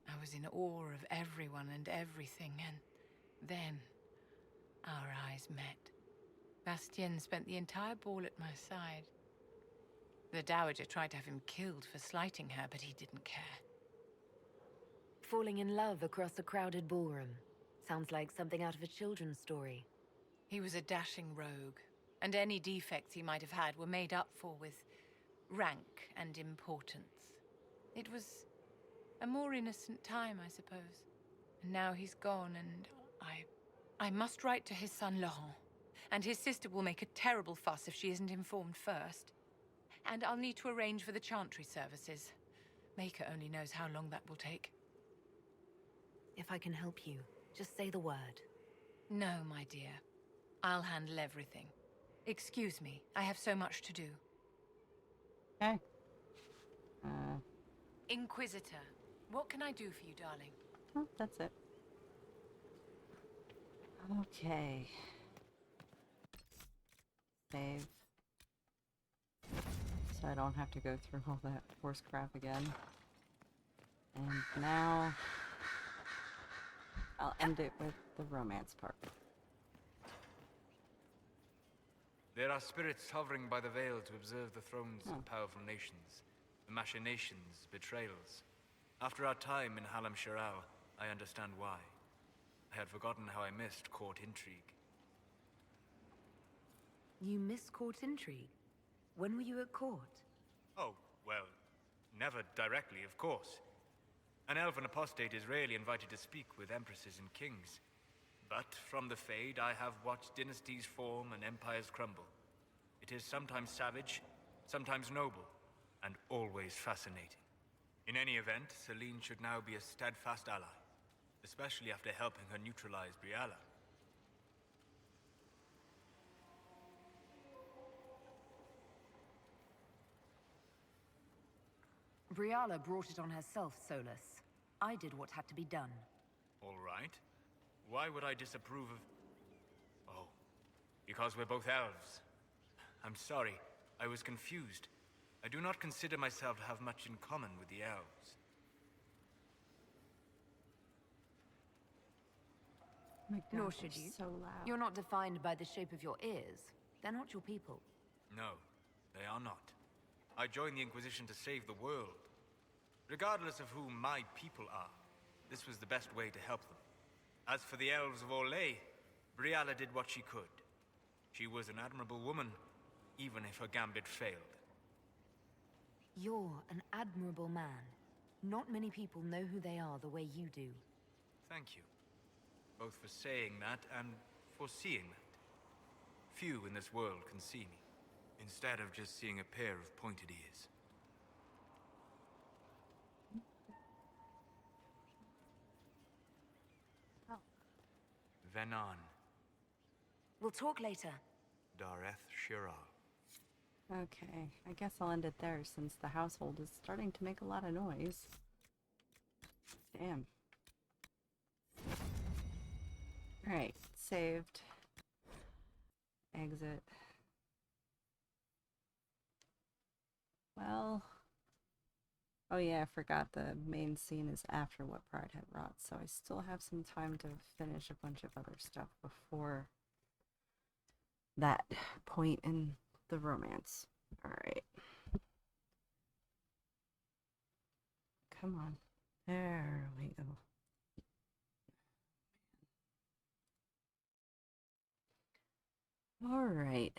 I was in awe of everyone and everything, and then our eyes met. Bastien spent the entire ball at my side. The Dowager tried to have him killed for slighting her, but he didn't care. Falling in love across a crowded ballroom. Sounds like something out of a children's story. He was a dashing rogue, and any defects he might have had were made up for with rank and importance. It was a more innocent time, I suppose. And now he's gone, and I must write to his son Laurent. And his sister will make a terrible fuss if she isn't informed first. And I'll need to arrange for the chantry services. Maker only knows how long that will take. If I can help you, just say the word. No, my dear. I'll handle everything. Excuse me, I have so much to do. Okay. Inquisitor, what can I do for you, darling? Oh, that's it. Okay. Save. So I don't have to go through all that horse crap again. And now I'll end it with the romance part. There are spirits hovering by the veil to observe the thrones of powerful nations, the machinations, betrayals. After our time in Halam Shiral, I understand why. I had forgotten how I missed court intrigue. You miss court intrigue? When were you at court? Oh, well, never directly, of course. An elven apostate is rarely invited to speak with empresses and kings. But from the Fade, I have watched dynasties form and empires crumble. It is sometimes savage, sometimes noble, and always fascinating. In any event, Celine should now be a steadfast ally, especially after helping her neutralize Briala. Briala brought it on herself, Solus. I did what had to be done. All right. Why would I disapprove of... Oh, because we're both elves. I'm sorry, I was confused. I do not consider myself to have much in common with the elves. My God, Nor should you. so loud. You're not defined by the shape of your ears. They're not your people. No, they are not. I joined the Inquisition to save the world. Regardless of who my people are, this was the best way to help them. As for the elves of Orlais, Briala did what she could. She was an admirable woman, even if her gambit failed. You're an admirable man. Not many people know who they are the way you do. Thank you. Both for saying that and for seeing that. Few in this world can see me, instead of just seeing a pair of pointed ears. Venan. We'll talk later. Dareth Shiral. Okay, I guess I'll end it there since the household is starting to make a lot of noise. Damn. Alright, saved. Exit. Well, Oh yeah, I forgot the main scene is after what Pride had wrought, so I still have some time to finish a bunch of other stuff before that point in the romance. Alright. Come on. There we go. Alright.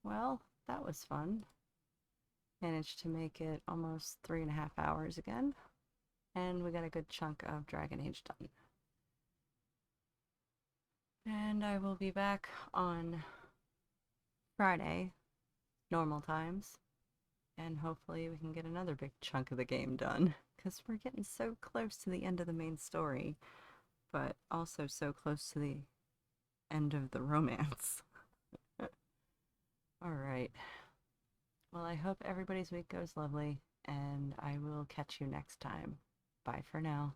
Well, that was fun. Managed to make it almost 3.5 hours again. And we got a good chunk of Dragon Age done. And I will be back on Friday, normal times. And hopefully we can get another big chunk of the game done. Because we're getting so close to the end of the main story. But also so close to the end of the romance. Alright. Well, I hope everybody's week goes lovely, and I will catch you next time. Bye for now.